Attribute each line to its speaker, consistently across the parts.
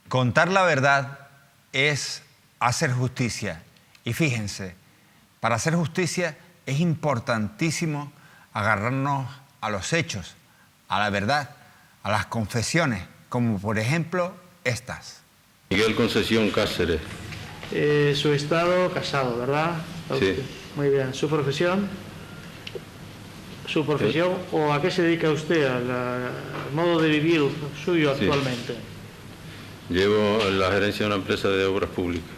Speaker 1: Contar la verdad es hacer justicia. Y fíjense, para hacer justicia es importantísimo agarrarnos a los hechos, a la verdad, a las confesiones, como por ejemplo estas.
Speaker 2: Miguel Concepción Cáceres.
Speaker 3: Su estado, casado, ¿verdad?
Speaker 2: Sí.
Speaker 3: Muy bien. ¿Su profesión? ¿Su profesión o a qué se dedica usted? ¿Al modo de vivir suyo actualmente?
Speaker 2: Sí. Llevo la gerencia de una empresa de obras públicas.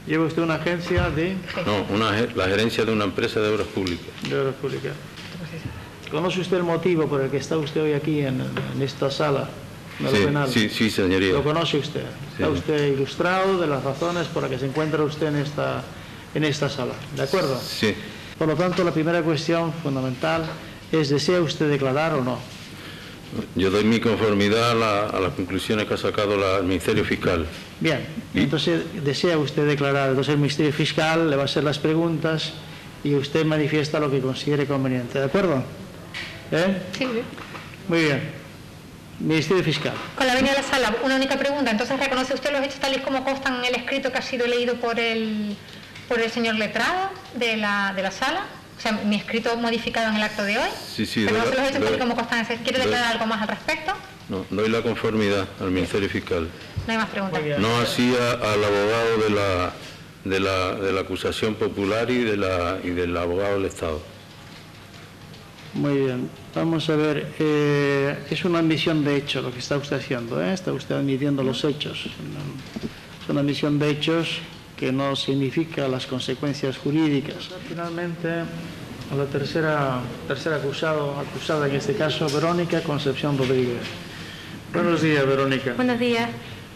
Speaker 3: ¿Lleva usted una agencia de...?
Speaker 2: No, la gerencia de una empresa de obras públicas.
Speaker 3: De obras públicas. ¿Conoce usted el motivo por el que está usted hoy aquí en esta sala?
Speaker 2: Sí, señoría.
Speaker 3: ¿Lo conoce usted?
Speaker 2: Sí.
Speaker 3: Está usted ilustrado de las razones por las que se encuentra usted en esta sala. ¿De acuerdo?
Speaker 2: Sí.
Speaker 3: Por lo tanto, la primera cuestión fundamental es: ¿desea usted declarar o no?
Speaker 2: Yo doy mi conformidad a las conclusiones que ha sacado el Ministerio Fiscal.
Speaker 3: Bien, entonces desea usted declarar. Entonces el Ministerio Fiscal le va a hacer las preguntas y usted manifiesta lo que considere conveniente. ¿De acuerdo?
Speaker 4: Sí.
Speaker 3: Muy bien. Ministerio Fiscal.
Speaker 4: Con la venia de la sala, una única pregunta. Entonces, ¿reconoce usted los hechos tal y como constan en el escrito que ha sido leído por el señor letrado de la sala? O sea, mi escrito modificado en el acto de hoy.
Speaker 2: Sí.
Speaker 4: ¿Reconoce los hechos tal y como constan? ¿Quiere declarar algo más al respecto?
Speaker 2: No, doy la conformidad al Ministerio Fiscal.
Speaker 4: No hay más preguntas.
Speaker 2: No así al abogado de la acusación popular y del abogado del Estado.
Speaker 3: Muy bien. Vamos a ver. Es una admisión de hecho lo que está usted haciendo. Está usted admitiendo los hechos. Es una admisión de hechos que no significa las consecuencias jurídicas. Finalmente, la tercera acusada en este caso, Verónica Concepción Rodríguez. Buenos días, Verónica.
Speaker 4: Buenos días.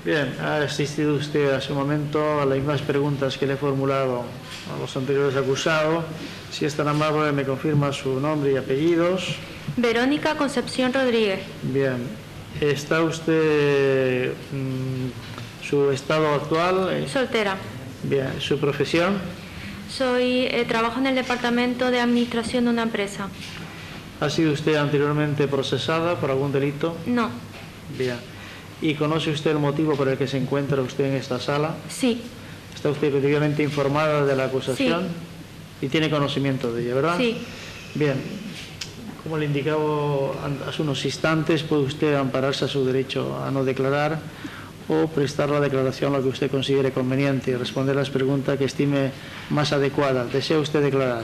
Speaker 3: Bien, ha asistido usted hace un momento a las mismas preguntas que le he formulado a los anteriores acusados. Si es tan amable, me confirma su nombre y apellidos.
Speaker 5: Verónica Concepción Rodríguez.
Speaker 3: Bien. ¿Está usted su estado actual?
Speaker 5: Soltera.
Speaker 3: Bien. ¿Su profesión?
Speaker 5: Trabajo en el departamento de administración de una empresa.
Speaker 3: ¿Ha sido usted anteriormente procesada por algún delito?
Speaker 5: No.
Speaker 3: Bien. ¿Y conoce usted el motivo por el que se encuentra usted en esta sala?
Speaker 5: Sí.
Speaker 3: ¿Está usted previamente informada de la acusación? Sí. Y tiene conocimiento de ella, ¿verdad?
Speaker 5: Sí.
Speaker 3: Bien. Como le indicaba hace unos instantes, puede usted ampararse a su derecho a no declarar o prestar la declaración lo que usted considere conveniente y responder las preguntas que estime más adecuadas. ¿Desea usted declarar?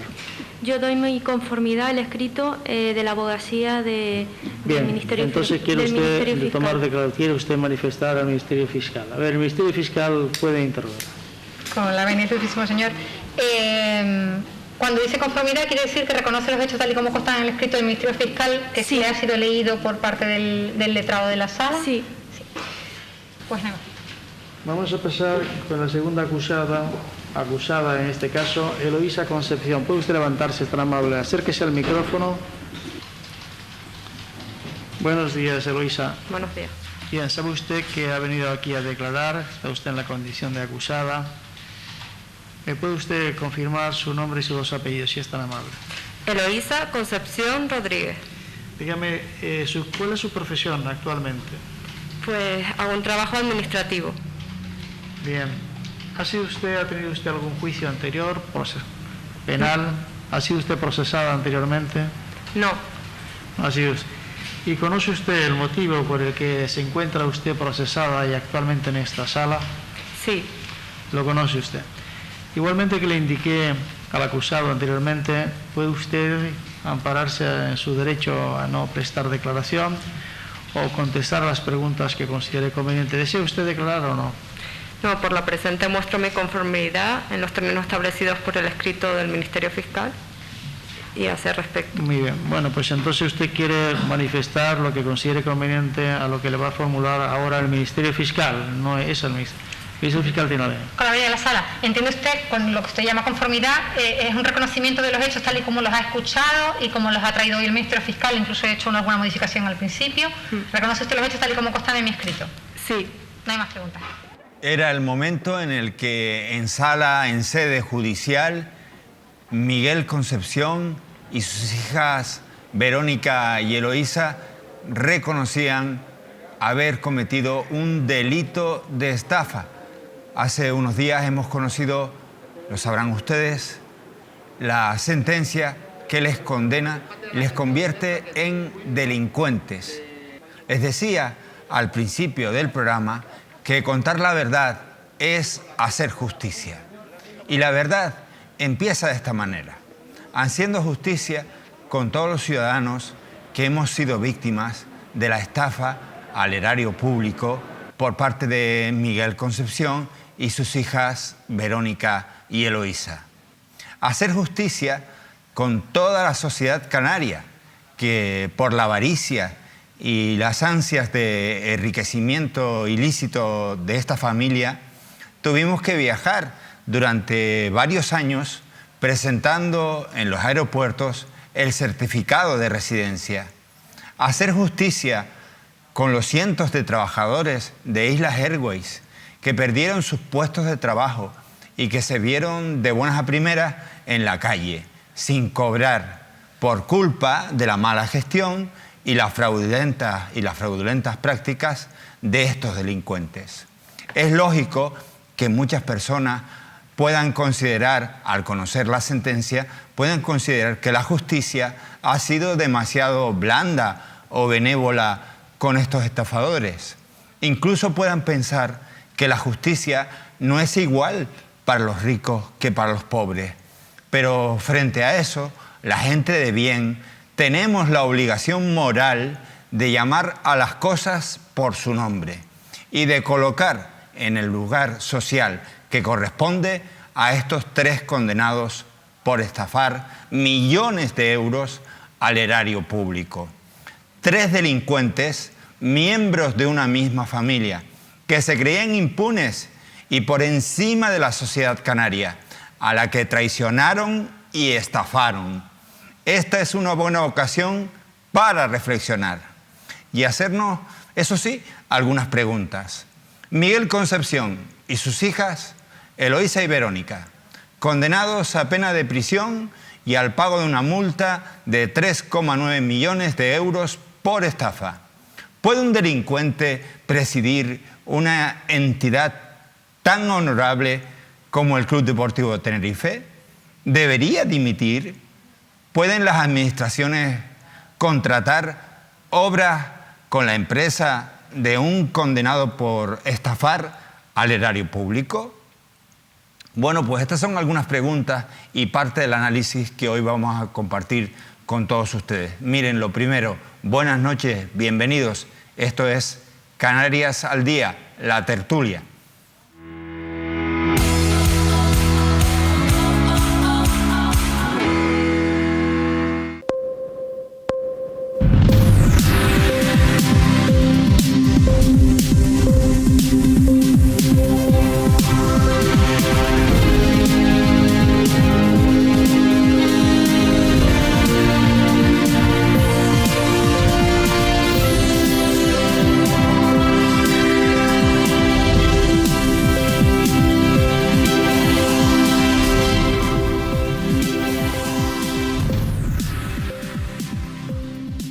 Speaker 5: Yo doy mi conformidad al escrito de la abogacía del Ministerio Fiscal.
Speaker 3: Entonces quiere usted manifestar al Ministerio Fiscal. A ver, el Ministerio Fiscal puede interrogar.
Speaker 4: Con la venia del señor. Cuando dice conformidad, quiere decir que reconoce los hechos tal y como constan en el escrito del Ministerio Fiscal, que sí ha sido leído por parte del letrado de la sala.
Speaker 5: Sí.
Speaker 4: Pues nada.
Speaker 3: Vamos a pasar con la segunda acusada en este caso, Eloísa Concepción. ¿Puede usted levantarse, es tan amable? Acérquese al micrófono. Buenos días, Eloísa.
Speaker 5: Buenos días.
Speaker 3: Bien, ¿sabe usted que ha venido aquí a declarar? Está usted en la condición de acusada. ¿Me puede usted confirmar su nombre y sus dos apellidos, si es tan amable?
Speaker 5: Eloísa Concepción Rodríguez.
Speaker 3: Dígame, ¿cuál es su profesión actualmente?
Speaker 5: Pues hago un trabajo administrativo.
Speaker 3: Bien. ¿Ha tenido usted algún juicio anterior, penal? ¿Ha sido usted procesada anteriormente?
Speaker 5: No.
Speaker 3: No ha sido usted. ¿Y conoce usted el motivo por el que se encuentra usted procesada y actualmente en esta sala?
Speaker 5: Sí.
Speaker 3: ¿Lo conoce usted? Igualmente que le indiqué al acusado anteriormente, puede usted ampararse en su derecho a no prestar declaración o contestar a las preguntas que considere conveniente. ¿Desea usted declarar o no?
Speaker 5: No, por la presente muestro mi conformidad en los términos establecidos por el escrito del Ministerio Fiscal y hacer respecto.
Speaker 3: Muy bien. Bueno, pues entonces usted quiere manifestar lo que considere conveniente a lo que le va a formular ahora el Ministerio Fiscal, no es el Ministerio. El Ministerio Fiscal tiene la ley.
Speaker 4: Con la venia de la sala, ¿entiende usted con lo que usted llama conformidad? Es un reconocimiento de los hechos tal y como los ha escuchado y como los ha traído hoy el Ministerio Fiscal, incluso he hecho alguna modificación al principio. ¿Reconoce usted los hechos tal y como constan en mi escrito?
Speaker 5: Sí.
Speaker 4: No hay más preguntas.
Speaker 1: Era el momento en el que en sede judicial, Miguel Concepción y sus hijas Verónica y Eloísa reconocían haber cometido un delito de estafa. Hace unos días hemos conocido, lo sabrán ustedes, la sentencia que les condena y les convierte en delincuentes. Les decía al principio del programa que contar la verdad es hacer justicia. Y la verdad empieza de esta manera, haciendo justicia con todos los ciudadanos que hemos sido víctimas de la estafa al erario público por parte de Miguel Concepción y sus hijas Verónica y Eloísa. Hacer justicia con toda la sociedad canaria que por la avaricia y las ansias de enriquecimiento ilícito de esta familia tuvimos que viajar durante varios años presentando en los aeropuertos el certificado de residencia. Hacer justicia con los cientos de trabajadores de Islas Airways que perdieron sus puestos de trabajo y que se vieron de buenas a primeras en la calle, sin cobrar, por culpa de la mala gestión y las fraudulentas prácticas de estos delincuentes. Es lógico que muchas personas puedan considerar, al conocer la sentencia, puedan considerar que la justicia ha sido demasiado blanda o benévola con estos estafadores. Incluso puedan pensar que la justicia no es igual para los ricos que para los pobres. Pero frente a eso, la gente de bien tenemos la obligación moral de llamar a las cosas por su nombre y de colocar en el lugar social que corresponde a estos 3 condenados por estafar millones de euros al erario público. 3 delincuentes, miembros de una misma familia, que se creían impunes y por encima de la sociedad canaria, a la que traicionaron y estafaron. Esta es una buena ocasión para reflexionar y hacernos, eso sí, algunas preguntas. Miguel Concepción y sus hijas, Eloísa y Verónica, condenados a pena de prisión y al pago de una multa de 3,9 millones de euros por estafa. ¿Puede un delincuente presidir una entidad tan honorable como el Club Deportivo Tenerife? ¿Debería dimitir? ¿Pueden las administraciones contratar obras con la empresa de un condenado por estafar al erario público? Bueno, pues estas son algunas preguntas y parte del análisis que hoy vamos a compartir con todos ustedes. Miren, lo primero, buenas noches, bienvenidos. Esto es Canarias al Día, la tertulia.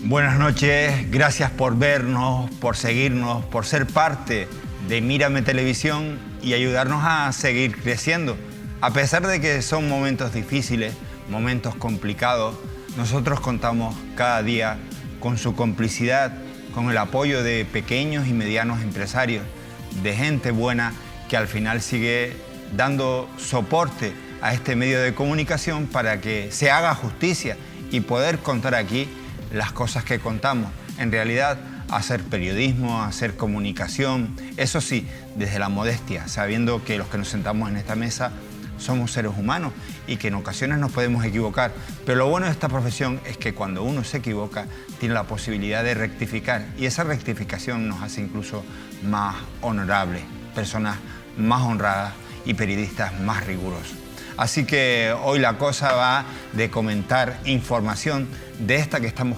Speaker 1: Buenas noches, gracias por vernos, por seguirnos, por ser parte de Mírame Televisión y ayudarnos a seguir creciendo. A pesar de que son momentos difíciles, momentos complicados, nosotros contamos cada día con su complicidad, con el apoyo de pequeños y medianos empresarios, de gente buena que al final sigue dando soporte a este medio de comunicación para que se haga justicia y poder contar aquí las cosas que contamos. En realidad, hacer periodismo, hacer comunicación, eso sí, desde la modestia, sabiendo que los que nos sentamos en esta mesa somos seres humanos y que en ocasiones nos podemos equivocar. Pero lo bueno de esta profesión es que cuando uno se equivoca, tiene la posibilidad de rectificar y esa rectificación nos hace incluso más honorables, personas más honradas y periodistas más rigurosos. Así que hoy la cosa va de comentar información de esta que estamos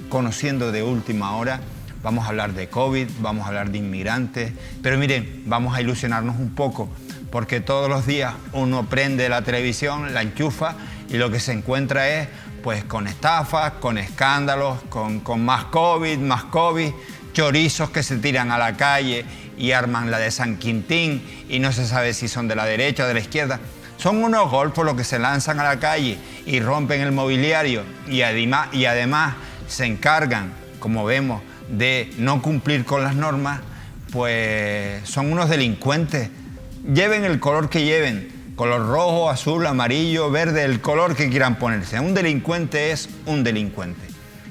Speaker 1: conociendo de última hora. Vamos a hablar de COVID, vamos a hablar de inmigrantes, pero miren, vamos a ilusionarnos un poco, porque todos los días uno prende la televisión, la enchufa y lo que se encuentra es pues con estafas, con escándalos, con más COVID, chorizos que se tiran a la calle y arman la de San Quintín y no se sabe si son de la derecha o de la izquierda. Son unos golfos los que se lanzan a la calle y rompen el mobiliario y además se encargan, como vemos, de no cumplir con las normas, pues son unos delincuentes. Lleven el color que lleven, color rojo, azul, amarillo, verde, el color que quieran ponerse. Un delincuente es un delincuente.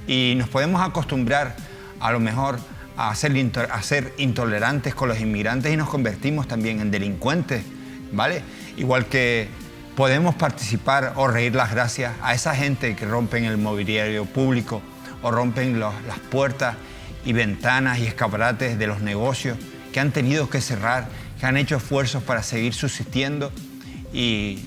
Speaker 1: Y nos podemos acostumbrar a lo mejor a ser intolerantes con los inmigrantes y nos convertimos también en delincuentes, ¿vale? Igual que podemos participar o reír las gracias a esa gente que rompen el mobiliario público o rompen las puertas y ventanas y escaparates de los negocios que han tenido que cerrar, que han hecho esfuerzos para seguir subsistiendo y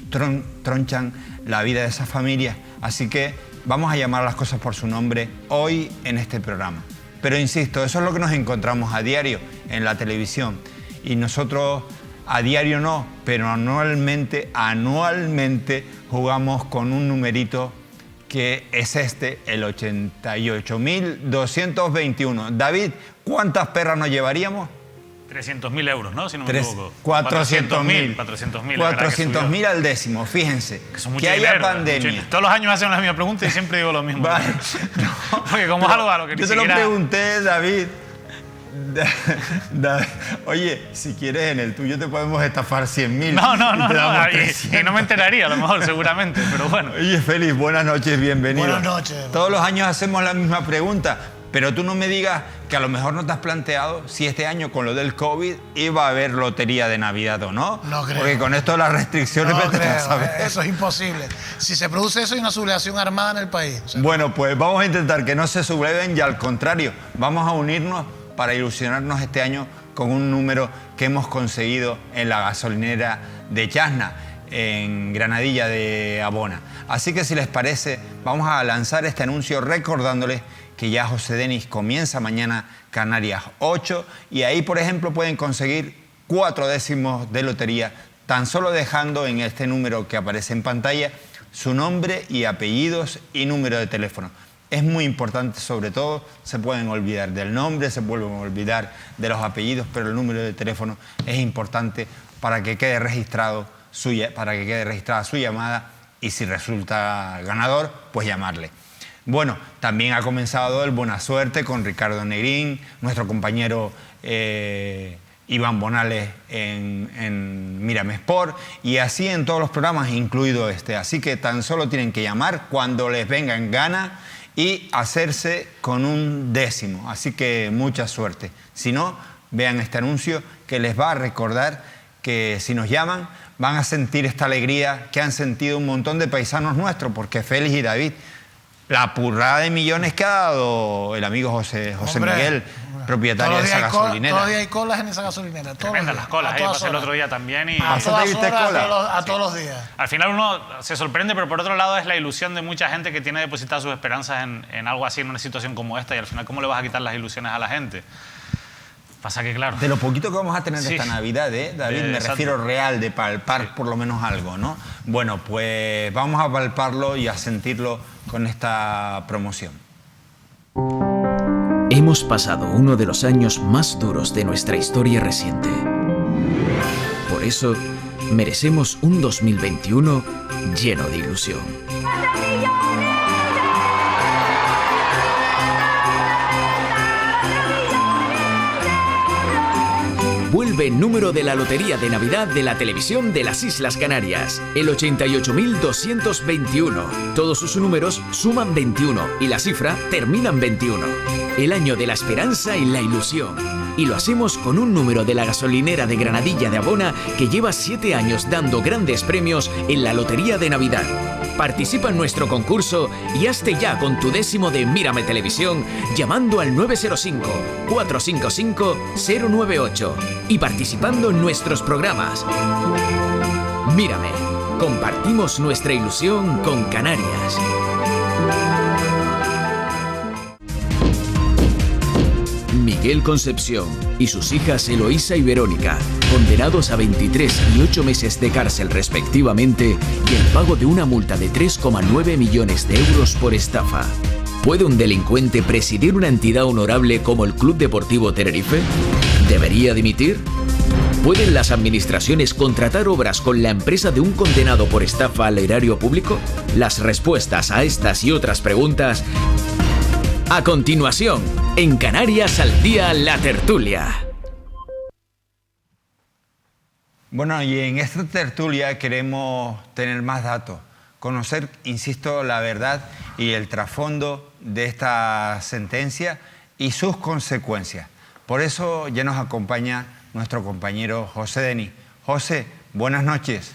Speaker 1: tronchan la vida de esas familias. Así que vamos a llamar las cosas por su nombre hoy en este programa. Pero insisto, eso es lo que nos encontramos a diario en la televisión. Y nosotros a diario no, pero anualmente jugamos con un numerito que es el 88.221. David, ¿cuántas perras nos llevaríamos?
Speaker 6: 300.000 euros, ¿no? Si no me equivoco.
Speaker 1: 400.000. 400.000 al décimo, fíjense. Que haya pandemia.
Speaker 6: Todos los años hacen la misma pregunta y siempre digo lo mismo.
Speaker 1: Vale.
Speaker 6: No. Porque como es algo a lo que ni siquiera...
Speaker 1: Yo te lo pregunté, David. Oye, si quieres en el tuyo te podemos estafar 100.000.
Speaker 6: No. Y no me enteraría a lo mejor, seguramente, pero bueno.
Speaker 1: Oye, Félix, buenas noches, bienvenido.
Speaker 7: Buenas noches.
Speaker 1: Todos los años hacemos la misma pregunta, pero tú no me digas que a lo mejor no te has planteado si este año con lo del COVID iba a haber lotería de Navidad o no.
Speaker 7: No creo.
Speaker 1: Porque con esto de las restricciones...
Speaker 7: No creo, eso es imposible. Si se produce eso hay una sublevación armada en el país.
Speaker 1: Bueno, pues vamos a intentar que no se subleven y al contrario, vamos a unirnos para ilusionarnos este año con un número que hemos conseguido en la gasolinera de Chasna, en Granadilla de Abona. Así que si les parece, vamos a lanzar este anuncio recordándoles que ya José Denis comienza mañana Canarias 8 y ahí, por ejemplo, pueden conseguir 4 décimos de lotería tan solo dejando en este número que aparece en pantalla su nombre y apellidos y número de teléfono. Es muy importante, sobre todo, se pueden olvidar del nombre, se pueden olvidar de los apellidos, pero el número de teléfono es importante para que quede registrada su llamada y si resulta ganador, pues llamarle. Bueno, también ha comenzado el Buena Suerte con Ricardo Negrín, nuestro compañero Iván Bonales en Mírame Sport y así en todos los programas, incluido este. Así que tan solo tienen que llamar cuando les venga en gana y hacerse con un décimo. Así que mucha suerte. Si no, vean este anuncio que les va a recordar que si nos llaman van a sentir esta alegría que han sentido un montón de paisanos nuestros, porque Félix y David, la purrada de millones que ha dado el amigo José Miguel, propietario de esa gasolinera.
Speaker 7: Todavía hay colas en esa gasolinera.
Speaker 6: Tremendas las colas, yo pasé el otro día también y...
Speaker 7: A todos los días.
Speaker 6: Al final uno se sorprende, pero por otro lado es la ilusión de mucha gente que tiene depositadas sus esperanzas en algo así, en una situación como esta, y al final, ¿cómo le vas a quitar las ilusiones a la gente? Pasa que, claro...
Speaker 1: De lo poquito que vamos a tener de esta Navidad, David, me refiero real, de palpar por lo menos algo, ¿no? Bueno, pues vamos a palparlo y a sentirlo con esta promoción.
Speaker 8: Hemos pasado uno de los años más duros de nuestra historia reciente. Por eso, merecemos un 2021 lleno de ilusión. Vuelve el número de la Lotería de Navidad de la Televisión de las Islas Canarias, el 88.221. Todos sus números suman 21 y la cifra termina en 21. El año de la esperanza y la ilusión. Y lo hacemos con un número de la gasolinera de Granadilla de Abona que lleva 7 años dando grandes premios en la Lotería de Navidad. Participa en nuestro concurso y hazte ya con tu décimo de Mírame Televisión llamando al 905-455-098 y participando en nuestros programas. Mírame, compartimos nuestra ilusión con Canarias. Miguel Concepción y sus hijas Eloísa y Verónica, condenados a 23 y 8 meses de cárcel respectivamente y el pago de una multa de 3,9 millones de euros por estafa. ¿Puede un delincuente presidir una entidad honorable como el Club Deportivo Tenerife? ¿Debería dimitir? ¿Pueden las administraciones contratar obras con la empresa de un condenado por estafa al erario público? Las respuestas a estas y otras preguntas a continuación, en Canarias al Día, la tertulia.
Speaker 1: Bueno, y en esta tertulia queremos tener más datos, conocer, insisto, la verdad y el trasfondo de esta sentencia y sus consecuencias. Por eso ya nos acompaña nuestro compañero José Denis. José, buenas noches.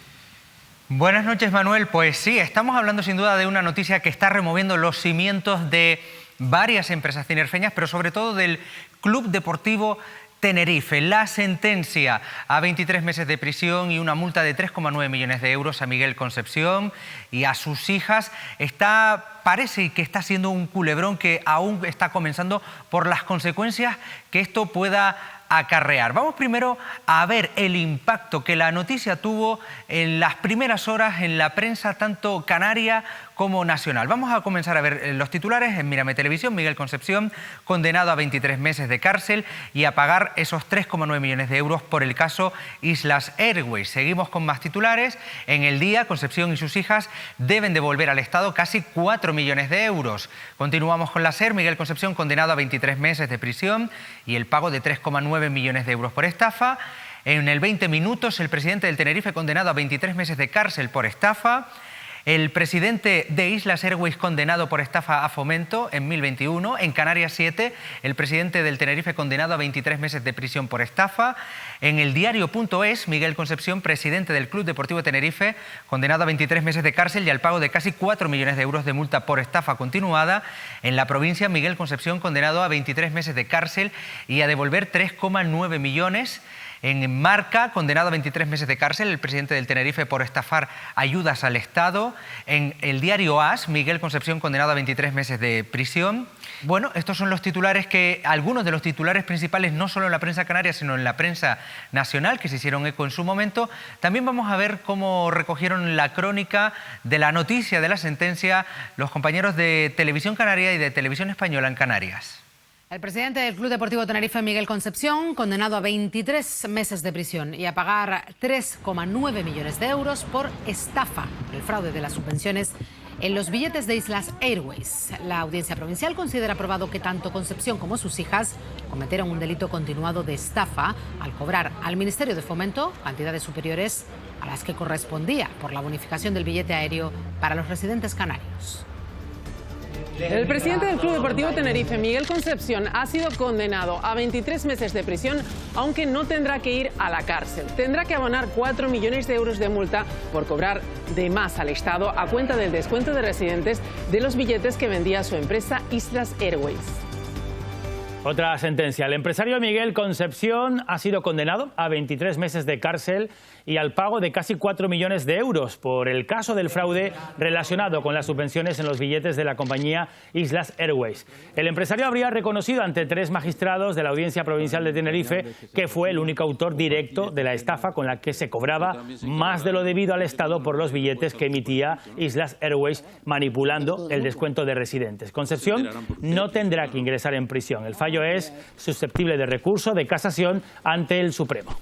Speaker 9: Buenas noches, Manuel. Pues sí, estamos hablando sin duda de una noticia que está removiendo los cimientos de varias empresas tinerfeñas, pero sobre todo del Club Deportivo Tenerife. La sentencia a 23 meses de prisión y una multa de 3,9 millones de euros a Miguel Concepción y a sus hijas parece que está siendo un culebrón que aún está comenzando por las consecuencias que esto pueda acarrear. Vamos primero a ver el impacto que la noticia tuvo en las primeras horas en la prensa tanto canaria como nacional. Vamos a comenzar a ver los titulares en Mírame Televisión. Miguel Concepción condenado a 23 meses de cárcel y a pagar esos 3,9 millones de euros por el caso Islas Airways. Seguimos con más titulares. En El Día, Concepción y sus hijas deben devolver al Estado casi 4 millones de euros. Continuamos con la SER. Miguel Concepción condenado a 23 meses de prisión y el pago de 3,9 millones de euros por estafa. En el 20 Minutos, el presidente del Tenerife condenado a 23 meses de cárcel por estafa. El presidente de Islas Airways condenado por estafa a Fomento en 2021. En Canarias 7, el presidente del Tenerife condenado a 23 meses de prisión por estafa. En el diario.es, Miguel Concepción, presidente del Club Deportivo Tenerife, condenado a 23 meses de cárcel y al pago de casi 4 millones de euros de multa por estafa continuada. En La Provincia, Miguel Concepción condenado a 23 meses de cárcel y a devolver 3,9 millones. En Marca, condenado a 23 meses de cárcel, el presidente del Tenerife por estafar ayudas al Estado. En el diario AS, Miguel Concepción condenado a 23 meses de prisión. Bueno, estos son los titulares algunos de los titulares principales, no solo en la prensa canaria, sino en la prensa nacional, que se hicieron eco en su momento. También vamos a ver cómo recogieron la crónica de la noticia de la sentencia los compañeros de Televisión Canaria y de Televisión Española en Canarias.
Speaker 10: El presidente del Club Deportivo Tenerife, Miguel Concepción, condenado a 23 meses de prisión y a pagar 3,9 millones de euros por estafa, el fraude de las subvenciones en los billetes de Islas Airways. La audiencia provincial considera probado que tanto Concepción como sus hijas cometieron un delito continuado de estafa al cobrar al Ministerio de Fomento cantidades superiores a las que correspondía por la bonificación del billete aéreo para los residentes canarios.
Speaker 11: El presidente del Club Deportivo Tenerife, Miguel Concepción, ha sido condenado a 23 meses de prisión, aunque no tendrá que ir a la cárcel. Tendrá que abonar 4 millones de euros de multa por cobrar de más al Estado a cuenta del descuento de residentes de los billetes que vendía su empresa Islas Airways.
Speaker 12: Otra sentencia. El empresario Miguel Concepción ha sido condenado a 23 meses de cárcel y al pago de casi 4 millones de euros por el caso del fraude relacionado con las subvenciones en los billetes de la compañía Islas Airways. El empresario habría reconocido ante 3 magistrados de la Audiencia Provincial de Tenerife que fue el único autor directo de la estafa con la que se cobraba más de lo debido al Estado por los billetes que emitía Islas Airways manipulando el descuento de residentes. Concepción no tendrá que ingresar en prisión. El fallo es susceptible de recurso de casación ante el Supremo.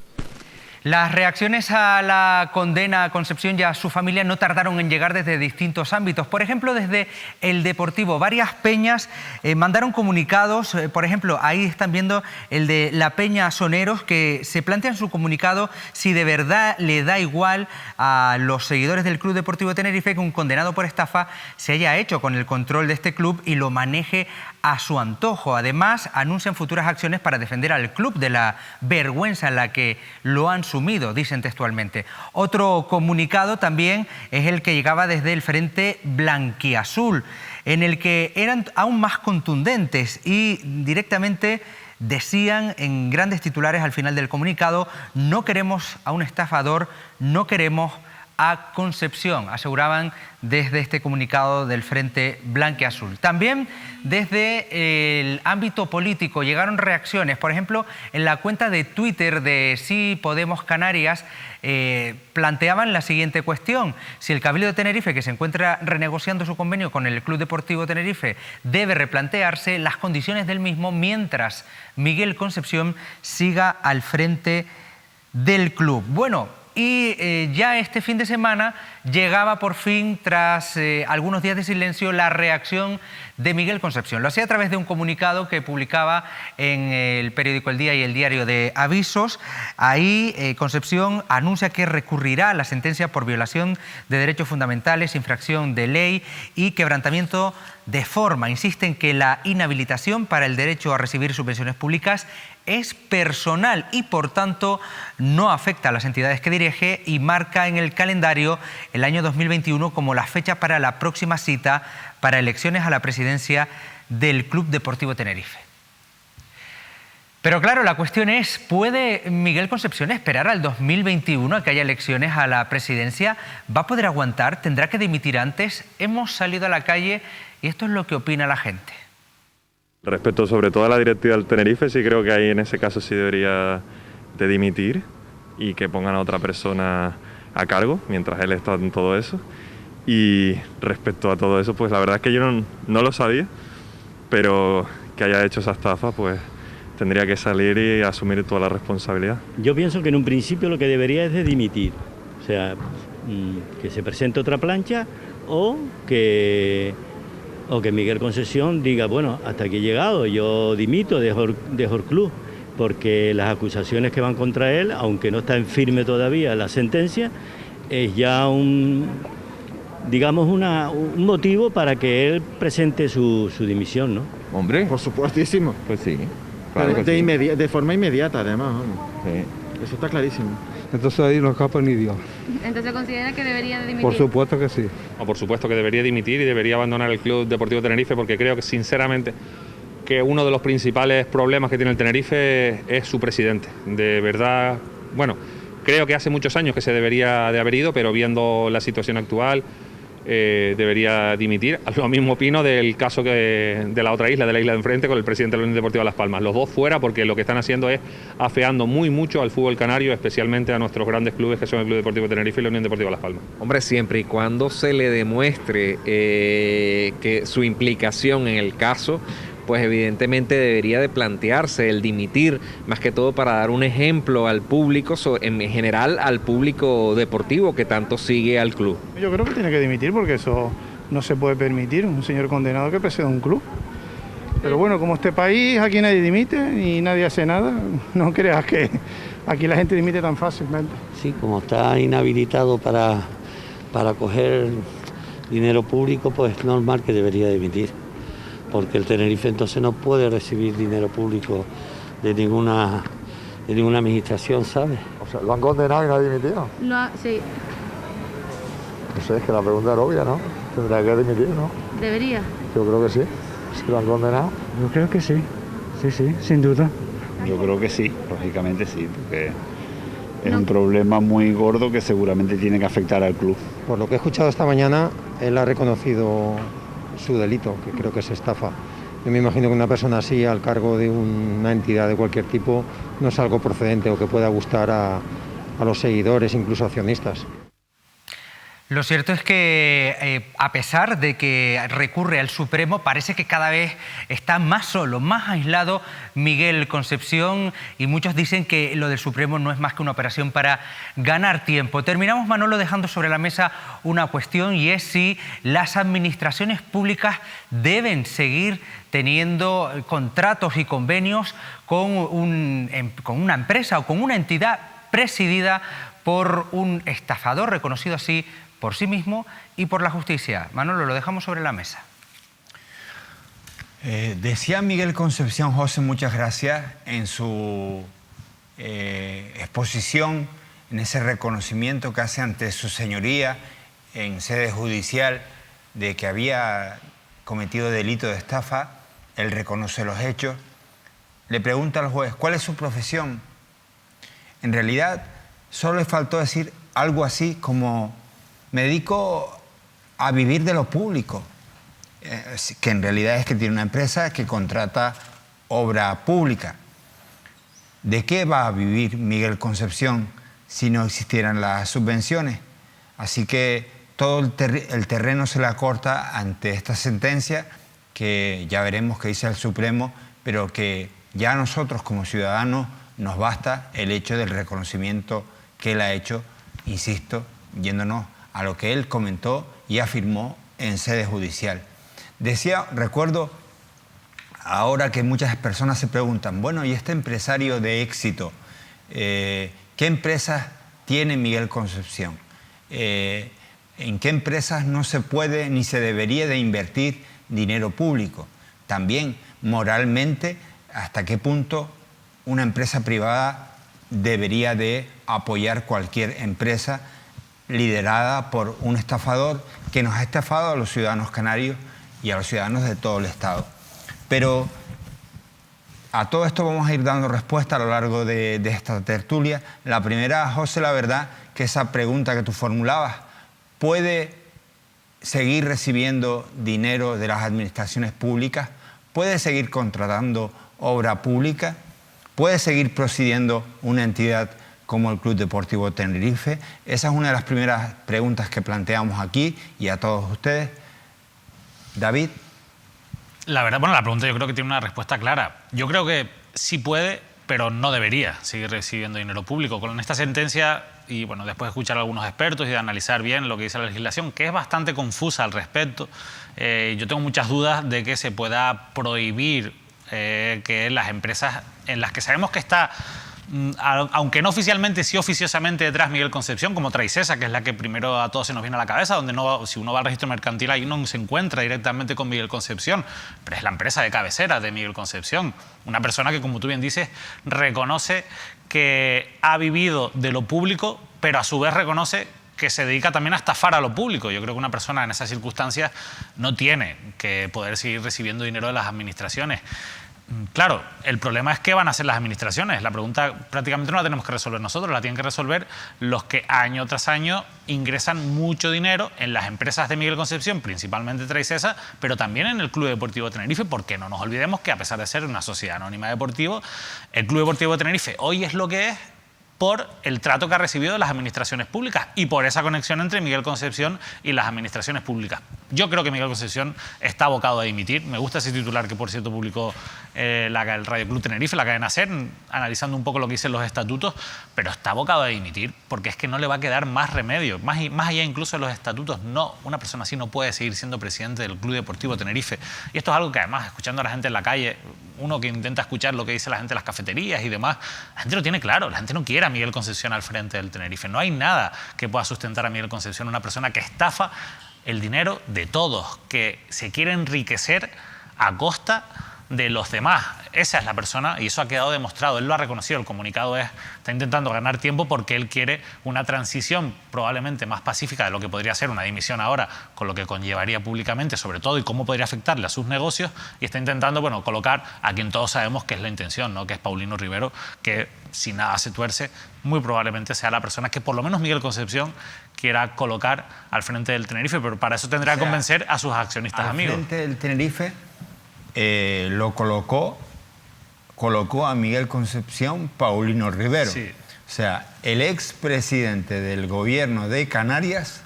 Speaker 9: Las reacciones a la condena a Concepción y a su familia no tardaron en llegar desde distintos ámbitos. Por ejemplo, desde el Deportivo, varias peñas mandaron comunicados. Por ejemplo, ahí están viendo el de la Peña Soneros, que se plantea en su comunicado si de verdad le da igual a los seguidores del Club Deportivo Tenerife que un condenado por estafa se haya hecho con el control de este club y lo maneje a su antojo. Además, anuncian futuras acciones para defender al club de la vergüenza en la que lo han sumido, dicen textualmente. Otro comunicado también es el que llegaba desde el Frente Blanquiazul, en el que eran aún más contundentes y directamente decían en grandes titulares al final del comunicado: no queremos a un estafador, no queremos a Concepción, aseguraban desde este comunicado del Frente Blanquiazul. También desde el ámbito político llegaron reacciones. Por ejemplo, en la cuenta de Twitter de Sí Podemos Canarias planteaban la siguiente cuestión: si el Cabildo de Tenerife, que se encuentra renegociando su convenio con el Club Deportivo Tenerife, debe replantearse las condiciones del mismo mientras Miguel Concepción siga al frente del club. Bueno, y ya este fin de semana llegaba por fin, tras algunos días de silencio, la reacción de Miguel Concepción. Lo hacía a través de un comunicado que publicaba en el periódico El Día y el diario de Avisos. Ahí Concepción anuncia que recurrirá a la sentencia por violación de derechos fundamentales, infracción de ley y quebrantamiento de forma. Insiste en que la inhabilitación para el derecho a recibir subvenciones públicas es personal y por tanto no afecta a las entidades que dirige, y marca en el calendario el año 2021 como la fecha para la próxima cita para elecciones a la presidencia del Club Deportivo Tenerife. Pero claro, la cuestión es, ¿puede Miguel Concepción esperar al 2021 a que haya elecciones a la presidencia? ¿Va a poder aguantar? ¿Tendrá que dimitir antes? Hemos salido a la calle y esto es lo que opina la gente.
Speaker 13: Respecto sobre todo a la directiva del Tenerife, sí creo que ahí en ese caso sí debería de dimitir y que pongan a otra persona a cargo mientras él está en todo eso. Y respecto a todo eso, pues la verdad es que yo no lo sabía, pero que haya hecho esa estafa, pues tendría que salir y asumir toda la responsabilidad.
Speaker 14: Yo pienso que en un principio lo que debería es de dimitir, o sea, que se presente otra plancha o que Miguel Concepción diga, bueno, hasta aquí he llegado, yo dimito, dejo el club, porque las acusaciones que van contra él, aunque no está en firme todavía la sentencia, es ya un motivo para que él presente su dimisión, ¿no?
Speaker 15: Hombre, por supuestísimo. Pues sí. Claro que sí. De forma inmediata, además. Sí. Eso está clarísimo.
Speaker 16: Entonces ahí no escapa ni Dios.
Speaker 17: ¿Entonces considera que debería dimitir?
Speaker 16: Por supuesto que sí.
Speaker 18: Por supuesto que debería dimitir y debería abandonar el Club Deportivo Tenerife, porque creo que sinceramente que uno de los principales problemas que tiene el Tenerife es su presidente. De verdad, bueno, creo que hace muchos años que se debería de haber ido, pero viendo la situación actual debería dimitir. Lo mismo opino del caso de la otra isla, de la isla de enfrente, con el presidente de la Unión Deportiva Las Palmas. Los dos fuera, porque lo que están haciendo es afeando muy mucho al fútbol canario, especialmente a nuestros grandes clubes que son el Club Deportivo Tenerife y la Unión Deportiva Las Palmas.
Speaker 19: Hombre, siempre y cuando se le demuestre que su implicación en el caso, pues evidentemente debería de plantearse el dimitir, más que todo para dar un ejemplo al público, en general al público deportivo que tanto sigue al club.
Speaker 20: Yo creo que tiene que dimitir, porque eso no se puede permitir, un señor condenado que presida un club. Pero bueno, como este país, aquí nadie dimite y nadie hace nada, no creas que aquí la gente dimite tan fácilmente.
Speaker 21: Sí, como está inhabilitado para coger dinero público, pues es normal que debería dimitir, porque el Tenerife entonces no puede recibir dinero público de ninguna administración, ¿sabes?
Speaker 15: O sea, ¿lo han condenado y no ha dimitido?
Speaker 17: No, sí.
Speaker 15: No sé, es que la pregunta era obvia, ¿no? Tendrá que dimitir, ¿no?
Speaker 17: Debería.
Speaker 15: Yo creo que sí. ¿Es que lo han condenado?
Speaker 22: Yo creo que sí, sí, sin duda.
Speaker 23: Yo creo que sí, lógicamente sí, porque es un problema muy gordo que seguramente tiene que afectar al club.
Speaker 24: Por lo que he escuchado esta mañana, él ha reconocido su delito, que creo que es estafa. Yo me imagino que una persona así, al cargo de una entidad de cualquier tipo, no es algo procedente o que pueda gustar a los seguidores, incluso accionistas.
Speaker 9: Lo cierto es que a pesar de que recurre al Supremo, parece que cada vez está más solo, más aislado Miguel Concepción, y muchos dicen que lo del Supremo no es más que una operación para ganar tiempo. Terminamos, Manolo, dejando sobre la mesa una cuestión, y es si las administraciones públicas deben seguir teniendo contratos y convenios con una empresa o con una entidad presidida por un estafador reconocido así por sí mismo y por la justicia. Manolo, lo dejamos sobre la mesa.
Speaker 1: Decía Miguel Concepción, José, muchas gracias, en su exposición, en ese reconocimiento que hace ante su señoría en sede judicial de que había cometido delito de estafa. Él reconoce los hechos. Le pregunta al juez, ¿cuál es su profesión? En realidad, solo le faltó decir algo así como: me dedico a vivir de lo público, que en realidad es que tiene una empresa que contrata obra pública. ¿De qué va a vivir Miguel Concepción si no existieran las subvenciones? Así que todo el terreno se le acorta ante esta sentencia, que ya veremos qué dice el Supremo, pero que ya a nosotros como ciudadanos nos basta el hecho del reconocimiento que él ha hecho, insisto, yéndonos a lo que él comentó y afirmó en sede judicial. Decía, recuerdo, ahora que muchas personas se preguntan, bueno, ¿y este empresario de éxito, qué empresas tiene Miguel Concepción? ¿En qué empresas no se puede ni se debería de invertir dinero público? También, moralmente, ¿hasta qué punto una empresa privada debería de apoyar cualquier empresa liderada por un estafador que nos ha estafado a los ciudadanos canarios y a los ciudadanos de todo el Estado? Pero a todo esto vamos a ir dando respuesta a lo largo de esta tertulia. La primera, José, la verdad que esa pregunta que tú formulabas, ¿puede seguir recibiendo dinero de las administraciones públicas? ¿Puede seguir contratando obra pública? ¿Puede seguir presidiendo una entidad como el Club Deportivo Tenerife? Esa es una de las primeras preguntas que planteamos aquí y a todos ustedes. David.
Speaker 6: La verdad, bueno, la pregunta yo creo que tiene una respuesta clara. Yo creo que sí puede, pero no debería seguir recibiendo dinero público. Con esta sentencia, y bueno, después de escuchar a algunos expertos y de analizar bien lo que dice la legislación, que es bastante confusa al respecto, yo tengo muchas dudas de que se pueda prohibir que las empresas en las que sabemos que está, aunque no oficialmente, sí oficiosamente detrás Miguel Concepción, como Traicesa, que es la que primero a todos se nos viene a la cabeza, donde no, si uno va al registro mercantil ahí no se encuentra directamente con Miguel Concepción, pero es la empresa de cabecera de Miguel Concepción, una persona que, como tú bien dices, reconoce que ha vivido de lo público, pero a su vez reconoce que se dedica también a estafar a lo público. Yo creo que una persona en esas circunstancias no tiene que poder seguir recibiendo dinero de las administraciones. Claro, el problema es qué van a hacer las administraciones. La pregunta prácticamente no la tenemos que resolver nosotros, la tienen que resolver los que año tras año ingresan mucho dinero en las empresas de Miguel Concepción, principalmente Traicesa, pero también en el Club Deportivo Tenerife, porque no nos olvidemos que a pesar de ser una sociedad anónima deportiva, el Club Deportivo Tenerife hoy es lo que es por el trato que ha recibido de las administraciones públicas y por esa conexión entre Miguel Concepción y las administraciones públicas. Yo creo que Miguel Concepción está abocado a dimitir. Me gusta ese titular que, por cierto, publicó el Radio Club Tenerife, la cadena SER, analizando un poco lo que dicen los estatutos, pero está abocado a dimitir porque es que no le va a quedar más remedio. Más allá incluso de los estatutos, no, una persona así no puede seguir siendo presidente del Club Deportivo Tenerife. Y esto es algo que, además, escuchando a la gente en la calle, uno que intenta escuchar lo que dice la gente en las cafeterías y demás, la gente lo tiene claro, la gente no quiere a Miguel Concepción al frente del Tenerife. No hay nada que pueda sustentar a Miguel Concepción, una persona que estafa el dinero de todos, que se quiere enriquecer a costa de los demás. Esa es la persona y eso ha quedado demostrado. Él lo ha reconocido, el comunicado está intentando ganar tiempo porque él quiere una transición probablemente más pacífica de lo que podría ser una dimisión ahora, con lo que conllevaría públicamente, sobre todo, y cómo podría afectarle a sus negocios, y está intentando, bueno, colocar a quien todos sabemos que es la intención, ¿no? Que es Paulino Rivero, que si nada se tuerce, muy probablemente sea la persona que por lo menos Miguel Concepción quiera colocar al frente del Tenerife, pero para eso tendrá que convencer a sus accionistas amigos.
Speaker 1: Al frente del Tenerife lo colocó a Miguel Concepción Paulino Rivero.
Speaker 6: Sí.
Speaker 1: O sea, el expresidente del gobierno de Canarias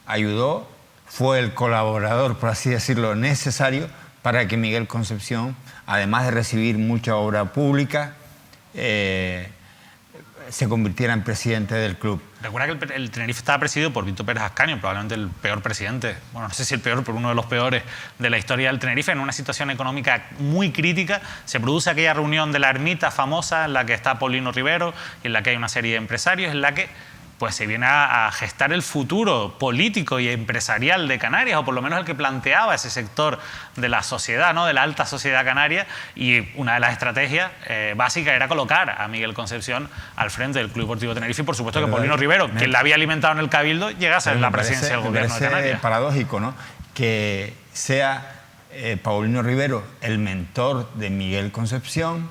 Speaker 1: ayudó, fue el colaborador, por así decirlo, necesario para que Miguel Concepción, además de recibir mucha obra pública, se convirtiera en presidente del club.
Speaker 6: Recuerda que el Tenerife estaba presidido por Víctor Pérez Ascanio, probablemente el peor presidente, bueno, no sé si el peor, pero uno de los peores de la historia del Tenerife. En una situación económica muy crítica, se produce aquella reunión de la ermita famosa en la que está Paulino Rivero y en la que hay una serie de empresarios, en la que pues se viene a gestar el futuro político y empresarial de Canarias, o por lo menos el que planteaba ese sector de la sociedad, ¿no? De la alta sociedad canaria, y una de las estrategias básicas era colocar a Miguel Concepción al frente del Club Deportivo Tenerife, y por supuesto que Paulino Rivero, quien la había alimentado en el Cabildo, llegase a la presidencia del gobierno de Canarias.
Speaker 1: Es paradójico, ¿no? Que sea Paulino Rivero el mentor de Miguel Concepción,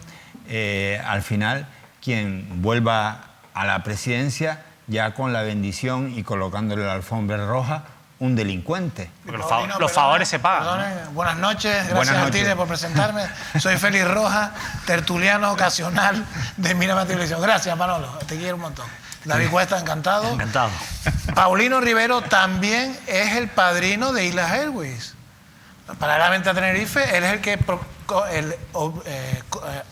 Speaker 1: al final quien vuelva a la presidencia ya con la bendición y colocándole la alfombra roja un delincuente.
Speaker 6: Porque los favores se pagan.
Speaker 7: Perdone, buenas noches,
Speaker 1: Buenas
Speaker 7: gracias
Speaker 1: noches.
Speaker 7: a ti por presentarme. Soy Félix Rojas, tertuliano ocasional de Mírame Televisión. Gracias, Manolo, te quiero un montón. David Cuesta, encantado.
Speaker 6: Encantado.
Speaker 7: Paulino Rivero también es el padrino de Islas Airways. Paralelamente a Tenerife, él es el que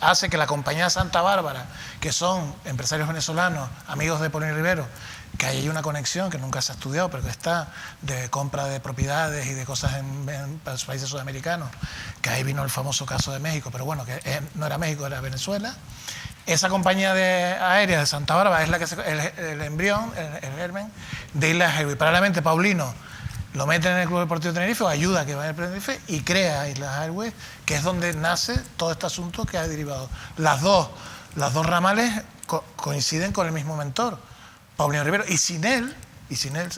Speaker 7: hace que la compañía Santa Bárbara, que son empresarios venezolanos, amigos de Paulino Rivero, que hay una conexión que nunca se ha estudiado, pero que está de compra de propiedades y de cosas en los países sudamericanos, que ahí vino el famoso caso de México, pero bueno, que no era México, era Venezuela. Esa compañía aérea de Santa Bárbara es la que el embrión, el germen de Islas Airways. Paralelamente, Paulino lo mete en el Club Deportivo Tenerife, o ayuda a que vaya al Tenerife, y crea Islas Airways, que es donde nace todo este asunto que ha derivado. Las dos ramales coinciden con el mismo mentor, Paulino Rivero, y sin él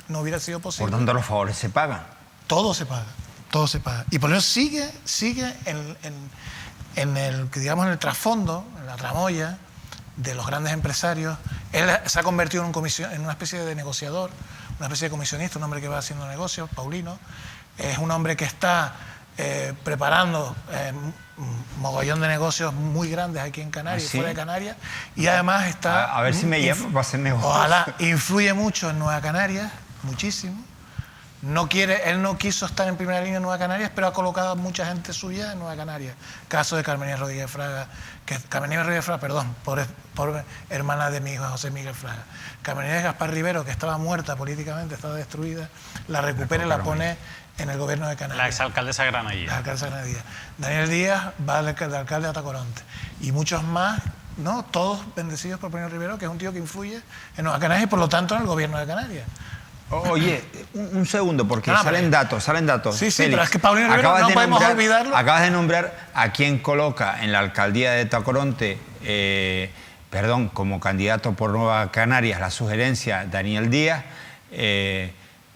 Speaker 7: no hubiera sido posible.
Speaker 1: Por tanto, los favores se pagan.
Speaker 7: Todo se paga, todo se paga. Y por eso sigue en el trasfondo, en la tramoya de los grandes empresarios. Él se ha convertido en una especie de negociador, una especie de comisionista, un hombre que va haciendo negocios. Paulino es un hombre que está preparando mogollón de negocios muy grandes aquí en Canarias,
Speaker 1: ¿sí?
Speaker 7: Fuera de Canarias, y además está...
Speaker 1: A ver si me llama para hacer negocios.
Speaker 7: Ojalá. Influye mucho en Nueva Canarias, muchísimo. Él no quiso estar en primera línea en Nueva Canarias, pero ha colocado a mucha gente suya en Nueva Canarias. Caso de Carmen Inés Rodríguez Fraga, por hermana de mi hijo José Miguel Fraga. Carmen Inés Gaspar Rivero, que estaba muerta políticamente, estaba destruida, la recupera y la pone en el gobierno de Canarias.
Speaker 6: La exalcaldesa de Granadilla.
Speaker 7: La alcaldesa de Granadilla. Daniel Díaz va de alcalde de Tacoronte. Y muchos más, ¿no? Todos bendecidos por Paulino Rivero, que es un tío que influye en Nueva Canarias y por lo tanto en el gobierno de Canarias.
Speaker 1: Oye, un segundo, porque salen datos.
Speaker 7: Sí,
Speaker 1: Félix,
Speaker 7: pero es que Paulino Rivero no podemos olvidarlo.
Speaker 1: Acabas de nombrar a quien coloca en la alcaldía de Tacoronte, como candidato por Nueva Canarias, la sugerencia Daniel Díaz.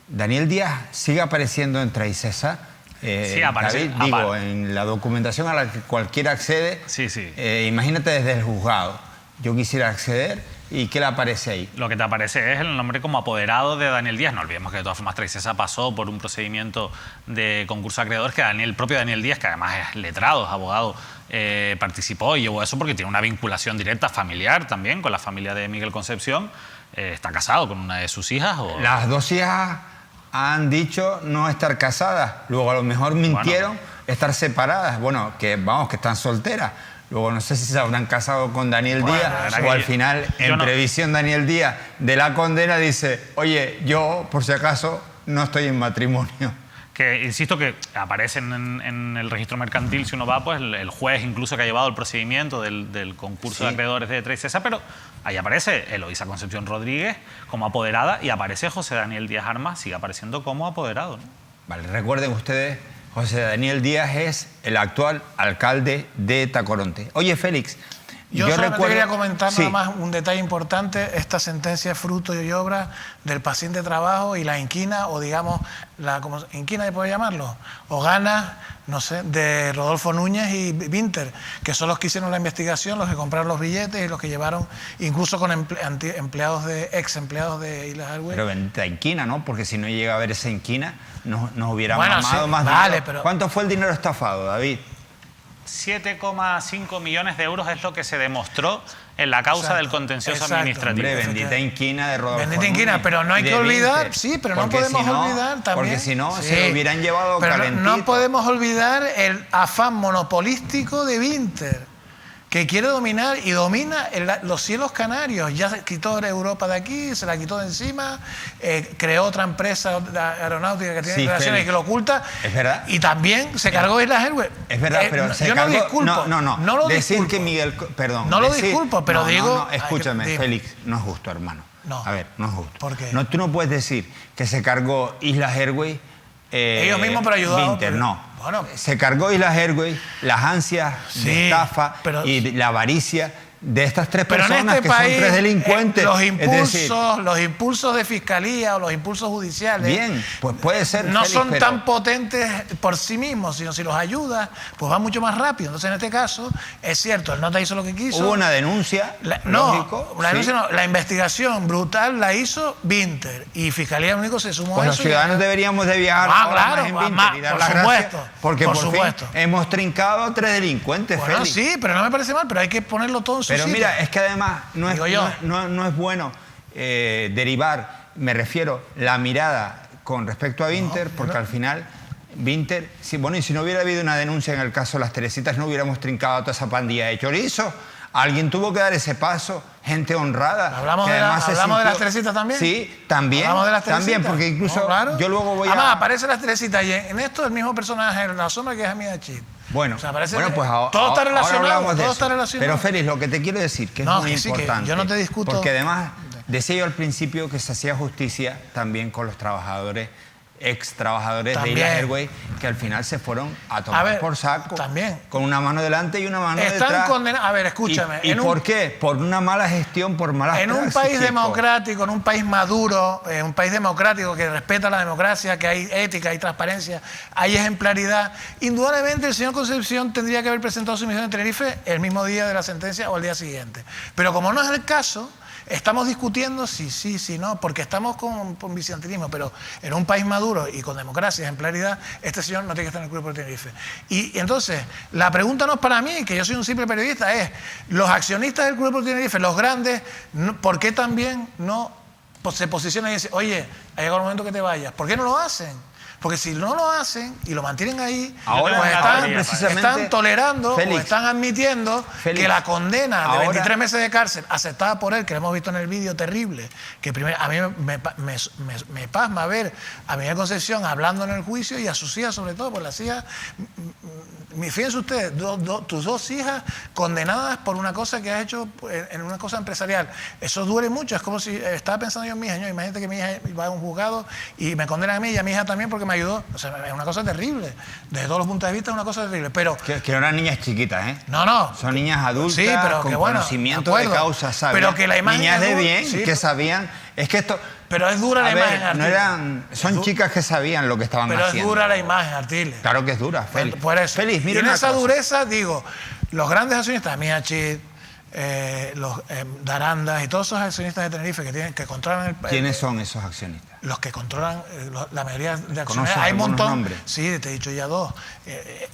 Speaker 1: Daniel Díaz sigue apareciendo en Traicesa.
Speaker 6: Sí, aparece.
Speaker 1: David, en la documentación a la que cualquiera accede.
Speaker 6: Sí, sí.
Speaker 1: Imagínate desde el juzgado. Yo quisiera acceder. ¿Y qué le aparece ahí?
Speaker 6: Lo que te aparece es el nombre como apoderado de Daniel Díaz. No olvidemos que de todas formas Traicesa pasó por un procedimiento de concurso de acreedores que el propio Daniel Díaz, que además es letrado, es abogado, participó y llevó eso porque tiene una vinculación directa familiar también con la familia de Miguel Concepción. Está casado con una de sus hijas.
Speaker 1: Las dos hijas han dicho no estar casadas. Luego a lo mejor mintieron estar separadas. Bueno, que están solteras. Luego no sé si se habrán casado con Daniel Díaz o al final, en previsión Daniel Díaz de la condena, dice, oye, yo por si acaso no estoy en matrimonio.
Speaker 6: Que insisto que aparecen en el registro mercantil, si uno va, pues el juez incluso que ha llevado el procedimiento del concurso de acreedores de Traicesa, pero ahí aparece Eloísa Concepción Rodríguez como apoderada y aparece José Daniel Díaz Armas, sigue apareciendo como apoderado, ¿no?
Speaker 1: Vale, recuerden ustedes, José Daniel Díaz es el actual alcalde de Tacoronte. Oye, Félix,
Speaker 7: yo solamente quería comentar nada más un detalle importante. Esta sentencia es fruto y obra del paciente trabajo y la inquina, o digamos, inquina se puede llamarlo, o ganas, no sé, de Rodolfo Núñez y Vinter, que son los que hicieron la investigación, los que compraron los billetes y los que llevaron, incluso con ex empleados de Islas Airways.
Speaker 1: Pero bendita inquina, ¿no? Porque si no llega a haber esa inquina, nos hubiera mamado más
Speaker 7: vale,
Speaker 1: dinero.
Speaker 7: pero...
Speaker 1: ¿Cuánto fue el dinero estafado, David?
Speaker 6: 7,5 millones de euros es lo que se demostró en la causa del contencioso administrativo.
Speaker 1: Hombre, bendita inquina de Rodolfo
Speaker 7: Bendita inquina, pero no hay que olvidar, pero no podemos olvidar también.
Speaker 1: Porque si no, se lo hubieran llevado calentito.
Speaker 7: No podemos olvidar el afán monopolístico de Vinter, que quiere dominar y domina los cielos canarios. Ya se quitó Europa de aquí, se la quitó de encima, creó otra empresa aeronáutica que tiene relaciones y que lo oculta.
Speaker 1: Es verdad.
Speaker 7: Y también se cargó Islas Airways.
Speaker 1: Es verdad, pero se cargó...
Speaker 7: No disculpo.
Speaker 1: No lo decir disculpo. Que Miguel... Perdón.
Speaker 7: No lo disculpo, pero digo...
Speaker 1: No, escúchame, Félix, no es justo, hermano.
Speaker 7: No.
Speaker 1: A ver, no es justo.
Speaker 7: ¿Por qué?
Speaker 1: Tú no puedes decir que se cargó Islas Airways...
Speaker 7: ellos mismos pero ayudaron.
Speaker 1: Vinter, no. Bueno, se cargó Islas Airways, las ansias de estafa y la avaricia de estas tres
Speaker 7: Pero
Speaker 1: personas
Speaker 7: en este
Speaker 1: que
Speaker 7: país,
Speaker 1: son tres delincuentes.
Speaker 7: los impulsos de fiscalía o los impulsos judiciales.
Speaker 1: Bien, pues puede ser.
Speaker 7: No
Speaker 1: Félix,
Speaker 7: son
Speaker 1: pero
Speaker 7: tan potentes por sí mismos, sino si los ayudas, pues va mucho más rápido. Entonces, en este caso, es cierto, el nota hizo lo que quiso.
Speaker 1: Hubo una denuncia.
Speaker 7: La investigación brutal la hizo Vinter y Fiscalía único se sumó
Speaker 1: pues
Speaker 7: a
Speaker 1: los
Speaker 7: eso.
Speaker 1: ciudadanos deberíamos de viajar
Speaker 7: claro,
Speaker 1: en Vinter y dar
Speaker 7: por
Speaker 1: las
Speaker 7: supuesto,
Speaker 1: gracias, porque por supuesto hemos trincado a tres delincuentes.
Speaker 7: Bueno,
Speaker 1: Félix.
Speaker 7: sí, pero no me parece mal, pero hay que ponerlo todo en su
Speaker 1: Pero
Speaker 7: sitio.
Speaker 1: mira, es que además no es bueno derivar, me refiero, la mirada con respecto a Vinter, porque al final Vinter, y si no hubiera habido una denuncia en el caso de las Teresitas, no hubiéramos trincado a toda esa pandilla de chorizo. Alguien tuvo que dar ese paso, gente honrada.
Speaker 7: ¿Hablamos de las Teresitas también?
Speaker 1: Sí, también.
Speaker 7: ¿Hablamos de las Teresitas?
Speaker 1: También, porque incluso
Speaker 7: claro.
Speaker 1: yo luego voy
Speaker 7: Además, aparecen las Teresitas y en esto el mismo personaje en La Sombra que es Amida Chip.
Speaker 1: Bueno,
Speaker 7: o sea, pues
Speaker 1: todo
Speaker 7: está relacionado.
Speaker 1: Todo está relacionado. Pero Félix, lo que te quiero decir, que es muy importante.
Speaker 7: Que yo no te discuto.
Speaker 1: Porque además, decía yo al principio que se hacía justicia también con los trabajadores, ex trabajadores de Islas Airways, que al final se fueron a tomar por saco.
Speaker 7: También.
Speaker 1: Con una mano delante y una mano detrás.
Speaker 7: Están condenados. A ver, escúchame.
Speaker 1: ¿Y por qué? Por una mala gestión, por malas
Speaker 7: praxis. En un país democrático, en un país maduro, en un país democrático que respeta la democracia, que hay ética, hay transparencia, hay ejemplaridad, indudablemente el señor Concepción tendría que haber presentado su misión en Tenerife el mismo día de la sentencia o el día siguiente. Pero como no es el caso, estamos discutiendo si no, porque estamos con bizantinismo, pero en un país maduro y con democracia, ejemplaridad, este señor no tiene que estar en el Club Deportivo Tenerife. Y entonces, la pregunta no es para mí, que yo soy un simple periodista, es, los accionistas del Club Deportivo Tenerife, los grandes, ¿por qué también no se posicionan y dicen, oye, ha llegado el momento que te vayas? ¿Por qué no lo hacen? Porque si no lo hacen y lo mantienen ahí,
Speaker 1: ahora
Speaker 7: pues están tolerando o están admitiendo que la condena de 23 meses de cárcel aceptada por él, que lo hemos visto en el vídeo terrible, que primero a mí me pasma ver a Miguel Concepción hablando en el juicio y a sus hijas sobre todo, por las hijas, fíjense ustedes, tus dos hijas condenadas por una cosa que has hecho en una cosa empresarial. Eso duele mucho, es como si estaba pensando yo en mi hija, imagínate que mi hija va a un juzgado y me condenan a mí y a mi hija también porque me ayudó. O sea, es una cosa terrible. Desde todos los puntos de vista es una cosa terrible. Pero
Speaker 1: que no eran niñas chiquitas, ¿eh?
Speaker 7: No.
Speaker 1: Son niñas adultas,
Speaker 7: sí, pero
Speaker 1: con conocimiento de causa, ¿sabes?
Speaker 7: Pero que la imagen
Speaker 1: niñas de bien, que sabían. Es que esto...
Speaker 7: Pero es dura la imagen, Artiles.
Speaker 1: Son chicas que sabían lo que estaban haciendo.
Speaker 7: Pero es dura la imagen, Artiles.
Speaker 1: Claro que es dura, Félix.
Speaker 7: Por eso.
Speaker 1: Félix, mira,
Speaker 7: y en esa dureza, digo, los grandes accionistas, Miachit, los Darandas y todos esos accionistas de Tenerife que controlan el país.
Speaker 1: ¿Quiénes son esos accionistas?
Speaker 7: Los que controlan la mayoría de accionistas. Hay un montón.
Speaker 1: Nombres?
Speaker 7: Sí, te he dicho ya dos.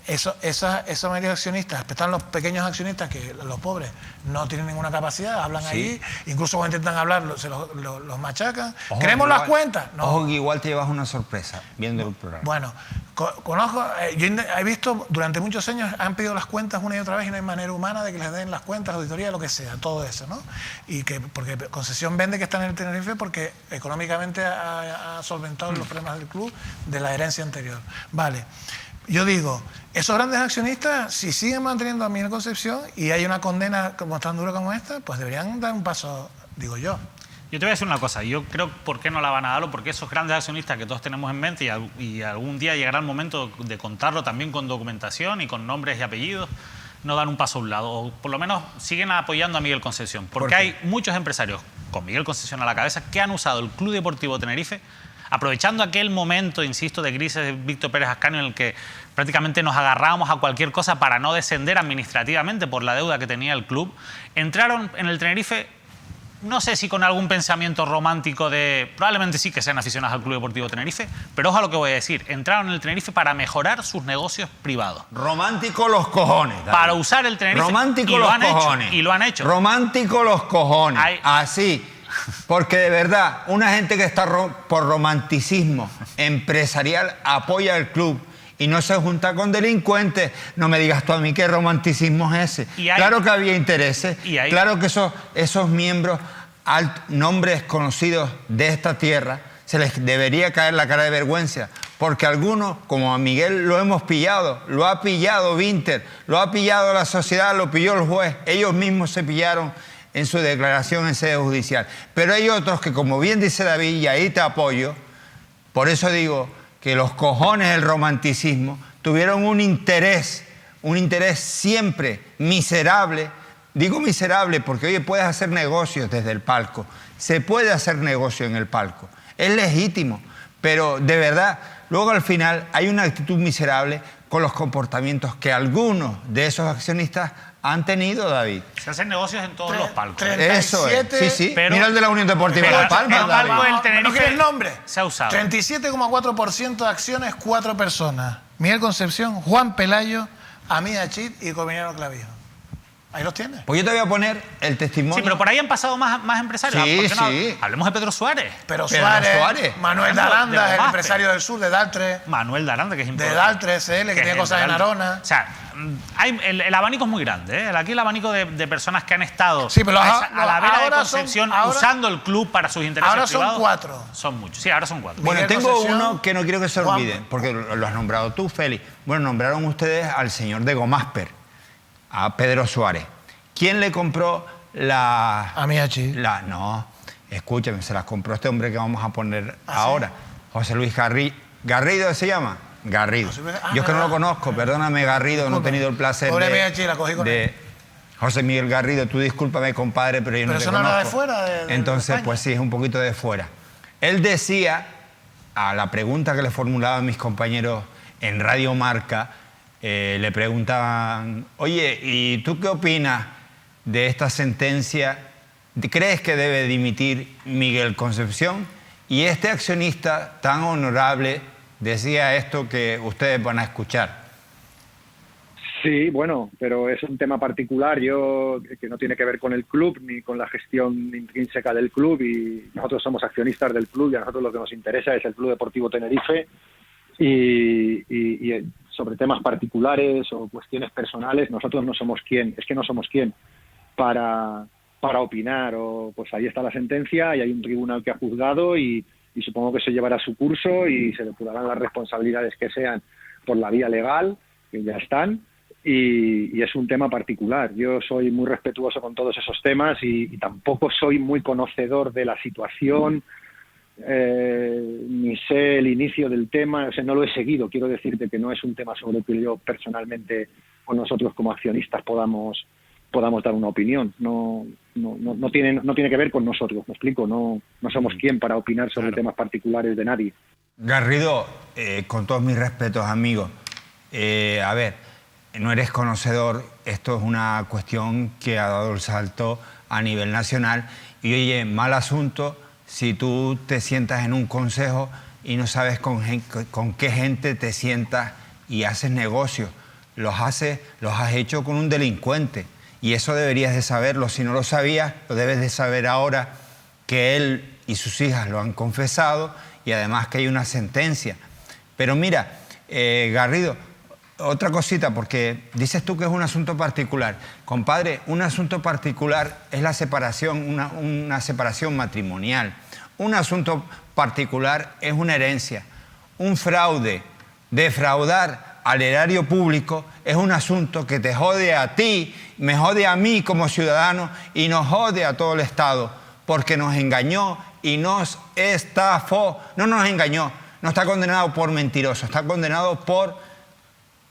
Speaker 7: Esa mayoría de accionistas, están los pequeños accionistas que los pobres no tienen ninguna capacidad, hablan ahí, incluso cuando intentan hablar se los machacan. ¿Queremos las cuentas? No.
Speaker 1: Ojo que igual te llevas una sorpresa viendo el programa.
Speaker 7: Bueno, conozco, yo he visto durante muchos años, han pedido las cuentas una y otra vez y no hay manera humana de que les den las cuentas, auditoría, lo que sea, todo eso, ¿no? Y porque Concesión vende que está en el Tenerife porque económicamente ha solventado los problemas del club de la herencia anterior. Vale. Yo digo, esos grandes accionistas, si siguen manteniendo a Miguel Concepción y hay una condena como tan dura como esta, pues deberían dar un paso, digo yo.
Speaker 6: Yo te voy a decir una cosa, yo creo por qué no la van a dar, porque esos grandes accionistas que todos tenemos en mente y algún día llegará el momento de contarlo también con documentación y con nombres y apellidos, no dan un paso a un lado, o por lo menos siguen apoyando a Miguel Concepción, porque hay muchos empresarios con Miguel Concepción a la cabeza que han usado el Club Deportivo Tenerife aprovechando aquel momento, insisto, de crisis de Víctor Pérez Ascanio en el que prácticamente nos agarrábamos a cualquier cosa para no descender administrativamente por la deuda que tenía el club, entraron en el Tenerife, no sé si con algún pensamiento romántico de... Probablemente sí que sean aficionados al Club Deportivo Tenerife, pero ojo a lo que voy a decir, entraron en el Tenerife para mejorar sus negocios privados.
Speaker 1: Romántico los cojones, David.
Speaker 6: Para usar el Tenerife.
Speaker 1: Romántico los cojones.
Speaker 6: Y lo han hecho.
Speaker 1: Romántico los cojones. Así. Porque de verdad, una gente que está por romanticismo empresarial apoya el club y no se junta con delincuentes. No me digas tú a mí qué romanticismo es ese. Claro que había intereses, claro que esos miembros, nombres conocidos de esta tierra, se les debería caer la cara de vergüenza, porque algunos, como a Miguel, lo hemos pillado, lo ha pillado Vinter, lo ha pillado la sociedad, lo pilló el juez, ellos mismos se pillaron en su declaración en sede judicial. Pero hay otros que, como bien dice David, y ahí te apoyo, por eso digo que los cojones del romanticismo tuvieron un interés siempre miserable Digo miserable porque, oye, puedes hacer negocios desde el palco. Se puede hacer negocio en el palco. Es legítimo. Pero, de verdad, luego al final hay una actitud miserable con los comportamientos que algunos de esos accionistas han tenido, David.
Speaker 6: Se hacen negocios en todos los palcos.
Speaker 1: Eso es. Sí, sí.
Speaker 6: Pero,
Speaker 1: mira el de la Unión Deportiva de La Palma.
Speaker 6: El palco del Tenerife
Speaker 7: ¿No quieres el nombre?
Speaker 6: se ha usado.
Speaker 7: 37,4% de acciones, 4 personas. Miguel Concepción, Juan Pelayo, Amida Chit y Cominiano Clavijo. Ahí los tienes.
Speaker 1: Pues yo te voy a poner el testimonio.
Speaker 6: Sí, pero por ahí han pasado más empresarios.
Speaker 1: Sí,
Speaker 6: ¿Por qué no?
Speaker 1: sí.
Speaker 6: Hablemos de Pedro Suárez.
Speaker 7: Pero Suárez, Manuel de Aranda, el empresario del sur de Daltre.
Speaker 6: Manuel de Aranda, que es importante.
Speaker 7: De Daltre SL, que tiene cosas en Arona.
Speaker 6: O sea, el abanico es muy grande, ¿eh? Aquí el abanico de personas que han estado
Speaker 7: sí, pero
Speaker 6: a la vera de
Speaker 7: ahora
Speaker 6: Concepción usando el club para sus intereses
Speaker 7: ahora
Speaker 6: privados.
Speaker 7: Ahora son 4.
Speaker 6: Son muchos. Sí, ahora son 4.
Speaker 1: Bueno, tengo uno que no quiero que se olvide, porque lo has nombrado tú, Félix. Bueno, nombraron ustedes al señor de Gomásper, a Pedro Suárez. ¿Quién le compró la...?
Speaker 7: A Miachi.
Speaker 1: No, escúchame, se las compró este hombre que vamos a poner ahora. ¿Sí? José Luis Garrido se llama. Garrido. Yo es que no lo conozco, perdóname, Garrido, no he tenido el placer
Speaker 7: Pobre Miachi, la cogí con él.
Speaker 1: José Miguel Garrido, tú discúlpame, compadre, pero yo no te conozco.
Speaker 7: Pero eso no era de fuera.
Speaker 1: Entonces, pues sí, es un poquito de fuera. Él decía, a la pregunta que le formulaban mis compañeros en Radio Marca, le preguntaban, oye, ¿y tú qué opinas de esta sentencia? ¿Crees que debe dimitir Miguel Concepción? Y este accionista tan honorable decía esto que ustedes van a escuchar.
Speaker 2: Sí, bueno, pero es un tema particular, que no tiene que ver con el club ni con la gestión intrínseca del club, y nosotros somos accionistas del club y a nosotros lo que nos interesa es el Club Deportivo Tenerife, y sobre temas particulares o cuestiones personales nosotros no somos quién para opinar. O pues ahí está la sentencia y hay un tribunal que ha juzgado y supongo que se llevará su curso y se depurarán las responsabilidades que sean por la vía legal, que ya están, y es un tema particular. Yo soy muy respetuoso con todos esos temas y tampoco soy muy conocedor de la situación, ni sé el inicio del tema, o sea, no lo he seguido. Quiero decirte que no es un tema sobre el que yo personalmente o nosotros como accionistas podamos dar una opinión. No tiene que ver con nosotros, ¿me explico? No somos quien para opinar sobre temas particulares de nadie.
Speaker 1: Garrido, con todos mis respetos, amigo, a ver, no eres conocedor, esto es una cuestión que ha dado el salto a nivel nacional y oye, mal asunto si tú te sientas en un consejo y no sabes con qué gente te sientas y haces negocios. Los has hecho con un delincuente y eso deberías de saberlo. Si no lo sabías, lo debes de saber ahora, que él y sus hijas lo han confesado y además que hay una sentencia. Pero mira, Garrido, otra cosita, porque dices tú que es un asunto particular. Compadre, un asunto particular es la separación, una separación matrimonial. Un asunto particular es una herencia. Un fraude, defraudar al erario público es un asunto que te jode a ti, me jode a mí como ciudadano y nos jode a todo el Estado, porque nos engañó y nos estafó. No nos engañó, no está condenado por mentiroso, está condenado por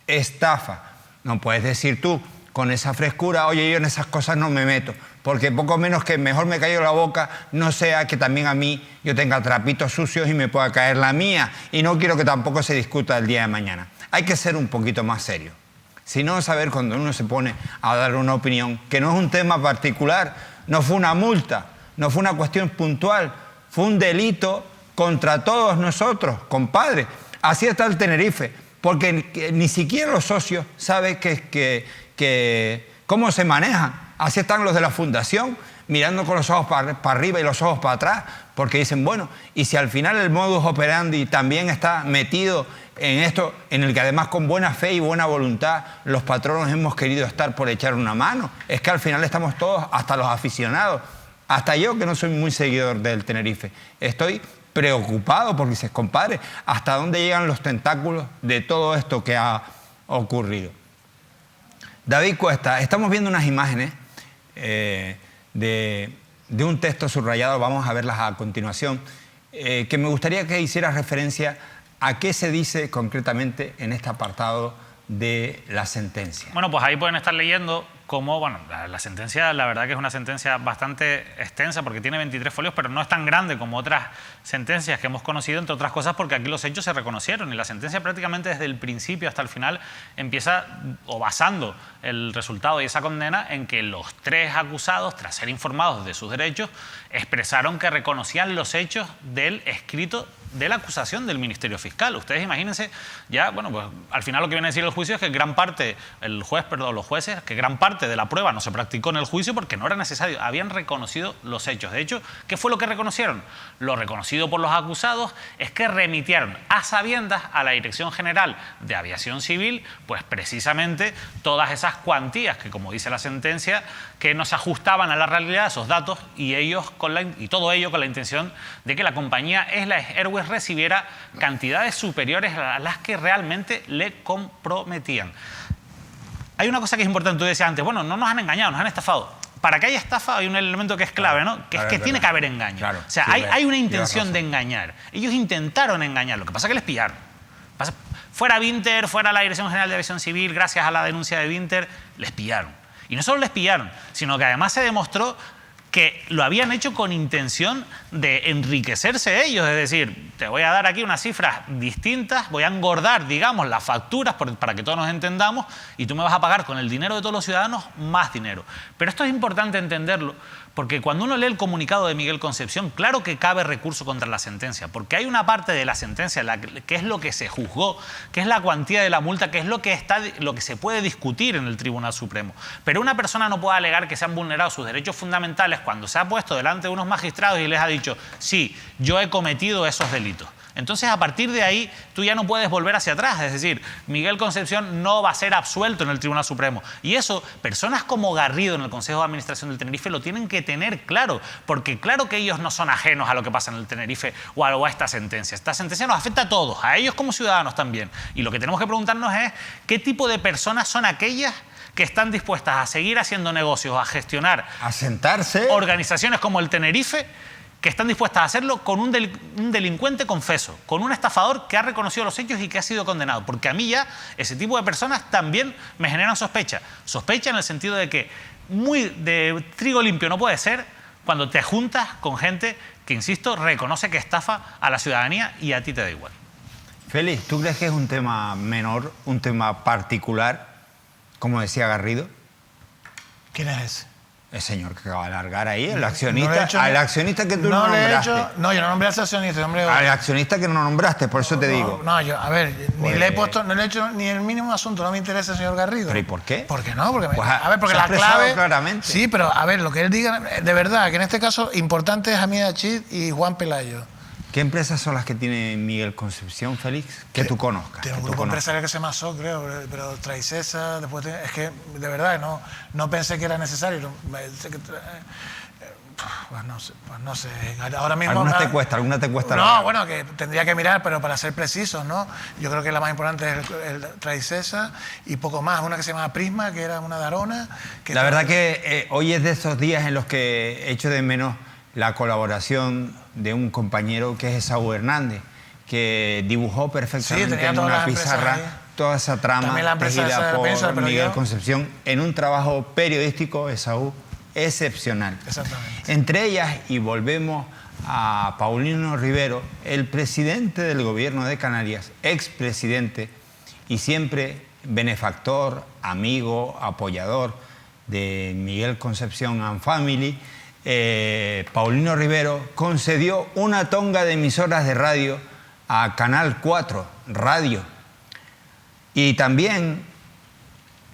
Speaker 1: estafa. No puedes decir tú con esa frescura, oye, yo en esas cosas no me meto, porque poco menos que mejor me callo la boca, no sea que también a mí yo tenga trapitos sucios y me pueda caer la mía, y no quiero que tampoco se discuta el día de mañana. Hay que ser un poquito más serio. Si no, saber cuando uno se pone a dar una opinión, que no es un tema particular, no fue una multa, no fue una cuestión puntual, fue un delito contra todos nosotros, compadre. Así está el Tenerife, porque ni siquiera los socios saben cómo se manejan. Así están los de la fundación, mirando con los ojos para arriba y los ojos para atrás, porque dicen, bueno, y si al final el modus operandi también está metido en esto, en el que además con buena fe y buena voluntad los patronos hemos querido estar por echar una mano, es que al final estamos todos, hasta los aficionados, hasta yo que no soy muy seguidor del Tenerife, estoy preocupado porque dices, compadre, ¿hasta dónde llegan los tentáculos de todo esto que ha ocurrido? David Cuesta, estamos viendo unas imágenes de un texto subrayado, vamos a verlas a continuación, que me gustaría que hicieras referencia a qué se dice concretamente en este apartado de la sentencia.
Speaker 6: Bueno, pues ahí pueden estar leyendo cómo, bueno, la sentencia, la verdad que es una sentencia bastante extensa porque tiene 23 folios, pero no es tan grande como otras sentencias que hemos conocido, entre otras cosas porque aquí los hechos se reconocieron y la sentencia prácticamente desde el principio hasta el final empieza o basando el resultado y esa condena en que los 3 acusados, tras ser informados de sus derechos, expresaron que reconocían los hechos del escrito de la acusación del Ministerio Fiscal. Ustedes imagínense, ya, bueno, pues al final lo que viene a decir el juicio es que los jueces, que gran parte de la prueba no se practicó en el juicio porque no era necesario, habían reconocido los hechos. De hecho, ¿qué fue lo que reconocieron? Lo reconocido por los acusados es que remitieron a sabiendas a la Dirección General de Aviación Civil, pues precisamente todas esas cuantías que, como dice la sentencia, que no se ajustaban a la realidad, esos datos, y todo ello con la intención de que la compañía Eslaes Airways recibiera cantidades superiores a las que realmente le comprometían. Hay una cosa que es importante, tú decías antes, bueno, no nos han engañado, nos han estafado. Para que haya estafa hay un elemento que es clave, ¿no? Que es que tiene que haber engaño. Claro, o sea, sí, hay una intención de engañar. Ellos intentaron engañar, lo que pasa es que les pillaron. Fuera Vinter, fuera la Dirección General de Aviación Civil, gracias a la denuncia de Vinter, les pillaron. Y no solo les pillaron, sino que además se demostró que lo habían hecho con intención de enriquecerse ellos, es decir, te voy a dar aquí unas cifras distintas, voy a engordar, digamos, las facturas para que todos nos entendamos y tú me vas a pagar con el dinero de todos los ciudadanos más dinero. Pero esto es importante entenderlo porque cuando uno lee el comunicado de Miguel Concepción, claro que cabe recurso contra la sentencia, porque hay una parte de la sentencia que es lo que se juzgó, que es la cuantía de la multa, que es lo que se puede discutir en el Tribunal Supremo. Pero una persona no puede alegar que se han vulnerado sus derechos fundamentales cuando se ha puesto delante de unos magistrados y les ha dicho, sí, yo he cometido esos delitos. Entonces, a partir de ahí, tú ya no puedes volver hacia atrás. Es decir, Miguel Concepción no va a ser absuelto en el Tribunal Supremo. Y eso, personas como Garrido en el Consejo de Administración del Tenerife lo tienen que tener claro, porque claro que ellos no son ajenos a lo que pasa en el Tenerife o a esta sentencia. Esta sentencia nos afecta a todos, a ellos como ciudadanos también. Y lo que tenemos que preguntarnos es, ¿qué tipo de personas son aquellas que están dispuestas a seguir haciendo negocios, a gestionar,
Speaker 1: a sentarse,
Speaker 6: organizaciones como el Tenerife, que están dispuestas a hacerlo con un delincuente confeso, con un estafador que ha reconocido los hechos y que ha sido condenado? Porque a mí ya ese tipo de personas también me generan sospecha. Sospecha en el sentido de que muy de trigo limpio no puede ser cuando te juntas con gente que, insisto, reconoce que estafa a la ciudadanía y a ti te da igual.
Speaker 1: Félix, ¿tú crees que es un tema menor, un tema particular, como decía Garrido?
Speaker 7: ¿Quién es ese?
Speaker 1: El señor que acaba de largar ahí, el accionista, al accionista que tú no nombraste.
Speaker 7: No, yo no nombré a ese accionista.
Speaker 1: Al accionista que no nombraste, por eso te digo.
Speaker 7: No, yo, a ver, ni le he puesto, no le he hecho ni el mínimo asunto, no me interesa el señor Garrido.
Speaker 1: ¿Pero y por qué?
Speaker 7: ¿Por qué no? Porque
Speaker 1: pues
Speaker 7: a ver, porque la clave...
Speaker 1: claramente.
Speaker 7: Sí, pero a ver, lo que él diga, de verdad, que en este caso importante es Hamid Achid y Juan Pelayo.
Speaker 1: ¿Qué empresas son las que tiene Miguel Concepción, Félix? Que tú conozcas.
Speaker 7: Tiene un grupo empresarial que se llama SOC, creo, pero Traicesa, después es que, de verdad, no pensé que era necesario. Pues no sé. Ahora mismo...
Speaker 1: ¿Alguna te cuesta?
Speaker 7: No, bueno, que tendría que mirar, pero para ser precisos, ¿no? Yo creo que la más importante es el Traicesa y poco más. Una que se llama Prisma, que era una darona.
Speaker 1: La verdad que hoy es de esos días en los que echo de menos la colaboración de un compañero que es Esaú Hernández, que dibujó perfectamente en una pizarra toda esa trama tejida por Miguel Concepción en un trabajo periodístico, Esaú, excepcional.
Speaker 7: Exactamente.
Speaker 1: Entre ellas, y volvemos a Paulino Rivero, el presidente del gobierno de Canarias, expresidente y siempre benefactor, amigo, apoyador de Miguel Concepción and Family, Paulino Rivero concedió una tonga de emisoras de radio a Canal 4 Radio y también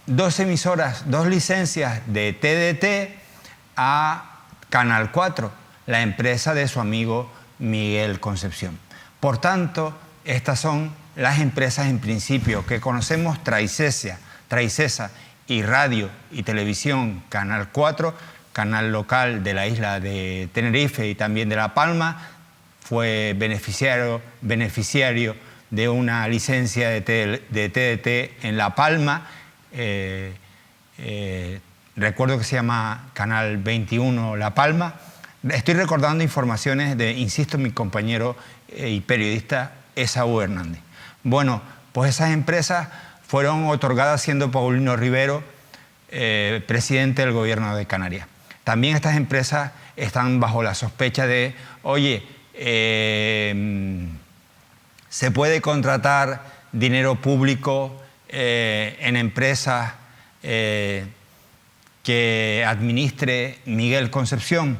Speaker 1: 2 emisoras, 2 licencias de TDT a Canal 4, la empresa de su amigo Miguel Concepción. Por tanto, estas son las empresas en principio que conocemos: Traicesa y Radio y Televisión Canal 4, canal local de la isla de Tenerife y también de La Palma. Fue beneficiario de una licencia de TDT en La Palma. Recuerdo que se llama Canal 21 La Palma. Estoy recordando informaciones de, insisto, mi compañero y periodista Esaú Hernández. Bueno, pues esas empresas fueron otorgadas siendo Paulino Rivero presidente del gobierno de Canarias. También estas empresas están bajo la sospecha de, oye, se puede contratar dinero público en empresas que administre Miguel Concepción.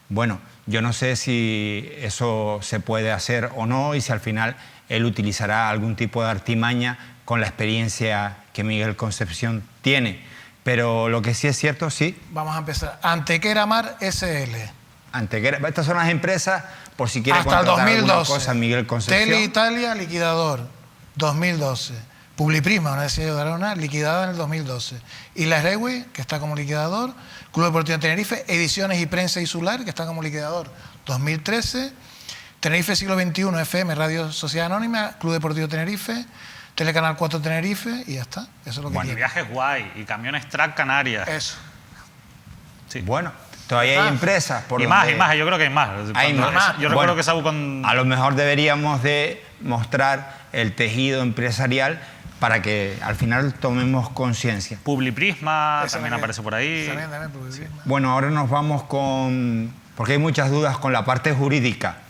Speaker 1: Bueno, yo no sé si eso se puede hacer o no y si al final él utilizará algún tipo de artimaña con la experiencia que Miguel Concepción tiene. Pero lo que sí es cierto, sí.
Speaker 7: Vamos a empezar. Antequera Mar SL.
Speaker 1: Antequera, estas son las empresas, por si quiere
Speaker 7: hasta el
Speaker 1: contratar
Speaker 7: 2012.
Speaker 1: alguna cosa, Miguel Concepción.
Speaker 7: Tele Italia, liquidador, 2012. Publiprisma, una decisión de una liquidada en el 2012. Y la Rewi, que está como liquidador. Club Deportivo Tenerife, Ediciones y Prensa Insular, que está como liquidador, 2013. Tenerife Siglo XXI, FM, Radio Sociedad Anónima, Club Deportivo Tenerife, Telecanal 4 Tenerife, y ya está. Eso es lo que tiene.
Speaker 6: Viajes guay y camiones Track Canarias.
Speaker 7: Eso.
Speaker 1: Sí. Bueno, todavía hay empresas. Por
Speaker 6: y más, yo creo que hay más.
Speaker 1: Hay más.
Speaker 6: Yo recuerdo que Sabu con...
Speaker 1: A lo mejor deberíamos de mostrar el tejido empresarial para que al final tomemos conciencia.
Speaker 6: Publiprisma también aparece por ahí.
Speaker 7: También Publiprisma.
Speaker 1: Bueno, ahora nos vamos con... porque hay muchas dudas con la parte jurídica.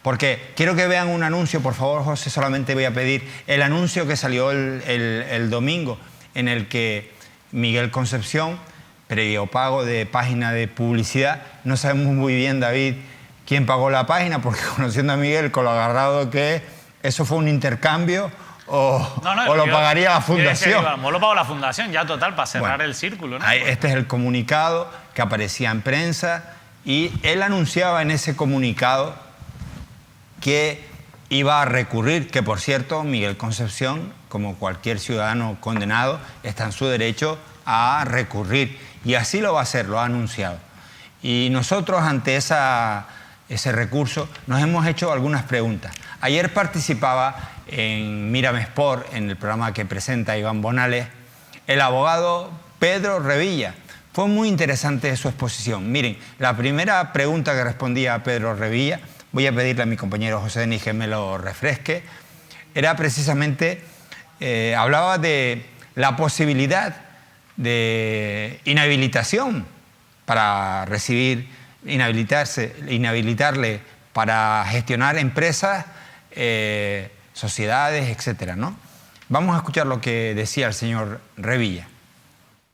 Speaker 1: Porque quiero que vean un anuncio, por favor, José, solamente voy a pedir el anuncio que salió el domingo, en el que Miguel Concepción, previo pago de página de publicidad, no sabemos muy bien, David, quién pagó la página, porque conociendo a Miguel, con lo agarrado que es, ¿eso fue un intercambio o lo pagaría la fundación?
Speaker 6: Lo pagó la fundación, ya total, para cerrar el círculo, ¿no?
Speaker 1: Este es el comunicado que aparecía en prensa y él anunciaba en ese comunicado que iba a recurrir, que por cierto, Miguel Concepción, como cualquier ciudadano condenado, está en su derecho a recurrir. Y así lo va a hacer, lo ha anunciado. Y nosotros, ante ese recurso, nos hemos hecho algunas preguntas. Ayer participaba en Mírame Sport, en el programa que presenta Iván Bonales, el abogado Pedro Revilla. Fue muy interesante su exposición. Miren, la primera pregunta que respondía a Pedro Revilla, voy a pedirle a mi compañero José Denis que me lo refresque, era precisamente, hablaba de la posibilidad de inhabilitación para recibir, inhabilitarle para gestionar empresas, sociedades, etcétera, ¿no? Vamos a escuchar lo que decía el señor Revilla.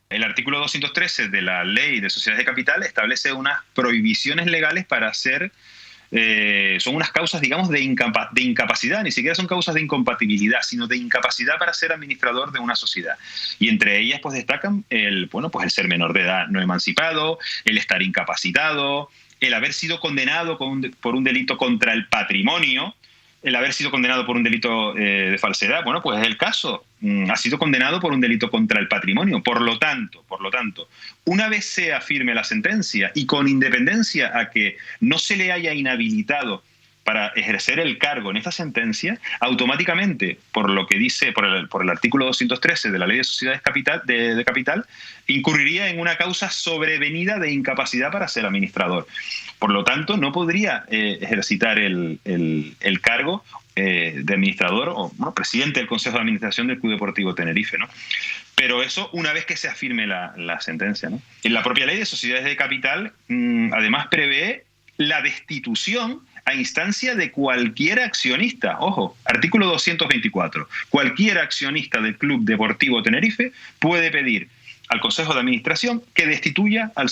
Speaker 3: El artículo 213 de la Ley de Sociedades de Capital establece unas prohibiciones legales para hacer... son unas causas, digamos, de incapacidad, ni siquiera son causas de incompatibilidad, sino de incapacidad para ser administrador de una sociedad. Y entre ellas pues destacan el ser menor de edad no emancipado, el estar incapacitado, el haber sido condenado por un delito contra el patrimonio, el haber sido condenado por un delito de falsedad. Bueno, pues es el caso. Ha sido condenado por un delito contra el patrimonio. Por lo tanto, una vez sea firme la sentencia y con independencia a que no se le haya inhabilitado para ejercer el cargo en esta sentencia, automáticamente, por lo que dice, por el artículo 213 de la Ley de Sociedades de Capital, incurriría en una causa sobrevenida de incapacidad para ser administrador. Por lo tanto, no podría ejercitar el cargo de administrador o presidente del Consejo de Administración del Club Deportivo Tenerife, ¿no? Pero eso una vez que se afirme la sentencia, ¿no? En la propia Ley de Sociedades de Capital, además prevé la destitución a instancia de cualquier accionista. Ojo, artículo 224. Cualquier accionista del Club Deportivo Tenerife puede pedir al Consejo de Administración que destituya al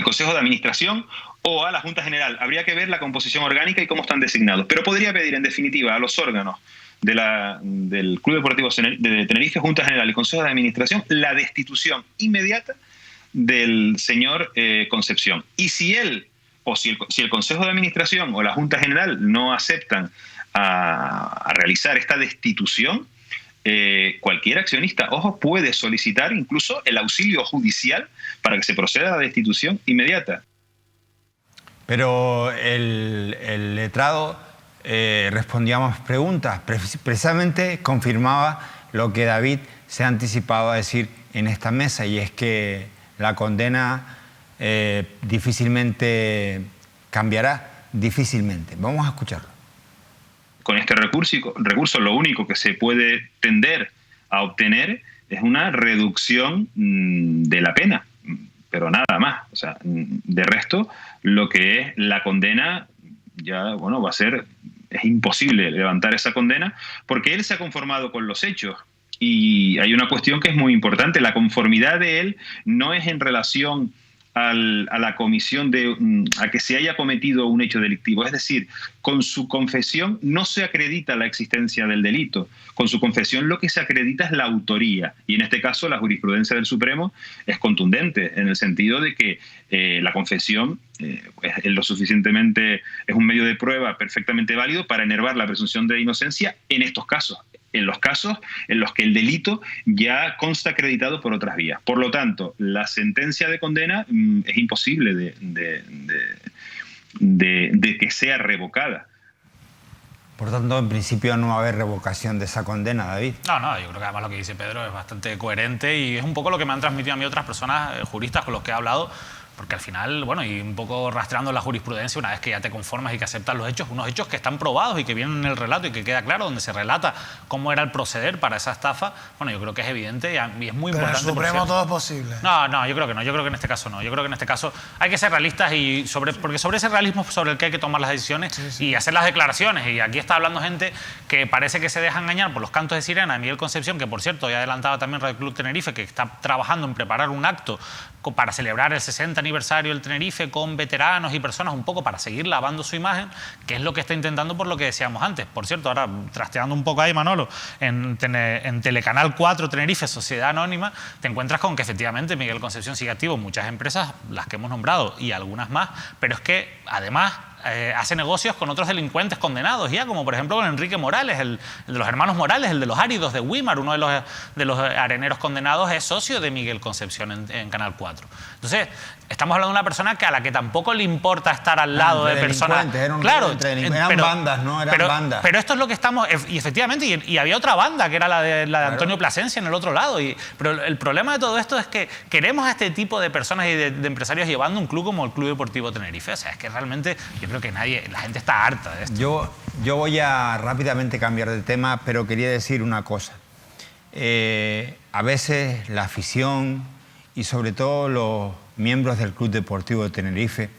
Speaker 3: Consejo de Administración o a la Junta General. Habría que ver la composición orgánica y cómo están designados. Pero podría pedir, en definitiva, a los órganos del Club Deportivo de Tenerife, Junta General y Consejo de Administración, la destitución inmediata del señor Concepción. Y si el Consejo de Administración o la Junta General no aceptan a realizar esta destitución, cualquier accionista, ojo, puede solicitar incluso el auxilio judicial para que se proceda a la destitución inmediata.
Speaker 1: Pero el letrado respondía más preguntas, precisamente confirmaba lo que David se ha anticipado a decir en esta mesa, y es que la condena difícilmente cambiará, difícilmente. Vamos a escucharlo.
Speaker 3: Con este recurso lo único que se puede tender a obtener es una reducción de la pena, pero nada más. O sea, de resto, lo que es la condena ya, bueno, va a ser... Es imposible levantar esa condena porque él se ha conformado con los hechos. Y hay una cuestión que es muy importante. La conformidad de él no es en relación a la comisión a que se haya cometido un hecho delictivo. Es decir, con su confesión no se acredita la existencia del delito. Con su confesión lo que se acredita es la autoría. Y en este caso la jurisprudencia del Supremo es contundente en el sentido de que la confesión es lo suficientemente, es un medio de prueba perfectamente válido para enervar la presunción de inocencia en estos casos. En los casos en los que el delito ya consta acreditado por otras vías. Por lo tanto, la sentencia de condena es imposible de que sea revocada.
Speaker 1: Por tanto, en principio no va a haber revocación de esa condena, David.
Speaker 6: No, yo creo que además lo que dice Pedro es bastante coherente y es un poco lo que me han transmitido a mí otras personas, juristas con los que he hablado, porque al final, bueno, y un poco rastreando la jurisprudencia, una vez que ya te conformas y que aceptas los hechos, unos hechos que están probados y que vienen en el relato y que queda claro, donde se relata cómo era el proceder para esa estafa, bueno, yo creo que es evidente y es muy importante.
Speaker 7: Pero en el Supremo todo es posible.
Speaker 6: No, yo creo que no, yo creo que en este caso no. Yo creo que en este caso hay que ser realistas porque sobre ese realismo sobre el que hay que tomar las decisiones y hacer las declaraciones. Y aquí está hablando gente que parece que se deja engañar por los cantos de sirena de Miguel Concepción, que por cierto ya adelantaba también Radio Club Tenerife, que está trabajando en preparar un acto para celebrar el 60 aniversario del Tenerife con veteranos y personas, un poco para seguir lavando su imagen, que es lo que está intentando por lo que decíamos antes. Por cierto, ahora trasteando un poco ahí, Manolo, en Telecanal 4 Tenerife, Sociedad Anónima, te encuentras con que efectivamente Miguel Concepción sigue activo en muchas empresas, las que hemos nombrado y algunas más, pero es que además hace negocios con otros delincuentes condenados ya, como por ejemplo con Enrique Morales, el de los hermanos Morales, el de los áridos de Wimar, uno de los areneros condenados, es socio de Miguel Concepción en Canal 4. Entonces, estamos hablando de una persona a la que tampoco le importa estar al lado de personas...
Speaker 1: Claro, eran bandas, ¿no? Eran bandas.
Speaker 6: Pero esto es lo que estamos... Y efectivamente, y había otra banda, que era la de Antonio Plasencia en el otro lado. Pero el problema de todo esto es que queremos a este tipo de personas y de empresarios llevando un club como el Club Deportivo Tenerife. O sea, es que realmente yo creo que la gente está harta de esto.
Speaker 1: Yo voy a rápidamente cambiar de tema, pero quería decir una cosa. A veces la afición y sobre todo los miembros del Club Deportivo de Tenerife,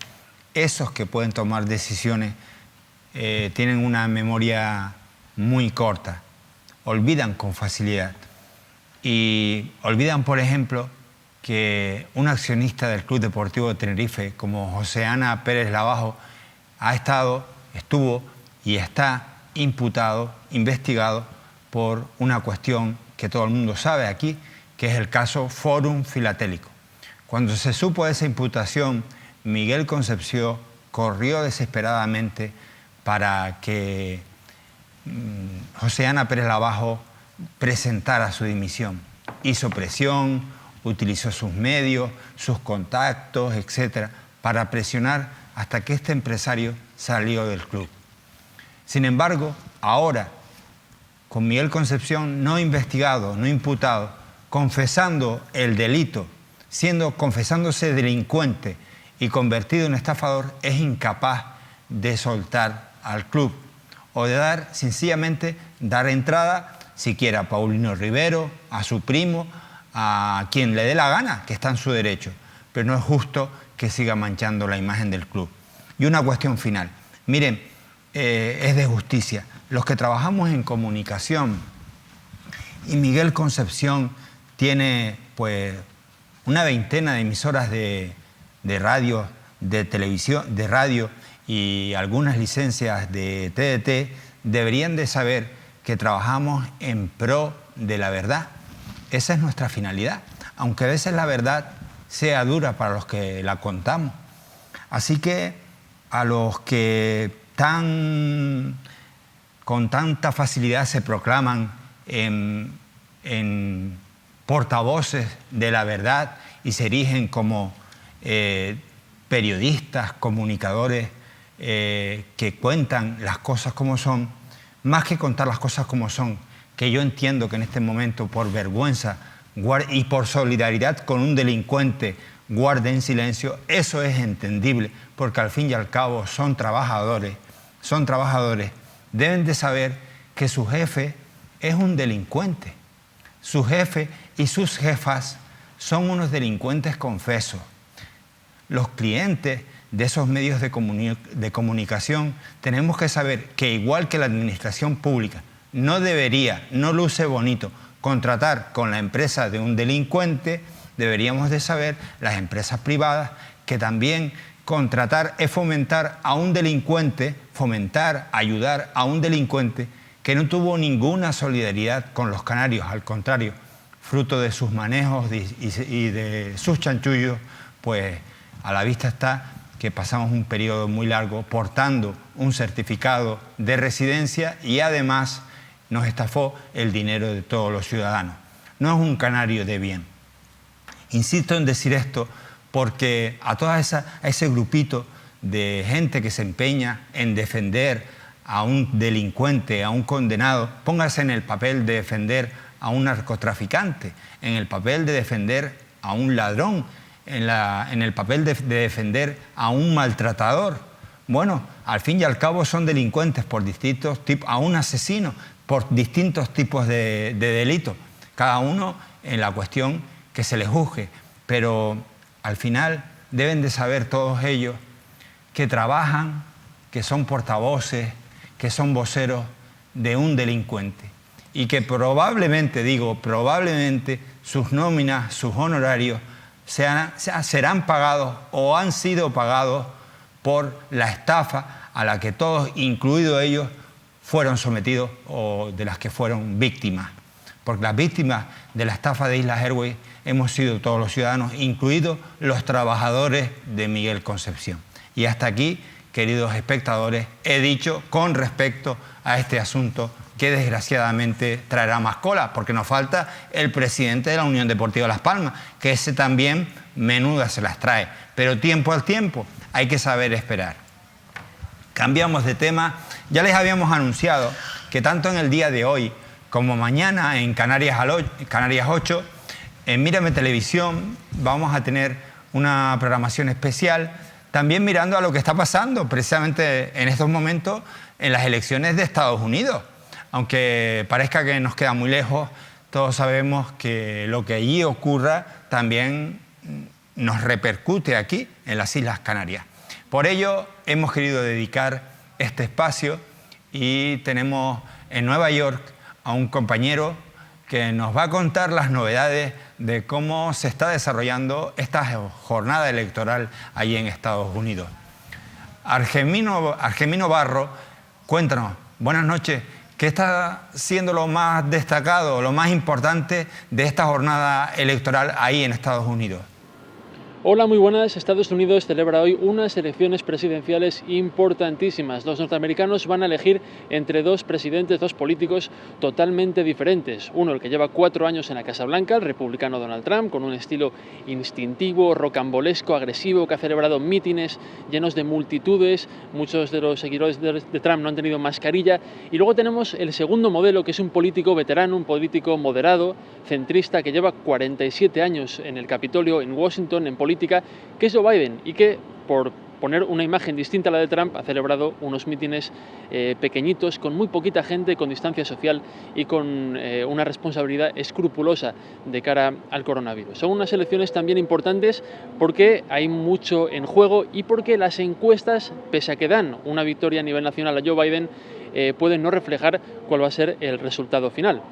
Speaker 1: esos que pueden tomar decisiones, tienen una memoria muy corta, olvidan con facilidad. Y olvidan, por ejemplo, que un accionista del Club Deportivo de Tenerife, como José Ana Pérez Lavajo, estuvo y está imputado, investigado por una cuestión que todo el mundo sabe aquí, que es el caso Fórum Filatélico. Cuando se supo de esa imputación, Miguel Concepción corrió desesperadamente para que José Ana Pérez Lavajo presentara su dimisión. Hizo presión, utilizó sus medios, sus contactos, etcétera, para presionar hasta que este empresario salió del club. Sin embargo, ahora, con Miguel Concepción no investigado, no imputado, confesando el delito, confesándose delincuente y convertido en estafador, es incapaz de soltar al club o de sencillamente dar entrada siquiera a Paulino Rivero, a su primo, a quien le dé la gana, que está en su derecho. Pero no es justo que siga manchando la imagen del club. Y una cuestión final. Miren, es de justicia. Los que trabajamos en comunicación, y Miguel Concepción tiene pues una veintena de emisoras de radio, de televisión, de radio y algunas licencias de TDT, deberían de saber que trabajamos en pro de la verdad. Esa es nuestra finalidad, aunque a veces la verdad sea dura para los que la contamos. Así que a los que con tanta facilidad se proclaman en portavoces de la verdad y se erigen como periodistas, comunicadores que cuentan las cosas como son, más que contar las cosas como son, que yo entiendo que en este momento por vergüenza y por solidaridad con un delincuente guarden silencio, eso es entendible, porque al fin y al cabo son trabajadores, deben de saber que su jefe es un delincuente. su jefe y sus jefas son unos delincuentes confesos. Los clientes de esos medios de comunicación tenemos que saber que, igual que la administración pública no debería, no luce bonito, contratar con la empresa de un delincuente, deberíamos de saber, las empresas privadas, que también contratar es fomentar a un delincuente, ayudar a un delincuente que no tuvo ninguna solidaridad con los canarios, al contrario, fruto de sus manejos y de sus chanchullos, pues a la vista está que pasamos un periodo muy largo portando un certificado de residencia y además nos estafó el dinero de todos los ciudadanos. No es un canario de bien. Insisto en decir esto porque a ese grupito de gente que se empeña en defender a un delincuente, a un condenado, póngase en el papel de defender a un narcotraficante, en el papel de defender a un ladrón, en el papel de defender a un maltratador. Bueno, al fin y al cabo son delincuentes por distintos tipos, a un asesino por distintos tipos de delitos, cada uno en la cuestión que se les juzgue, pero al final deben de saber todos ellos que trabajan, que son portavoces, que son voceros de un delincuente y que probablemente, probablemente sus nóminas, sus honorarios serán pagados o han sido pagados por la estafa a la que todos, incluidos ellos, fueron sometidos o de las que fueron víctimas. Porque las víctimas de la estafa de Islas Airways hemos sido todos los ciudadanos, incluidos los trabajadores de Miguel Concepción. Y hasta aquí, queridos espectadores, he dicho con respecto a este asunto que desgraciadamente traerá más cola, porque nos falta el presidente de la Unión Deportiva Las Palmas, que ese también menuda se las trae. Pero tiempo al tiempo, hay que saber esperar. Cambiamos de tema. Ya les habíamos anunciado que tanto en el día de hoy como mañana en Canarias 8, en Mírame Televisión, vamos a tener una programación especial, también mirando a lo que está pasando precisamente en estos momentos en las elecciones de Estados Unidos. Aunque parezca que nos queda muy lejos, todos sabemos que lo que allí ocurra también nos repercute aquí en las Islas Canarias. Por ello hemos querido dedicar este espacio y tenemos en Nueva York a un compañero que nos va a contar las novedades de cómo se está desarrollando esta jornada electoral allí en Estados Unidos. Argemino Barro, cuéntanos, buenas noches. ¿Qué está siendo lo más destacado, lo más importante de esta jornada electoral ahí en Estados Unidos?
Speaker 4: Hola, muy buenas. Estados Unidos celebra hoy unas elecciones presidenciales importantísimas. Los norteamericanos van a elegir entre dos presidentes, dos políticos totalmente diferentes. Uno, el que lleva 4 años en la Casa Blanca, el republicano Donald Trump, con un estilo instintivo, rocambolesco, agresivo, que ha celebrado mítines llenos de multitudes. Muchos de los seguidores de Trump no han tenido mascarilla. Y luego tenemos el segundo modelo, que es un político veterano, un político moderado, centrista, que lleva 47 años en el Capitolio, en Washington, en política, que es Joe Biden y que, por poner una imagen distinta a la de Trump, ha celebrado unos mítines pequeñitos, con muy poquita gente, con distancia social y con una responsabilidad escrupulosa de cara al coronavirus. Son unas elecciones también importantes porque hay mucho en juego y porque las encuestas, pese a que dan una victoria a nivel nacional a Joe Biden, pueden no reflejar cuál va a ser el resultado final.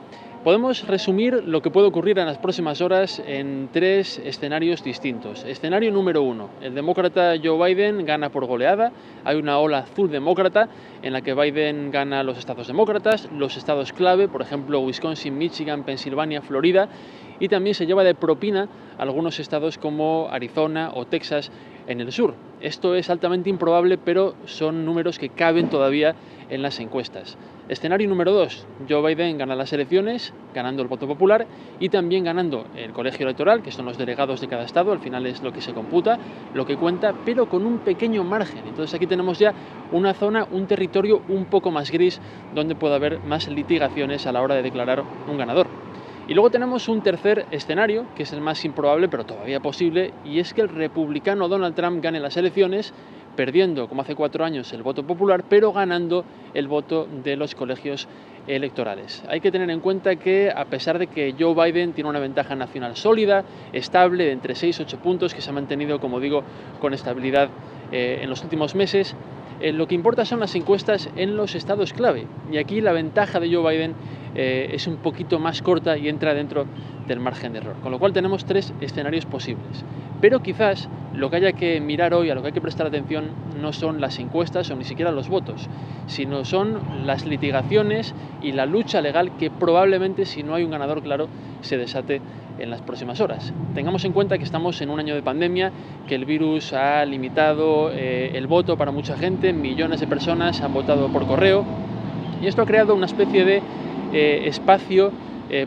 Speaker 4: Podemos resumir lo que puede ocurrir en las próximas horas en 3 escenarios distintos. Escenario número 1, el demócrata Joe Biden gana por goleada. Hay una ola azul demócrata en la que Biden gana los estados demócratas, los estados clave, por ejemplo Wisconsin, Michigan, Pensilvania, Florida, y también se lleva de propina algunos estados como Arizona o Texas en el sur. Esto es altamente improbable, pero son números que caben todavía en las encuestas. Escenario número 2, Joe Biden gana las elecciones, ganando el voto popular y también ganando el colegio electoral, que son los delegados de cada estado, al final es lo que se computa, lo que cuenta, pero con un pequeño margen. Entonces aquí tenemos ya una zona, un territorio un poco más gris, donde puede haber más litigaciones a la hora de declarar un ganador. Y luego tenemos un tercer escenario, que es el más improbable, pero todavía posible, y es que el republicano Donald Trump gane las elecciones, perdiendo, como hace 4 años, el voto popular, pero ganando el voto de los colegios electorales. Hay que tener en cuenta que, a pesar de que Joe Biden tiene una ventaja nacional sólida, estable, de entre 6 y 8 puntos, que se ha mantenido, como digo, con estabilidad en los últimos meses, lo que importa son las encuestas en los estados clave. Y aquí la ventaja de Joe Biden es un poquito más corta y entra dentro del margen de error. Con lo cual tenemos 3 escenarios posibles. Pero quizás lo que haya que mirar hoy, a lo que hay que prestar atención, no son las encuestas o ni siquiera los votos, sino son las litigaciones y la lucha legal que probablemente, si no hay un ganador claro, se desate en las próximas horas. Tengamos en cuenta que estamos en un año de pandemia, que el virus ha limitado el voto para mucha gente, millones de personas han votado por correo, y esto ha creado una especie de espacio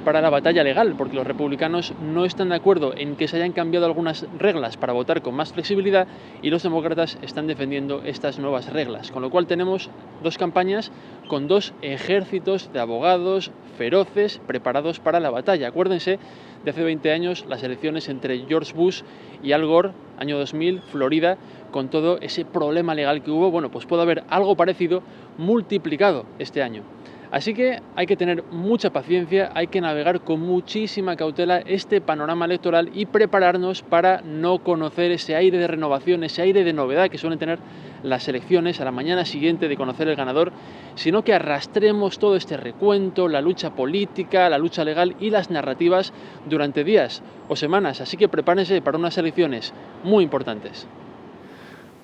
Speaker 4: para la batalla legal, porque los republicanos no están de acuerdo en que se hayan cambiado algunas reglas para votar con más flexibilidad, y los demócratas están defendiendo estas nuevas reglas, con lo cual tenemos 2 campañas con 2 ejércitos de abogados feroces preparados para la batalla. Acuérdense de hace 20 años las elecciones entre George Bush y Al Gore, año 2000, Florida, con todo ese problema legal que hubo. Bueno, pues puede haber algo parecido multiplicado este año. Así que hay que tener mucha paciencia, hay que navegar con muchísima cautela este panorama electoral y prepararnos para no conocer ese aire de renovación, ese aire de novedad que suelen tener las elecciones a la mañana siguiente de conocer el ganador, sino que arrastremos todo este recuento, la lucha política, la lucha legal y las narrativas durante días o semanas. Así que prepárense para unas elecciones muy importantes.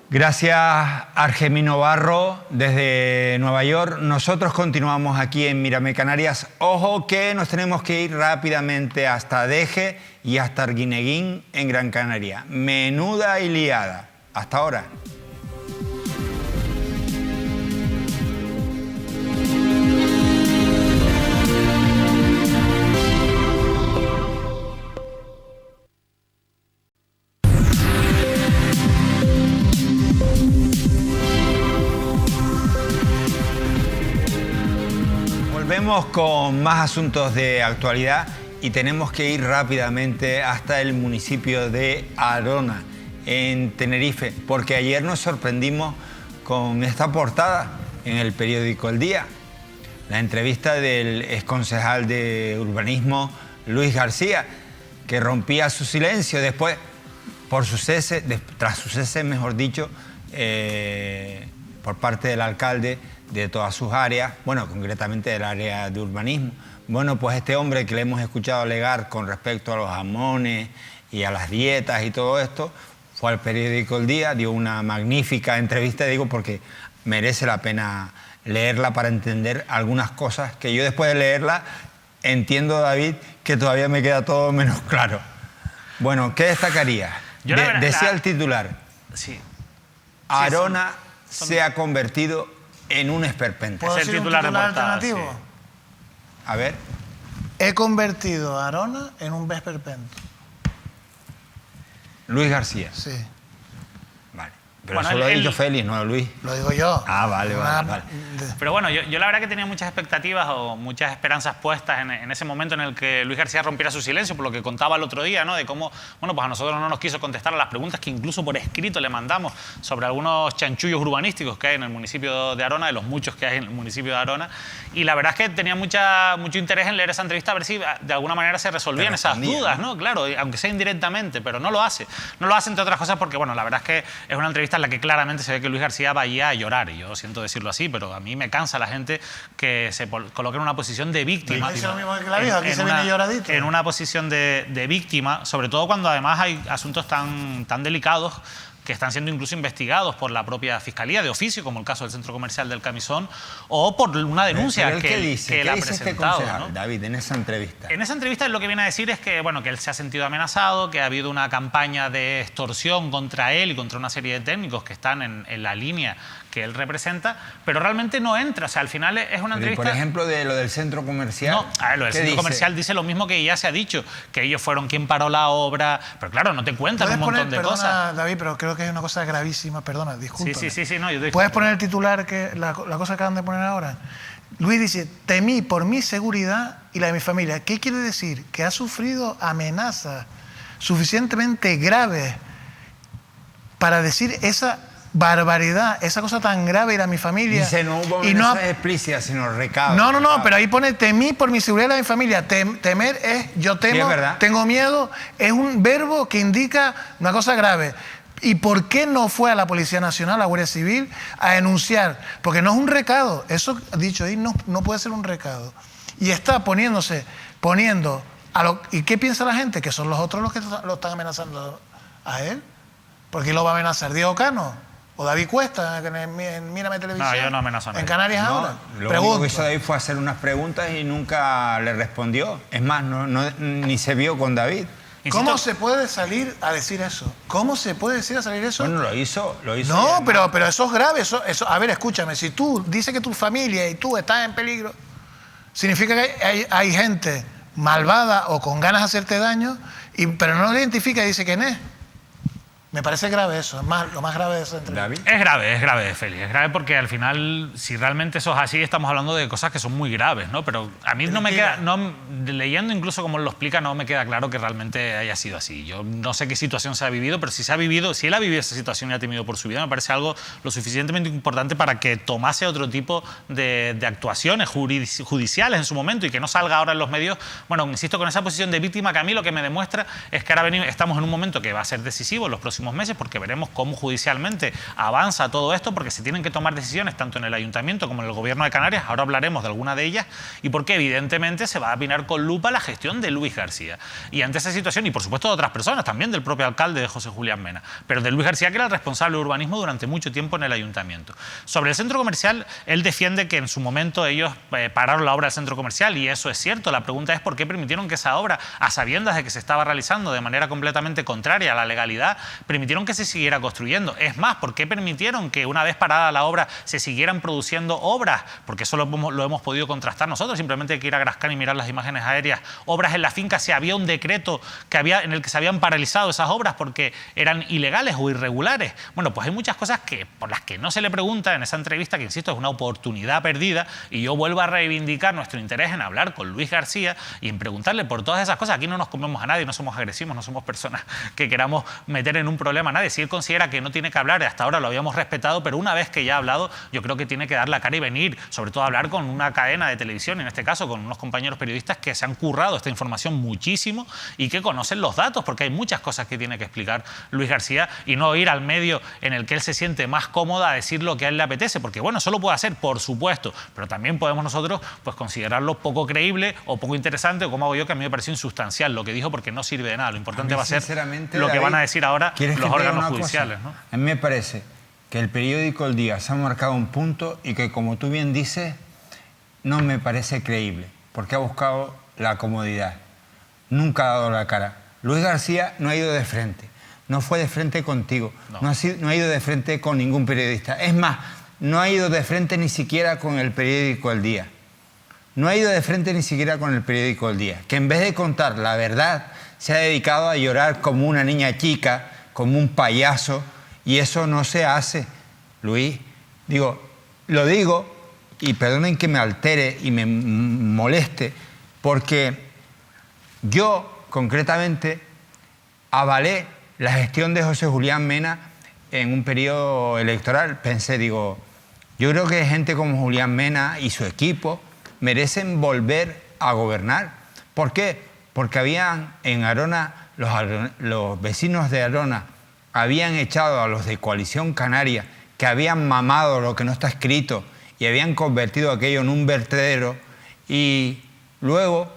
Speaker 1: Gracias, Argemino Barro, desde Nueva York. Nosotros continuamos aquí en Mírame Canarias. Ojo que nos tenemos que ir rápidamente hasta Deje y hasta Arguineguín en Gran Canaria. Menuda y liada. Hasta ahora. Volvemos con más asuntos de actualidad y tenemos que ir rápidamente hasta el municipio de Arona, en Tenerife, porque ayer nos sorprendimos con esta portada en el periódico El Día. La entrevista del exconcejal de urbanismo, Luis García, que rompía su silencio después, por su cese, tras su cese, mejor dicho, por parte del alcalde de todas sus áreas, bueno, concretamente del área de urbanismo. Bueno, pues este hombre que le hemos escuchado alegar con respecto a los jamones y a las dietas y todo esto, fue al periódico El Día, dio una magnífica entrevista, digo, porque merece la pena leerla para entender algunas cosas que yo después de leerla entiendo, David, que todavía me queda todo menos claro. Bueno, ¿qué destacaría? Decía el titular,
Speaker 6: sí.
Speaker 1: Arona se ha convertido en un esperpento.
Speaker 7: ¿Puedo decir un titular alternativo?
Speaker 1: Sí. A ver.
Speaker 7: He convertido a Arona en un esperpento.
Speaker 1: Luis García.
Speaker 7: Sí.
Speaker 1: Vale. Pero bueno, eso lo ha dicho Félix, ¿no, Luis?
Speaker 7: Lo digo yo.
Speaker 1: Ah, vale.
Speaker 6: Pero bueno, yo la verdad que tenía muchas expectativas o muchas esperanzas puestas en ese momento en el que Luis García rompiera su silencio, por lo que contaba el otro día, ¿no? De cómo, bueno, pues a nosotros no nos quiso contestar a las preguntas que incluso por escrito le mandamos sobre algunos chanchullos urbanísticos que hay en el municipio de Arona, de los muchos que hay en el municipio de Arona. Y la verdad es que tenía mucho interés en leer esa entrevista, a ver si de alguna manera se resolvían esas dudas, ¿no? Claro, aunque sea indirectamente, pero no lo hace. No lo hace, entre otras cosas, porque, bueno, la verdad es que es una entrevista en la que claramente se ve que Luis García va allí a llorar, y yo siento decirlo así, pero a mí me cansa la gente que se coloque en una posición de víctima.
Speaker 7: Es lo mismo que la vieja, aquí se viene lloradito.
Speaker 6: En una posición de víctima, sobre todo cuando además hay asuntos tan delicados que están siendo incluso investigados por la propia Fiscalía de oficio, como el caso del Centro Comercial del Camisón, o por una denuncia que él ha presentado, ¿no?
Speaker 1: David, en esa entrevista?
Speaker 6: En esa entrevista lo que viene a decir es que, bueno, que él se ha sentido amenazado, que ha habido una campaña de extorsión contra él y contra una serie de técnicos que están en la línea que él representa, pero realmente no entra. O sea, al final es una entrevista...
Speaker 1: Por ejemplo, de lo del centro comercial...
Speaker 6: No, a ver, lo del centro comercial dice lo mismo que ya se ha dicho, que ellos fueron quien paró la obra, pero claro, no te cuentan un montón de cosas.
Speaker 7: David, pero creo que hay una cosa gravísima, perdona, disculpa.
Speaker 6: Sí, no, yo
Speaker 7: ¿Puedes poner el titular, que la cosa que acaban de poner ahora? Luis dice, temí por mi seguridad y la de mi familia. ¿Qué quiere decir? Que ha sufrido amenazas suficientemente graves para decir esa barbaridad, esa cosa tan grave ir a mi familia.
Speaker 1: Dice, no hubo amenazas explícitas, sino recados.
Speaker 7: No, pero ahí pone temí por mi seguridad de mi familia. Temer es yo temo,
Speaker 1: sí,
Speaker 7: tengo miedo, es un verbo que indica una cosa grave. ¿Y por qué no fue a la Policía Nacional, a la Guardia Civil, a denunciar? Porque no es un recado, eso dicho ahí no puede ser un recado. Y está poniendo ¿y qué piensa la gente? Que son los otros los que lo están amenazando a él. ¿Por qué lo va a amenazar? ¿Diego Cano? ¿O David Cuesta en Mírame Televisión?
Speaker 6: No, yo no amenazo a nadie.
Speaker 7: ¿En Canarias ahora?
Speaker 1: Lo único que hizo David fue hacer unas preguntas y nunca le respondió. Es más, ni se vio con David.
Speaker 7: ¿Cómo se puede salir a decir eso? ¿Cómo se puede decir a salir eso?
Speaker 1: Bueno, lo hizo.
Speaker 7: No, pero eso es grave. Eso, a ver, escúchame. Si tú dices que tu familia y tú estás en peligro, significa que hay gente malvada o con ganas de hacerte daño, pero no lo identifica y dice quién es. Me parece grave eso, es lo más grave de esa entrevista.
Speaker 6: Es grave, Félix. Es grave porque al final, si realmente eso es así, estamos hablando de cosas que son muy graves, ¿no? Pero a mí no me queda, leyendo incluso como lo explica, no me queda claro que realmente haya sido así. Yo no sé qué situación se ha vivido, pero si él ha vivido esa situación y ha temido por su vida, me parece algo lo suficientemente importante para que tomase otro tipo de actuaciones judiciales en su momento y que no salga ahora en los medios. Bueno, insisto, con esa posición de víctima que a mí lo que me demuestra es que ahora estamos en un momento que va a ser decisivo en los próximos meses, porque veremos cómo judicialmente avanza todo esto, porque se tienen que tomar decisiones tanto en el Ayuntamiento como en el Gobierno de Canarias, ahora hablaremos de alguna de ellas, y porque evidentemente se va a mirar con lupa la gestión de Luis García. Y ante esa situación, y por supuesto de otras personas, también del propio alcalde de José Julián Mena, pero de Luis García, que era el responsable de urbanismo durante mucho tiempo en el Ayuntamiento. Sobre el centro comercial, él defiende que en su momento ellos pararon la obra del centro comercial, y eso es cierto. La pregunta es por qué permitieron que esa obra, a sabiendas de que se estaba realizando de manera completamente contraria a la legalidad, permitieron que se siguiera construyendo. Es más, ¿por qué permitieron que una vez parada la obra se siguieran produciendo obras? Porque eso lo hemos podido contrastar nosotros, simplemente hay que ir a Grascán y mirar las imágenes aéreas. Obras en la finca, si había un decreto en el que se habían paralizado esas obras porque eran ilegales o irregulares. Bueno, pues hay muchas cosas por las que no se le pregunta en esa entrevista, que insisto, es una oportunidad perdida, y yo vuelvo a reivindicar nuestro interés en hablar con Luis García y en preguntarle por todas esas cosas. Aquí no nos comemos a nadie, no somos agresivos, no somos personas que queramos meter en un problema a nadie. Si él considera que no tiene que hablar, hasta ahora lo habíamos respetado, pero una vez que ya ha hablado, yo creo que tiene que dar la cara y venir, sobre todo a hablar con una cadena de televisión, en este caso con unos compañeros periodistas que se han currado esta información muchísimo y que conocen los datos, porque hay muchas cosas que tiene que explicar Luis García, y no ir al medio en el que él se siente más cómoda a decir lo que a él le apetece, porque bueno, eso lo puede hacer, por supuesto, pero también podemos nosotros pues considerarlo poco creíble o poco interesante, o como hago yo, que a mí me pareció insustancial lo que dijo, porque no sirve de nada. Lo importante va a ser lo que van a decir ahora los órganos judiciales, ¿no?
Speaker 1: A mí me parece que el periódico El Día se ha marcado un punto y que, como tú bien dices, no me parece creíble, porque ha buscado la comodidad. Nunca ha dado la cara. Luis García no ha ido de frente. No fue de frente contigo. No ha ido de frente con ningún periodista. Es más, no ha ido de frente ni siquiera con el periódico El Día. No ha ido de frente ni siquiera con el periódico El Día, que en vez de contar la verdad, se ha dedicado a llorar como una niña chica, como un payaso, y eso no se hace, Luis. Lo digo, y perdonen que me altere y me moleste, porque yo, concretamente, avalé la gestión de José Julián Mena en un periodo electoral. Pensé, yo creo que gente como Julián Mena y su equipo merecen volver a gobernar. ¿Por qué? Porque habían en Arona, los vecinos de Arona habían echado a los de Coalición Canaria, que habían mamado lo que no está escrito y habían convertido aquello en un vertedero, y luego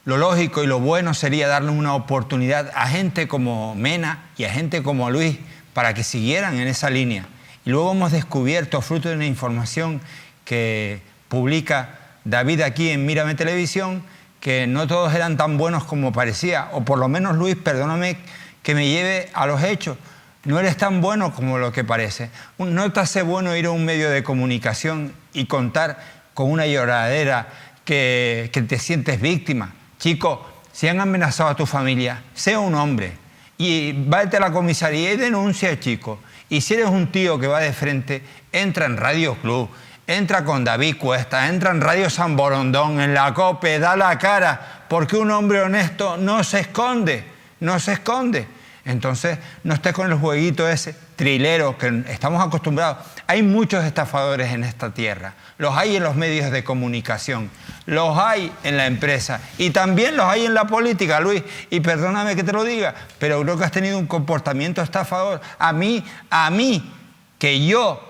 Speaker 1: lo lógico y lo bueno sería darle una oportunidad a gente como Mena y a gente como Luis para que siguieran en esa línea. Y luego hemos descubierto, fruto de una información que publica David aquí en Mírame Televisión, que no todos eran tan buenos como parecía, o por lo menos, Luis, perdóname que me lleve a los hechos, no eres tan bueno como lo que parece. No te hace bueno ir a un medio de comunicación y contar con una lloradera que te sientes víctima. Chico, si han amenazado a tu familia, sea un hombre y váyate a la comisaría y denuncia, chico. Y si eres un tío que va de frente, entra en Radio Club, entra con David Cuesta, entra en Radio San Borondón, en la COPE, da la cara, porque un hombre honesto no se esconde, no se esconde. Entonces, no estés con el jueguito ese. trileros que estamos acostumbrados. Hay muchos estafadores en esta tierra. Los hay en los medios de comunicación, los hay en la empresa y también los hay en la política, Luis. Y perdóname que te lo diga, pero creo que has tenido un comportamiento estafador. A mí, que yo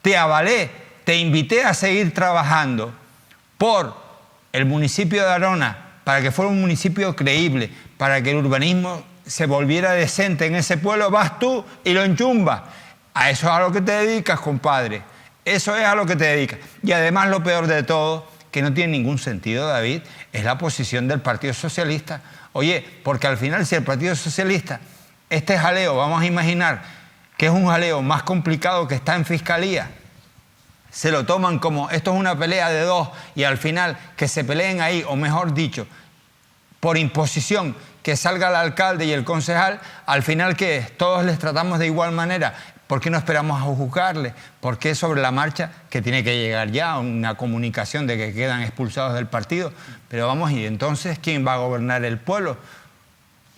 Speaker 1: te avalé, te invité a seguir trabajando por el municipio de Arona, para que fuera un municipio creíble, para que el urbanismo se volviera decente en ese pueblo, vas tú y lo enchumbas. A eso es a lo que te dedicas, compadre. Eso es a lo que te dedicas. Y además lo peor de todo, que no tiene ningún sentido, David, es la posición del Partido Socialista. Oye, porque al final si el Partido Socialista, este jaleo, vamos a imaginar que es un jaleo más complicado que está en Fiscalía, se lo toman como esto es una pelea de dos y al final que se peleen ahí, o mejor dicho, por imposición, que salga el alcalde y el concejal, al final que todos les tratamos de igual manera. ¿Por qué no esperamos a juzgarle? ¿Por qué sobre la marcha, que tiene que llegar ya una comunicación de que quedan expulsados del partido? Pero vamos, y entonces, ¿quién va a gobernar el pueblo?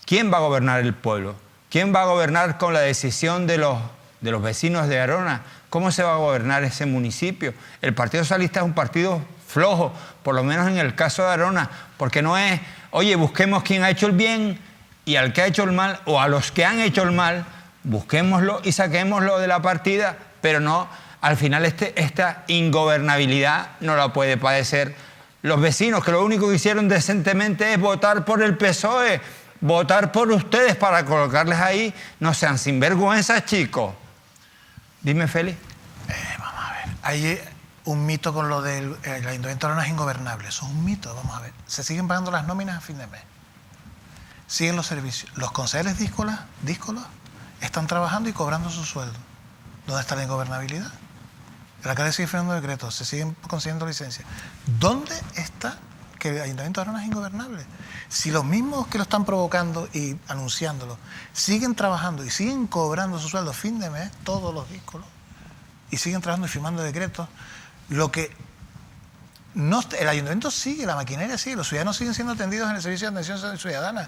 Speaker 1: ¿Quién va a gobernar el pueblo? ¿Quién va a gobernar con la decisión de los vecinos de Arona? ¿Cómo se va a gobernar ese municipio? El Partido Socialista es un partido flojo, por lo menos en el caso de Arona, porque no es, oye, busquemos quién ha hecho el bien y al que ha hecho el mal, o a los que han hecho el mal, busquémoslo y saquémoslo de la partida, pero no, al final esta ingobernabilidad no la puede padecer los vecinos, que lo único que hicieron decentemente es votar por el PSOE, votar por ustedes para colocarles ahí. No sean sinvergüenzas, chicos. Dime, Félix.
Speaker 7: Vamos a ver. Hay un mito con lo del Ayuntamiento de Arona es ingobernable. Eso es un mito, vamos a ver. Se siguen pagando las nóminas a fin de mes. Siguen los servicios. Los concejales díscolos están trabajando y cobrando su sueldo. ¿Dónde está la ingobernabilidad? El alcalde sigue firmando decretos, se siguen consiguiendo licencias. ¿Dónde está que el Ayuntamiento de Arona es ingobernable? Si los mismos que lo están provocando y anunciándolo siguen trabajando y siguen cobrando su sueldo a fin de mes, todos los díscolos, y siguen trabajando y firmando decretos, lo que no, el ayuntamiento sigue, la maquinaria sigue, los ciudadanos siguen siendo atendidos en el servicio de atención ciudadana.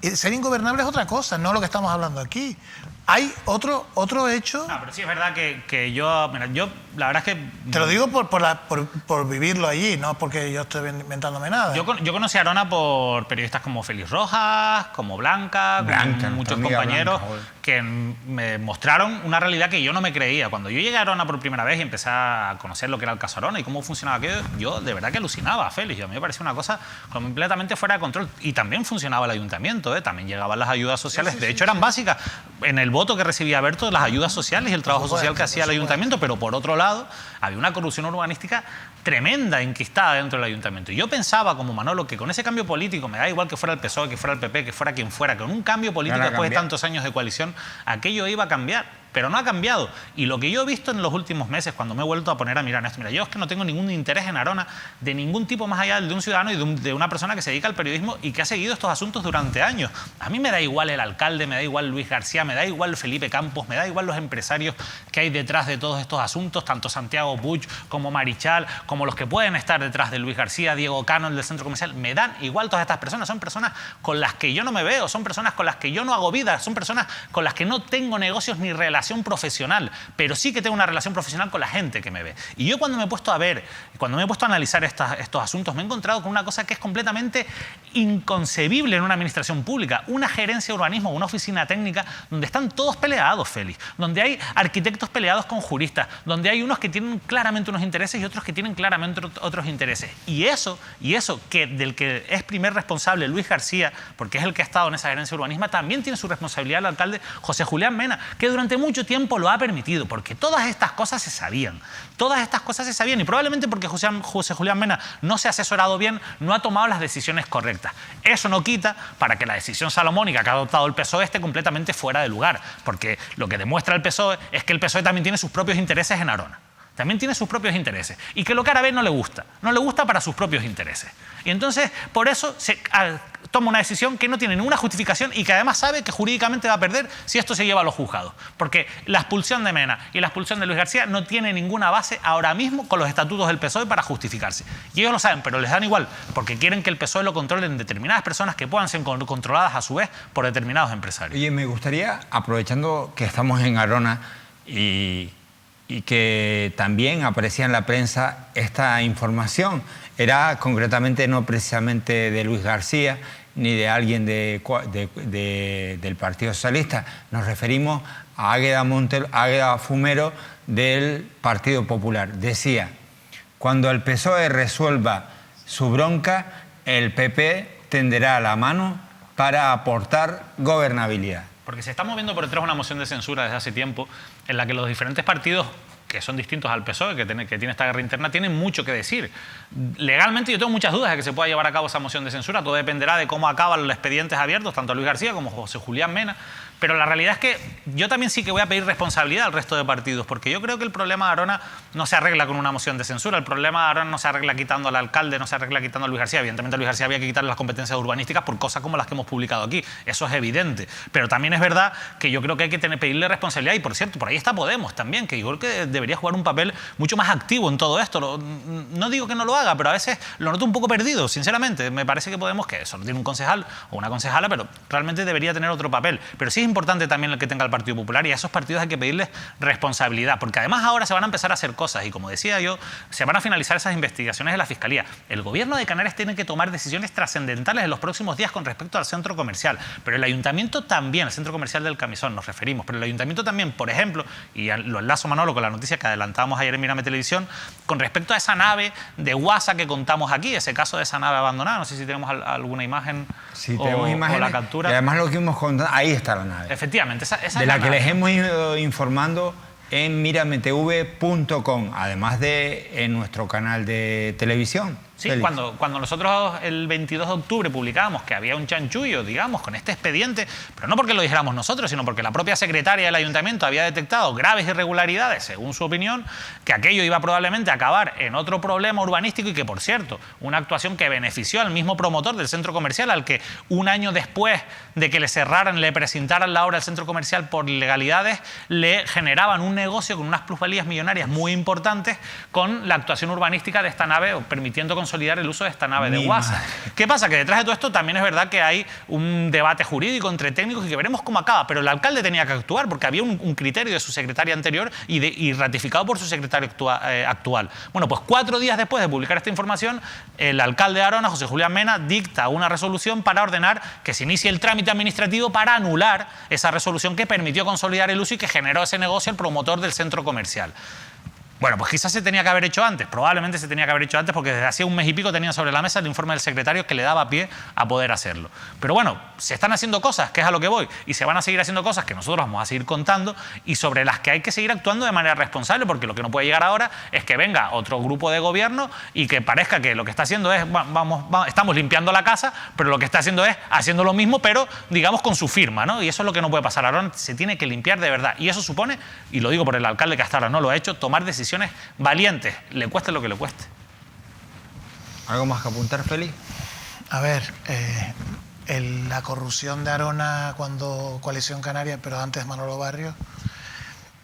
Speaker 7: El ser ingobernable es otra cosa, no lo que estamos hablando aquí. Hay otro hecho...
Speaker 6: No, pero sí es verdad que yo... Mira, yo la verdad es que...
Speaker 7: Te lo digo por vivirlo allí, no porque yo estoy inventándome nada.
Speaker 6: Yo conocí a Arona por periodistas como Félix Rojas, como Blanca, con muchos compañeros que me mostraron una realidad que yo no me creía. Cuando yo llegué a Arona por primera vez y empecé a conocer lo que era el caso Arona y cómo funcionaba aquello, yo de verdad que alucinaba a Félix. A mí me parecía una cosa completamente fuera de control. Y también funcionaba el ayuntamiento, también llegaban las ayudas sociales. De hecho, eran básicas. En el voto que recibía Berto, las ayudas sociales y el trabajo social que hacía el ayuntamiento, pero por otro lado había una corrupción urbanística tremenda, enquistada dentro del ayuntamiento. Y yo pensaba, como Manolo, que con ese cambio político, me da igual que fuera el PSOE, que fuera el PP, que fuera quien fuera, con un cambio político después de tantos años de coalición, aquello iba a cambiar. Pero no ha cambiado. Y lo que yo he visto en los últimos meses, cuando me he vuelto a poner a mirar esto, mira, yo es que no tengo ningún interés en Arona de ningún tipo más allá del de un ciudadano y de una persona que se dedica al periodismo y que ha seguido estos asuntos durante años. A mí me da igual el alcalde, me da igual Luis García, me da igual Felipe Campos, me da igual los empresarios que hay detrás de todos estos asuntos, tanto Santiago Puig como Marichal, como los que pueden estar detrás de Luis García, Diego Cano, el del centro comercial. Me dan igual todas estas personas. Son personas con las que yo no me veo, son personas con las que yo no hago vida, son personas con las que no tengo negocios ni relación profesional, pero sí que tengo una relación profesional con la gente que me ve. Y yo cuando me he puesto a ver, cuando me he puesto a analizar estos asuntos, me he encontrado con una cosa que es completamente inconcebible en una administración pública, una gerencia de urbanismo, una oficina técnica donde están todos peleados, Félix, donde hay arquitectos peleados con juristas, donde hay unos que tienen claramente unos intereses y otros que tienen claramente otros intereses. Y eso que del que es primer responsable Luis García, porque es el que ha estado en esa gerencia de urbanismo, también tiene su responsabilidad el alcalde José Julián Mena, que durante mucho tiempo lo ha permitido, porque todas estas cosas se sabían. Todas estas cosas se sabían y probablemente porque José Julián Mena no se ha asesorado bien, no ha tomado las decisiones correctas. Eso no quita para que la decisión salomónica que ha adoptado el PSOE esté completamente fuera de lugar, porque lo que demuestra el PSOE es que el PSOE también tiene sus propios intereses en Arona. También tiene sus propios intereses. Y que lo que ahora ve no le gusta. No le gusta para sus propios intereses. Y entonces, por eso, toma una decisión que no tiene ninguna justificación y que además sabe que jurídicamente va a perder si esto se lleva a los juzgados. Porque la expulsión de Mena y la expulsión de Luis García no tiene ninguna base ahora mismo con los estatutos del PSOE para justificarse. Y ellos lo saben, pero les dan igual, porque quieren que el PSOE lo controlen determinadas personas que puedan ser controladas a su vez por determinados empresarios.
Speaker 1: Oye, me gustaría, aprovechando que estamos en Arona y que también aparecía en la prensa esta información, era concretamente no precisamente de Luis García ni de alguien del Partido Socialista, nos referimos a Águeda Fumero del Partido Popular. Decía, cuando el PSOE resuelva su bronca, el PP tenderá la mano para aportar gobernabilidad.
Speaker 6: Porque se está moviendo por detrás una moción de censura desde hace tiempo en la que los diferentes partidos que son distintos al PSOE, que tiene esta guerra interna, tienen mucho que decir. Legalmente yo tengo muchas dudas de que se pueda llevar a cabo esa moción de censura. Todo dependerá de cómo acaban los expedientes abiertos, tanto a Luis García como a José Julián Mena. Pero la realidad es que yo también sí que voy a pedir responsabilidad al resto de partidos, porque yo creo que el problema de Arona no se arregla con una moción de censura. El problema de Arona no se arregla quitando al alcalde, no se arregla quitando a Luis García. Evidentemente a Luis García había que quitarle las competencias urbanísticas por cosas como las que hemos publicado aquí. Eso es evidente. Pero también es verdad que yo creo que hay que pedirle responsabilidad. Y por cierto, por ahí está Podemos también, que yo creo que debería jugar un papel mucho más activo en todo esto. No digo que no lo haga, pero a veces lo noto un poco perdido, sinceramente. Me parece que Podemos, que solo tiene un concejal o una concejala, pero realmente debería tener otro papel. Pero sí es importante también el que tenga el Partido Popular, y a esos partidos hay que pedirles responsabilidad, porque además ahora se van a empezar a hacer cosas y, como decía yo, se van a finalizar esas investigaciones de la Fiscalía. El gobierno de Canarias tiene que tomar decisiones trascendentales en los próximos días con respecto al centro comercial, pero el ayuntamiento también, el centro comercial del Camisón nos referimos, pero el ayuntamiento también, por ejemplo, y lo enlazo, Manolo, con la noticia que adelantábamos ayer en Mírame Televisión, con respecto a esa nave de Guasa que contamos aquí, ese caso de esa nave abandonada, no sé si tenemos alguna imagen,
Speaker 1: sí, tenemos imágenes,
Speaker 6: o la captura.
Speaker 1: Y además lo que hemos contado, ahí está la nave.
Speaker 6: Efectivamente, esa
Speaker 1: de la que les hemos ido informando en mirametv.com, además de en nuestro canal de televisión.
Speaker 6: Sí, cuando nosotros el 22 de octubre publicábamos que había un chanchullo, digamos, con este expediente, pero no porque lo dijéramos nosotros, sino porque la propia secretaria del ayuntamiento había detectado graves irregularidades, según su opinión, que aquello iba probablemente a acabar en otro problema urbanístico y que, por cierto, una actuación que benefició al mismo promotor del centro comercial, al que un año después de que le cerraran, le presentaran la obra del centro comercial por ilegalidades, le generaban un negocio con unas plusvalías millonarias muy importantes con la actuación urbanística de esta nave, permitiendo consolidar el uso de esta nave de Guasa. ¿Qué pasa? Que detrás de todo esto también es verdad que hay un debate jurídico entre técnicos y que veremos cómo acaba, pero el alcalde tenía que actuar porque había un criterio de su secretaria anterior y ratificado por su secretario actual. Bueno, pues 4 días después de publicar esta información, el alcalde de Arona, José Julián Mena, dicta una resolución para ordenar que se inicie el trámite administrativo para anular esa resolución que permitió consolidar el uso y que generó ese negocio el promotor del centro comercial. Bueno, pues quizás se tenía que haber hecho antes, probablemente se tenía que haber hecho antes, porque desde hacía un mes y pico tenía sobre la mesa el informe del secretario que le daba pie a poder hacerlo. Pero bueno, se están haciendo cosas, que es a lo que voy, y se van a seguir haciendo cosas que nosotros vamos a seguir contando y sobre las que hay que seguir actuando de manera responsable, porque lo que no puede llegar ahora es que venga otro grupo de gobierno y que parezca que lo que está haciendo es, estamos limpiando la casa, pero lo que está haciendo es haciendo lo mismo, pero digamos con su firma, ¿no? Y eso es lo que no puede pasar. Ahora se tiene que limpiar de verdad, y eso supone, y lo digo por el alcalde que hasta ahora no lo ha hecho, tomar decisiones valientes, le cueste lo que le cueste.
Speaker 1: ¿Algo más que apuntar, Félix?
Speaker 7: A ver, la corrupción de Arona cuando Coalición Canaria, pero antes Manolo Barrio,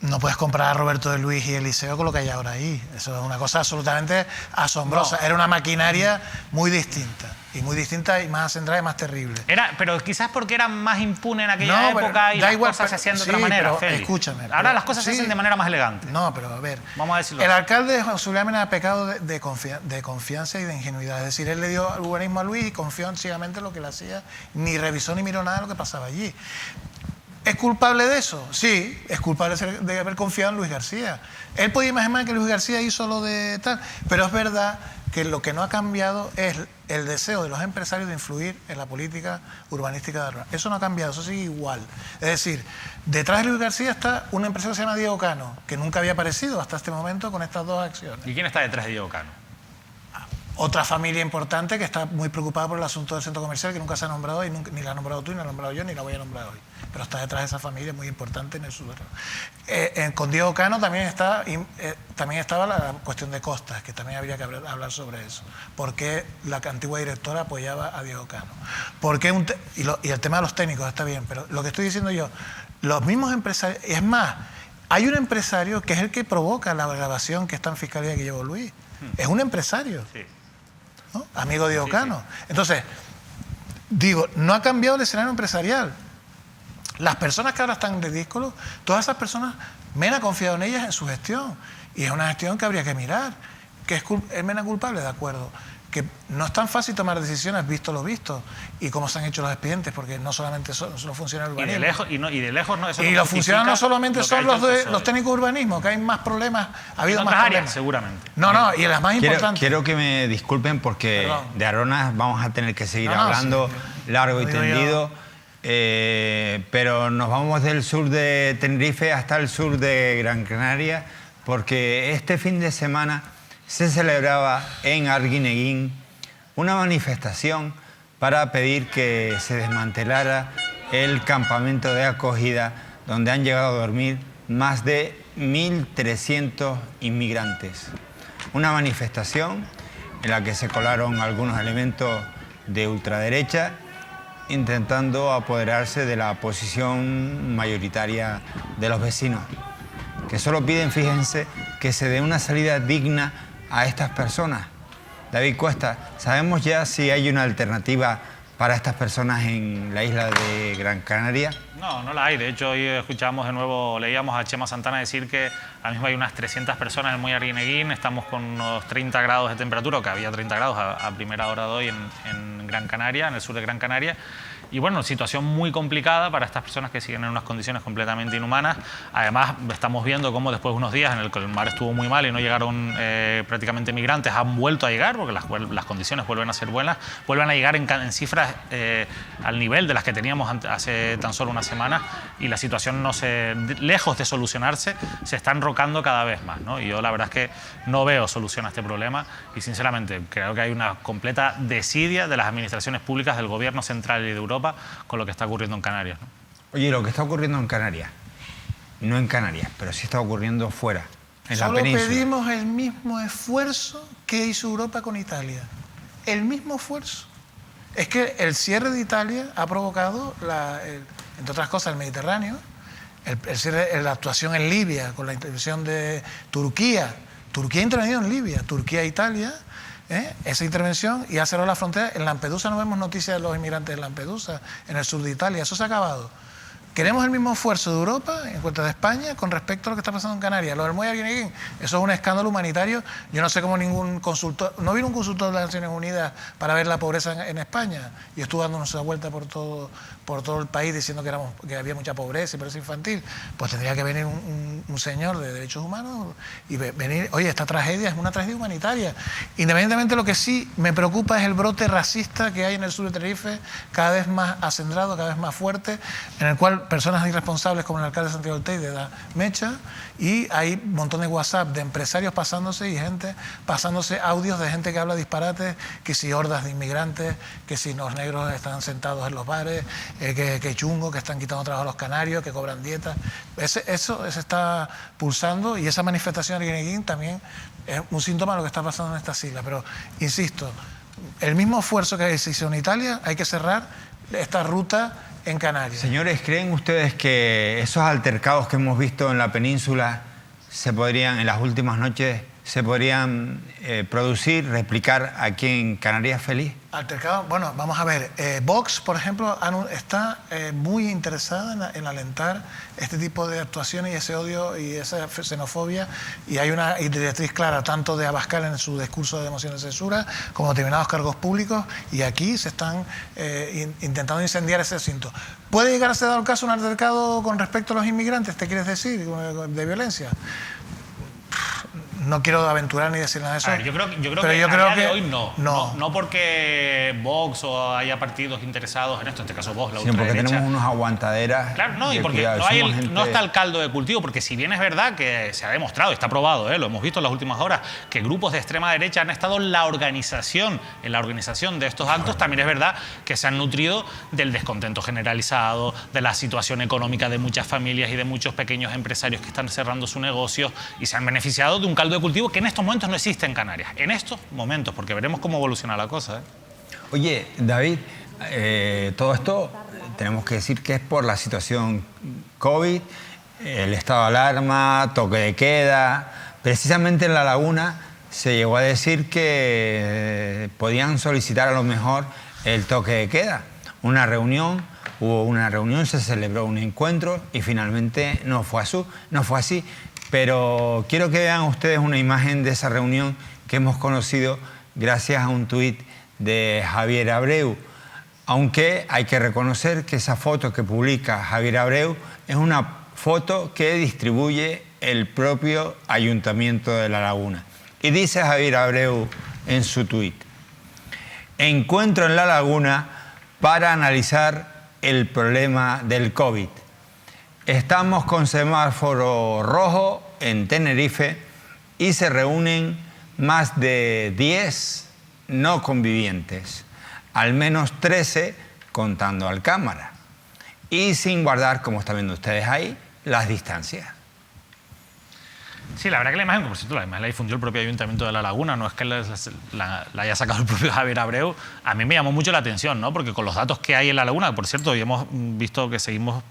Speaker 7: no puedes comparar a Roberto de Luis y Eliseo con lo que hay ahora ahí. Eso es una cosa absolutamente asombrosa. No. Era una maquinaria muy distinta y más centrada y más terrible.
Speaker 6: Pero quizás porque era más impune en aquella época y las cosas se hacían de otra manera, Félix.
Speaker 7: Escúchame.
Speaker 6: Ahora las cosas se hacen de manera más elegante.
Speaker 7: No, pero a ver.
Speaker 6: Vamos a decirlo.
Speaker 7: El alcalde de José Julián Mena ha pecado de confianza y de ingenuidad. Es decir, él le dio el urbanismo a Luis y confió ciegamente en lo que le hacía, ni revisó ni miró nada de lo que pasaba allí. ¿Es culpable de eso? Sí, es culpable de haber confiado en Luis García. Él podía imaginar que Luis García hizo lo de tal, pero es verdad que lo que no ha cambiado es el deseo de los empresarios de influir en la política urbanística de Arona. Eso no ha cambiado, eso sigue igual. Es decir, detrás de Luis García está un empresario que se llama Diego Cano, que nunca había aparecido hasta este momento con estas dos acciones.
Speaker 6: ¿Y quién está detrás de Diego Cano?
Speaker 7: Otra familia importante que está muy preocupada por el asunto del centro comercial, que nunca se ha nombrado y ni la has nombrado tú, ni la he nombrado yo, ni la voy a nombrar hoy. Pero está detrás de esa familia muy importante en el sur. Con Diego Cano también estaba la cuestión de costas, que también habría que hablar sobre eso. ¿Por qué la antigua directora apoyaba a Diego Cano? Y el tema de los técnicos está bien, pero lo que estoy diciendo yo, los mismos empresarios, es más, hay un empresario que es el que provoca la grabación que está en Fiscalía que llevó Luis. Es un empresario. Sí. ¿No? Amigo de Diego Cano. Entonces, digo, no ha cambiado el escenario empresarial. Las personas que ahora están de díscolo, todas esas personas, Mena ha confiado en ellas en su gestión. Y es una gestión que habría que mirar. Que es Mena culpable, de acuerdo. Que no es tan fácil tomar decisiones visto lo visto y cómo se han hecho los expedientes, porque no solamente solo funciona el urbanismo.
Speaker 6: Y de lejos no. Eso
Speaker 7: y
Speaker 6: no
Speaker 7: los funcionarios no solamente son los técnicos de urbanismo, que hay más problemas, ha habido más problemas.
Speaker 6: Seguramente.
Speaker 7: No, y las más importantes.
Speaker 1: Quiero que me disculpen porque de Aronas vamos a tener que seguir hablando largo y tendido. Pero nos vamos del sur de Tenerife hasta el sur de Gran Canaria, porque este fin de semana se celebraba en Arguineguín una manifestación para pedir que se desmantelara el campamento de acogida donde han llegado a dormir más de 1.300 inmigrantes. Una manifestación en la que se colaron algunos elementos de ultraderecha intentando apoderarse de la posición mayoritaria de los vecinos, que solo piden, fíjense, que se dé una salida digna a estas personas. David Cuesta, ¿sabemos ya si hay una alternativa para estas personas en la isla de Gran Canaria?
Speaker 6: No, no la hay. De hecho, hoy escuchamos de nuevo, leíamos a Chema Santana decir que ahora mismo hay unas 300 personas en el Muelle Arguineguín, estamos con unos 30 grados de temperatura, o que había 30 grados a primera hora de hoy en Gran Canaria, en el sur de Gran Canaria. Y bueno, situación muy complicada para estas personas que siguen en unas condiciones completamente inhumanas. Además, estamos viendo cómo después de unos días en el que el mar estuvo muy mal y no llegaron prácticamente migrantes, han vuelto a llegar, porque las condiciones vuelven a ser buenas, vuelven a llegar en cifras al nivel de las que teníamos hace tan solo una semana, y la situación, lejos de solucionarse, se está enrocando cada vez más, ¿no? Y yo la verdad es que no veo solución a este problema y sinceramente creo que hay una completa desidia de las administraciones públicas del gobierno central y de Europa con lo que está ocurriendo en Canarias, ¿no?
Speaker 1: Oye, lo que está ocurriendo en Canarias, no en Canarias, pero sí está ocurriendo fuera, en la península.
Speaker 7: Solo pedimos el mismo esfuerzo que hizo Europa con Italia. El mismo esfuerzo. Es que el cierre de Italia ha provocado, entre otras cosas, el Mediterráneo, la actuación en Libia, con la intervención de Turquía. Turquía ha intervenido en Libia, Turquía e Italia. Esa intervención y ha cerrado la frontera. En Lampedusa no vemos noticias de los inmigrantes de Lampedusa, en el sur de Italia. Eso se ha acabado. Queremos el mismo esfuerzo de Europa, en cuenta de España, con respecto a lo que está pasando en Canarias. Lo del Muelle Arguineguín, eso es un escándalo humanitario. Yo no sé cómo ningún consultor, no vino un consultor de las Naciones Unidas para ver la pobreza en España, y estuvo dándonos una vuelta por todo el país diciendo que había mucha pobreza y pobreza infantil. Pues tendría que venir un señor de derechos humanos y venir, oye, esta tragedia es una tragedia humanitaria. Independientemente, lo que sí me preocupa es el brote racista que hay en el sur de Tenerife, cada vez más acendrado, cada vez más fuerte, en el cual personas irresponsables como el alcalde de Santiago del Teide da mecha, y hay un montón de WhatsApp de empresarios pasándose y gente pasándose audios de gente que habla disparates, que si hordas de inmigrantes, que si los negros están sentados en los bares, que chungo, que están quitando trabajo a los canarios, que cobran dietas. Eso se está pulsando, y esa manifestación de Arguineguín también es un síntoma de lo que está pasando en estas islas. Pero, insisto, el mismo esfuerzo que se hizo en Italia, hay que cerrar esta ruta en Canarias.
Speaker 1: Señores, ¿creen ustedes que esos altercados que hemos visto en la península en las últimas noches, se podrían producir, replicar aquí en Canarias Feliz?
Speaker 7: Altercado, bueno, vamos a ver. Vox, por ejemplo, está muy interesada en alentar este tipo de actuaciones y ese odio y esa xenofobia, y hay una directriz clara tanto de Abascal en su discurso de moción de censura como de determinados cargos públicos, y aquí se están intentando incendiar ese asunto. ¿Puede llegar a ser dado el caso un altercado con respecto a los inmigrantes, te quieres decir, de violencia? No quiero aventurar ni decir nada de eso.
Speaker 6: A ver, yo creo que a día de hoy no porque Vox o haya partidos interesados en esto, en este caso Vox, la ultraderecha.
Speaker 1: Porque tenemos unos aguantaderas.
Speaker 6: Claro, no, y porque no está el caldo de cultivo, porque si bien es verdad que se ha demostrado, está probado, lo hemos visto en las últimas horas, que grupos de extrema derecha han estado en la organización de estos actos, también es verdad que se han nutrido del descontento generalizado, de la situación económica de muchas familias y de muchos pequeños empresarios que están cerrando su negocio y se han beneficiado de un caldo de cultivo que en estos momentos no existe en Canarias. En estos momentos, porque veremos cómo evoluciona la cosa.
Speaker 1: Oye, David, todo esto tenemos que decir que es por la situación COVID, el estado de alarma, toque de queda. Precisamente en La Laguna se llegó a decir que podían solicitar a lo mejor el toque de queda. Hubo una reunión, se celebró un encuentro y finalmente no fue así. Pero quiero que vean ustedes una imagen de esa reunión que hemos conocido gracias a un tuit de Javier Abreu. Aunque hay que reconocer que esa foto que publica Javier Abreu es una foto que distribuye el propio Ayuntamiento de La Laguna. Y dice Javier Abreu en su tuit: encuentro en La Laguna para analizar el problema del COVID. Estamos con semáforo rojo en Tenerife y se reúnen más de 10 no convivientes, al menos 13 contando al cámara, y sin guardar, como están viendo ustedes ahí, las distancias.
Speaker 6: Sí, la verdad que la imagen, por cierto, la imagen la difundió el propio Ayuntamiento de La Laguna, no es que la haya sacado el propio Javier Abreu. A mí me llamó mucho la atención, ¿no? Porque con los datos que hay en La Laguna, por cierto, y hemos visto que seguimos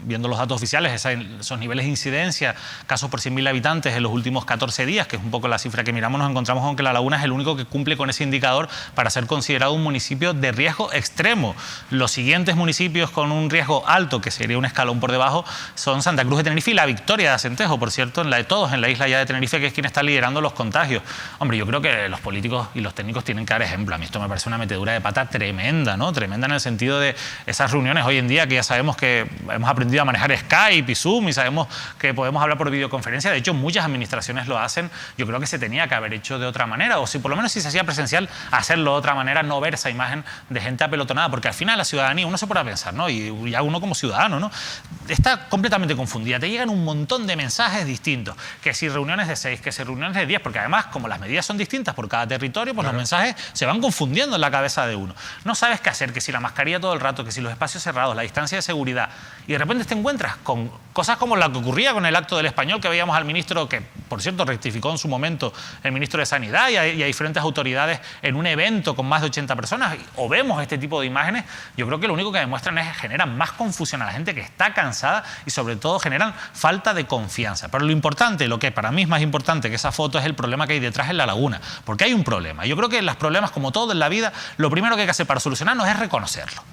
Speaker 6: viendo los datos oficiales, esos niveles de incidencia, casos por 100.000 habitantes en los últimos 14 días, que es un poco la cifra que miramos, nos encontramos con que La Laguna es el único que cumple con ese indicador para ser considerado un municipio de riesgo extremo. Los siguientes municipios con un riesgo alto, que sería un escalón por debajo, son Santa Cruz de Tenerife y La Victoria de Acentejo, por cierto, en la de todos, en la isla ya de Tenerife, que es quien está liderando los contagios. Hombre, yo creo que los políticos y los técnicos tienen que dar ejemplo. A mí esto me parece una metedura de pata tremenda, ¿no? Tremenda en el sentido de esas reuniones hoy en día que ya sabemos que hemos aprendido a manejar Skype y Zoom y sabemos que podemos hablar por videoconferencia. De hecho, muchas administraciones lo hacen. Yo creo que se tenía que haber hecho de otra manera, o si por lo menos si se hacía presencial, hacerlo de otra manera, no ver esa imagen de gente apelotonada, porque al final la ciudadanía, uno se pone a pensar, ¿no? Y ya uno como ciudadano, ¿no? Está completamente confundida. Te llegan un montón de mensajes distintos, que si reuniones de 6, que si reuniones de 10, porque además, como las medidas son distintas por cada territorio, pues los mensajes se van confundiendo en la cabeza de uno. No sabes qué hacer, que si la mascarilla todo el rato, que si los espacios cerrados, la distancia de seguridad, y de repente te encuentras con cosas como la que ocurría con el acto del Español, que veíamos al ministro, que por cierto rectificó en su momento el ministro de Sanidad y a diferentes autoridades en un evento con más de 80 personas, o vemos este tipo de imágenes. Yo creo que lo único que demuestran es que generan más confusión a la gente que está cansada y sobre todo generan falta de confianza. Pero lo importante, lo que para mí es más importante que esa foto, es el problema que hay detrás en La Laguna, porque hay un problema. Yo creo que los problemas, como todo en la vida, lo primero que hay que hacer para solucionarlos es reconocerlo.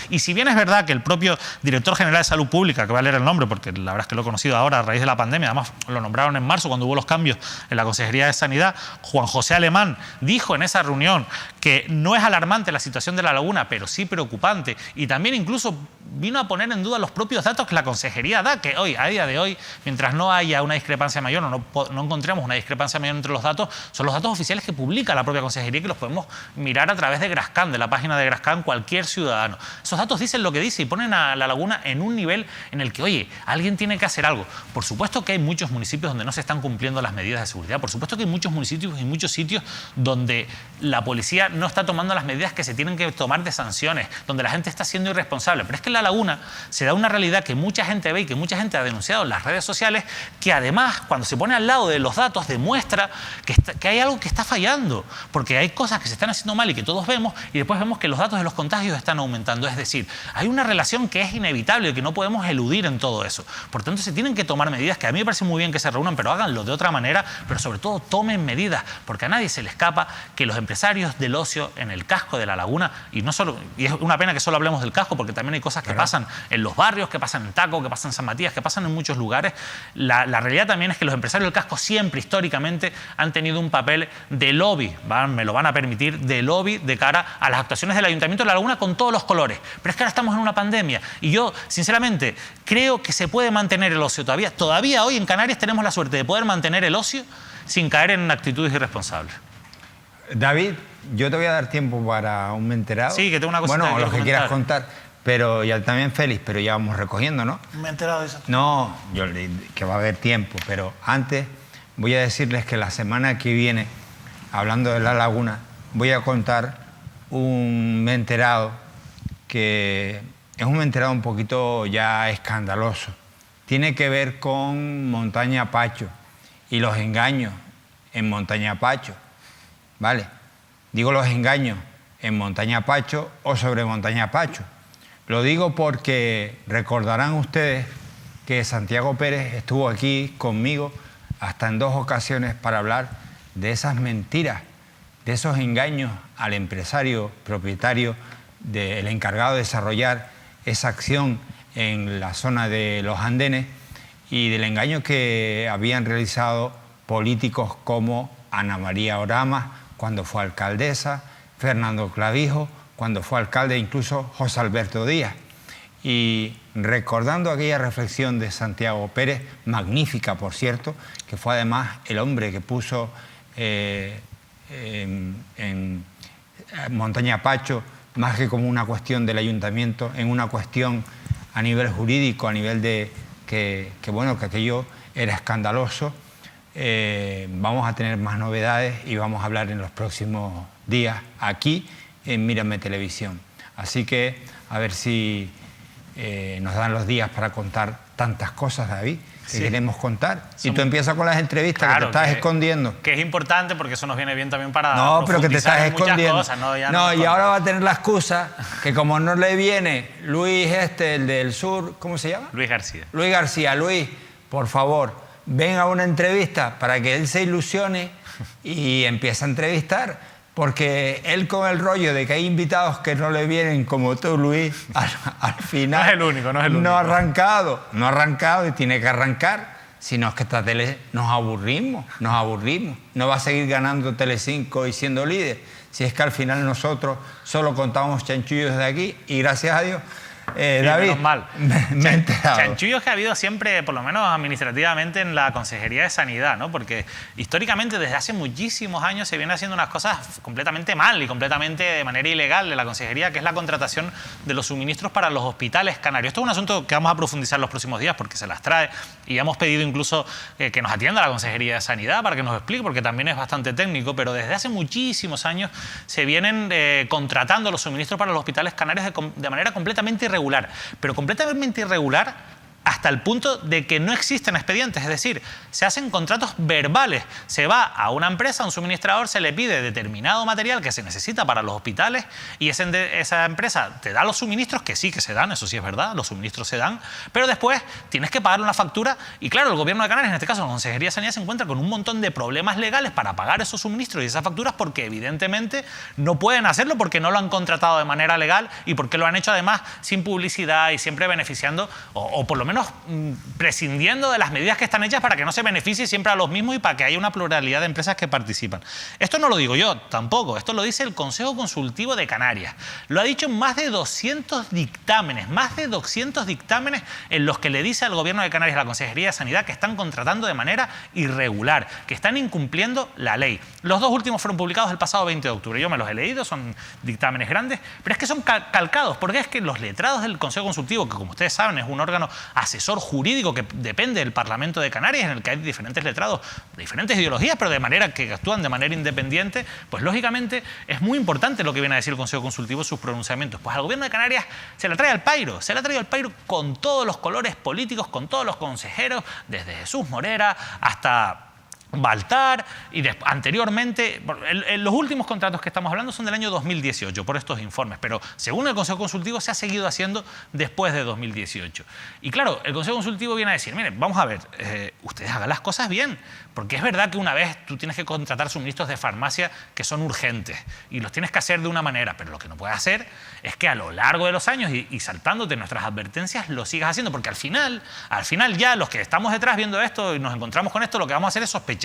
Speaker 6: Y si bien es verdad que el propio director general de Salud Pública, que voy a leer el nombre porque la verdad es que lo he conocido ahora a raíz de la pandemia, además lo nombraron en marzo cuando hubo los cambios en la Consejería de Sanidad, Juan José Alemán dijo en esa reunión que no es alarmante la situación de La Laguna, pero sí preocupante, y también incluso vino a poner en duda los propios datos que la Consejería da, que hoy, a día de hoy, mientras no haya una discrepancia mayor, no encontremos una discrepancia mayor entre los datos, son los datos oficiales que publica la propia Consejería, que los podemos mirar a través de Grascan, de la página de Grascan, cualquier ciudadano. Esos datos dicen lo que dice y ponen a La Laguna en un nivel en el que, oye, alguien tiene que hacer algo. Por supuesto que hay muchos municipios donde no se están cumpliendo las medidas de seguridad, por supuesto que hay muchos municipios y muchos sitios donde la policía no está tomando las medidas que se tienen que tomar de sanciones, donde la gente está siendo irresponsable, pero es que en La Laguna se da una realidad que mucha gente ve y que mucha gente ha denunciado en las redes sociales, que además, cuando se pone al lado de los datos, demuestra que hay algo que está fallando, porque hay cosas que se están haciendo mal y que todos vemos, y después vemos que los datos de los contagios están aumentando. Es decir, hay una relación que es inevitable y que no podemos eludir en todo eso. Por tanto, se tienen que tomar medidas, que a mí me parece muy bien que se reúnan, pero háganlo de otra manera, pero sobre todo tomen medidas, porque a nadie se le escapa que los empresarios del ocio en el casco de La Laguna, y es una pena que solo hablemos del casco, porque también hay cosas que pasan en los barrios, que pasan en Taco, que pasan en San Matías, que pasan en muchos lugares. La realidad también también es que los empresarios del casco siempre, históricamente, han tenido un papel de lobby, me lo van a permitir, de lobby de cara a las actuaciones del Ayuntamiento de La Laguna con todos los colores. Pero es que ahora estamos en una pandemia y yo, sinceramente, creo que se puede mantener el ocio todavía. Todavía hoy en Canarias tenemos la suerte de poder mantener el ocio sin caer en actitudes irresponsables.
Speaker 1: David, yo te voy a dar tiempo para un me he enterado.
Speaker 6: Sí, que tengo una cosita
Speaker 1: bueno,
Speaker 6: que
Speaker 1: lo que quieras contar. Pero ya también Félix, pero ya vamos recogiendo, ¿no?
Speaker 7: Me he enterado de eso.
Speaker 1: No, que va a haber tiempo, pero antes voy a decirles que la semana que viene, hablando de La Laguna, voy a contar un me he enterado que es un me he enterado un poquito ya escandaloso. Tiene que ver con Montaña Pacho y los engaños en Montaña Pacho, ¿vale? Digo los engaños en Montaña Pacho o sobre Montaña Pacho. Lo digo porque recordarán ustedes que Santiago Pérez estuvo aquí conmigo hasta en 2 ocasiones para hablar de esas mentiras, de esos engaños al empresario propietario, del encargado de desarrollar esa acción en la zona de los Andenes y del engaño que habían realizado políticos como Ana María Oramas cuando fue alcaldesa, Fernando Clavijo cuando fue alcalde, incluso José Alberto Díaz. Y recordando aquella reflexión de Santiago Pérez, magnífica por cierto, que fue además el hombre que puso en Montaña Pacho, más que como una cuestión del ayuntamiento, en una cuestión a nivel jurídico, a nivel de que aquello era escandaloso. Vamos a tener más novedades y vamos a hablar en los próximos días aquí en Mírame Televisión. Así que a ver si nos dan los días para contar tantas cosas, David, que queremos contar. Y tú empiezas con las entrevistas, claro, que te estás escondiendo.
Speaker 6: Que es importante porque eso nos viene bien también para
Speaker 1: no, pero que te estás escondiendo.
Speaker 6: Cosas,
Speaker 1: y ahora va a tener la excusa que como no le viene Luis el del sur, ¿cómo se llama?
Speaker 6: Luis García.
Speaker 1: Luis García. Luis, por favor, ven a una entrevista para que él se ilusione y empiece a entrevistar. Porque él con el rollo de que hay invitados que no le vienen como tú, Luis, al final...
Speaker 6: No es el único.
Speaker 1: No ha arrancado y tiene que arrancar. Si no es que esta tele nos aburrimos. No va a seguir ganando Telecinco y siendo líder. Si es que al final nosotros solo contamos chanchullos de aquí y gracias a Dios... David,
Speaker 6: menos mal.
Speaker 1: Me he enterado.
Speaker 6: Chanchullos que ha habido siempre, por lo menos administrativamente, en la Consejería de Sanidad, ¿no? Porque históricamente, desde hace muchísimos años, se vienen haciendo unas cosas completamente mal y completamente de manera ilegal de la Consejería, que es la contratación de los suministros para los hospitales canarios. Esto es un asunto que vamos a profundizar los próximos días porque se las trae y hemos pedido incluso que nos atienda la Consejería de Sanidad para que nos explique, porque también es bastante técnico, pero desde hace muchísimos años se vienen contratando los suministros para los hospitales canarios de manera completamente irregular, pero completamente irregular hasta el punto de que no existen expedientes, es decir, se hacen contratos verbales, se va a una empresa, a un suministrador, se le pide determinado material que se necesita para los hospitales y esa empresa te da los suministros, que sí que se dan, eso sí es verdad, los suministros se dan, pero después tienes que pagar una factura y claro, el Gobierno de Canarias, en este caso la Consejería de Sanidad, se encuentra con un montón de problemas legales para pagar esos suministros y esas facturas porque evidentemente no pueden hacerlo porque no lo han contratado de manera legal y porque lo han hecho además sin publicidad y siempre beneficiando o por lo menos prescindiendo de las medidas que están hechas para que no se beneficie siempre a los mismos y para que haya una pluralidad de empresas que participan. Esto no lo digo yo tampoco, esto lo dice el Consejo Consultivo de Canarias. Lo ha dicho en más de 200 dictámenes, en los que le dice al Gobierno de Canarias, a la Consejería de Sanidad, que están contratando de manera irregular, que están incumpliendo la ley. Los 2 últimos fueron publicados el pasado 20 de octubre. Yo me los he leído, son dictámenes grandes, pero es que son calcados, porque es que los letrados del Consejo Consultivo, que como ustedes saben es un órgano asesor jurídico que depende del Parlamento de Canarias, en el que hay diferentes letrados de diferentes ideologías, pero de manera que actúan de manera independiente, pues lógicamente es muy importante lo que viene a decir el Consejo Consultivo, sus pronunciamientos. Pues al Gobierno de Canarias se le trae al pairo, con todos los colores políticos, con todos los consejeros, desde Jesús Morera hasta Baltar y anteriormente, los últimos contratos que estamos hablando son del año 2018 por estos informes, pero según el Consejo Consultivo se ha seguido haciendo después de 2018. Y claro, el Consejo Consultivo viene a decir, miren, vamos a ver, ustedes hagan las cosas bien, porque es verdad que una vez tú tienes que contratar suministros de farmacia que son urgentes y los tienes que hacer de una manera, pero lo que no puedes hacer es que a lo largo de los años y saltándote nuestras advertencias lo sigas haciendo, porque al final ya los que estamos detrás viendo esto y nos encontramos con esto, lo que vamos a hacer es sospechar.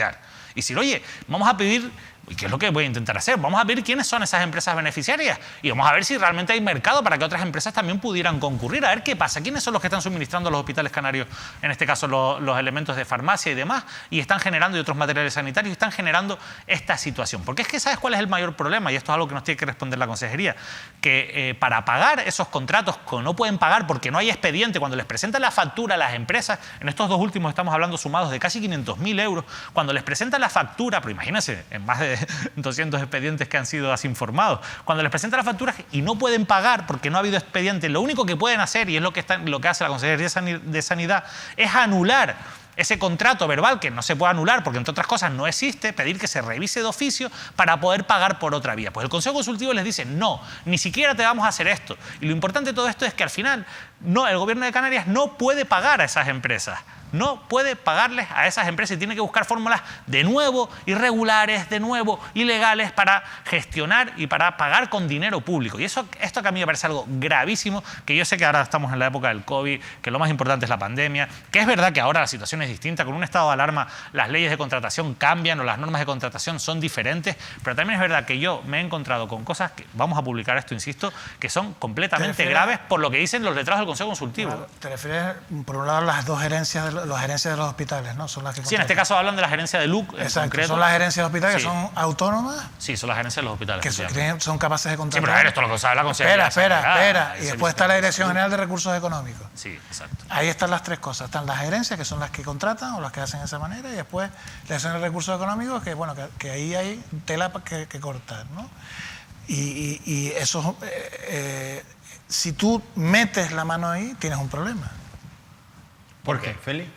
Speaker 6: Y decir, oye, vamos a pedir, ¿y qué es lo que voy a intentar hacer? Vamos a ver quiénes son esas empresas beneficiarias y vamos a ver si realmente hay mercado para que otras empresas también pudieran concurrir. A ver qué pasa, quiénes son los que están suministrando a los hospitales canarios, en este caso los elementos de farmacia y demás, y están generando, y otros materiales sanitarios, y están generando esta situación. Porque es que ¿sabes cuál es el mayor problema? Y esto es algo que nos tiene que responder la Consejería, que para pagar esos contratos que no pueden pagar porque no hay expediente, cuando les presentan la factura a las empresas, en estos dos últimos estamos hablando sumados de casi 500.000 euros, cuando les presentan la factura, pero imagínense, en más de 200 expedientes que han sido así informados, cuando les presentan la factura y no pueden pagar porque no ha habido expediente, lo único que pueden hacer, y es lo que hace la Consejería de Sanidad, es anular ese contrato verbal, que no se puede anular porque, entre otras cosas, no existe, pedir que se revise de oficio para poder pagar por otra vía. Pues el Consejo Consultivo les dice, no, ni siquiera te vamos a hacer esto. Y lo importante de todo esto es que al final el Gobierno de Canarias no puede pagar a esas empresas. No puede pagarles a esas empresas y tiene que buscar fórmulas de nuevo irregulares, de nuevo ilegales para gestionar y para pagar con dinero público. Y esto que a mí me parece algo gravísimo, que yo sé que ahora estamos en la época del COVID, que lo más importante es la pandemia, que es verdad que ahora la situación es distinta, con un estado de alarma las leyes de contratación cambian o las normas de contratación son diferentes, pero también es verdad que yo me he encontrado con cosas, que vamos a publicar esto, insisto, que son completamente graves por lo que dicen los letrados del Consejo Consultivo.
Speaker 7: Claro, te refieres, por un lado, a las dos gerencias de las gerencias de los hospitales, ¿no? Son las que
Speaker 6: sí, en este caso hablan de la gerencia de LUC.
Speaker 7: Exacto,
Speaker 6: concreto.
Speaker 7: son las gerencias de los hospitales,
Speaker 6: sí,
Speaker 7: que son autónomas.
Speaker 6: Sí, son las gerencias de los hospitales.
Speaker 7: Que son capaces de contratar.
Speaker 6: Sí, pero a ver, esto es lo que sabe la Consejería.
Speaker 7: Espera. Y después está la Dirección General de Recursos Económicos.
Speaker 6: Sí, exacto.
Speaker 7: Ahí están las tres cosas. Están las gerencias, que son las que contratan o las que hacen de esa manera, y después la Dirección de Recursos Económicos, que bueno, que ahí hay tela que cortar, ¿no? Y eso, si tú metes la mano ahí, tienes un problema.
Speaker 1: ¿Por qué, Félix?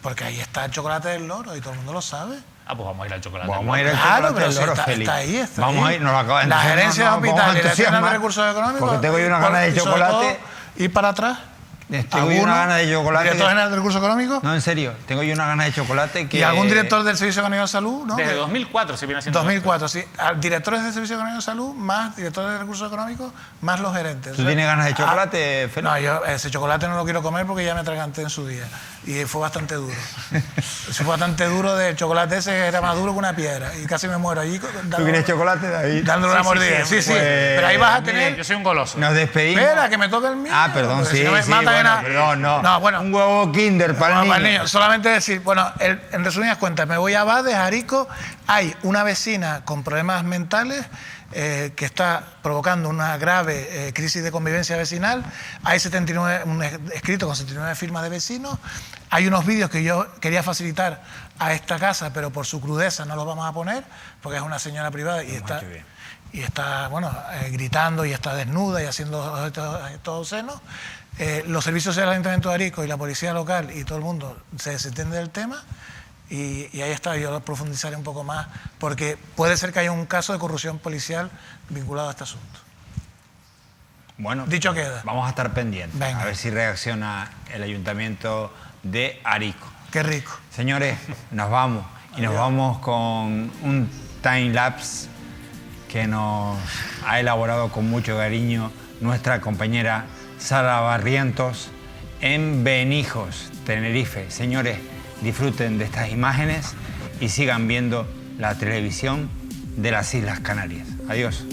Speaker 7: Porque ahí está el chocolate del loro y todo el mundo lo sabe.
Speaker 6: Ah, pues vamos a ir al chocolate.
Speaker 1: Vamos a ir al chocolate del loro, Félix.
Speaker 7: Está ahí.
Speaker 1: Vamos a ir, nos lo acaban de
Speaker 7: la gerencia de hospitales y la Dirección de Recursos Económicos.
Speaker 1: Porque tengo yo una gana de chocolate.
Speaker 7: Ir para atrás.
Speaker 1: Tengo yo una gana de chocolate.
Speaker 7: ¿Director General de Recursos Económicos?
Speaker 1: No, en serio. Tengo yo una gana de chocolate que...
Speaker 7: ¿Y algún director del Servicio Económico de Salud? ¿No?
Speaker 6: Desde 2004 se viene haciendo
Speaker 7: 2004, sí. Directores del Servicio Económico de Salud, más directores de Recursos Económicos, más los gerentes.
Speaker 1: ¿Tú tienes ganas de chocolate, Félix?
Speaker 7: No, yo ese chocolate no lo quiero comer porque ya me atraganté en su día. Y fue bastante duro. Fue bastante duro, del chocolate ese era más duro que una piedra. Y casi me muero allí.
Speaker 1: ¿Tú quieres chocolate, David?
Speaker 7: Dándole una mordida. Sí.
Speaker 1: Pues,
Speaker 7: pero ahí vas a tener...
Speaker 6: Yo soy un goloso.
Speaker 1: Nos despedimos.
Speaker 7: Espera, que me toque el mío.
Speaker 1: Ah, perdón, sí, perdón, no.
Speaker 7: Bueno,
Speaker 1: un huevo Kinder para el niño.
Speaker 7: Solamente decir, bueno, en resumidas cuentas, me voy a Abades, Jarico. Hay una vecina con problemas mentales que está provocando una grave crisis de convivencia vecinal. Hay un escrito con 79 firmas de vecinos. Hay unos vídeos que yo quería facilitar a esta casa, pero por su crudeza no los vamos a poner, porque es una señora privada y está gritando y está desnuda y haciendo estos obscenos. Los servicios del Ayuntamiento de Jarico y la policía local y todo el mundo se desentiende del tema y ahí está, yo lo profundizaré un poco más porque puede ser que haya un caso de corrupción policial vinculado a este asunto.
Speaker 1: Bueno,
Speaker 7: dicho queda.
Speaker 1: Vamos a estar pendientes.
Speaker 7: Venga.
Speaker 1: A ver si reacciona el Ayuntamiento de Jarico.
Speaker 7: Qué rico.
Speaker 1: Señores, nos vamos y nos vamos con un time lapse que nos ha elaborado con mucho cariño nuestra compañera Sara Barrientos en Benijos, Tenerife. Señores, disfruten de estas imágenes y sigan viendo la televisión de las Islas Canarias. Adiós.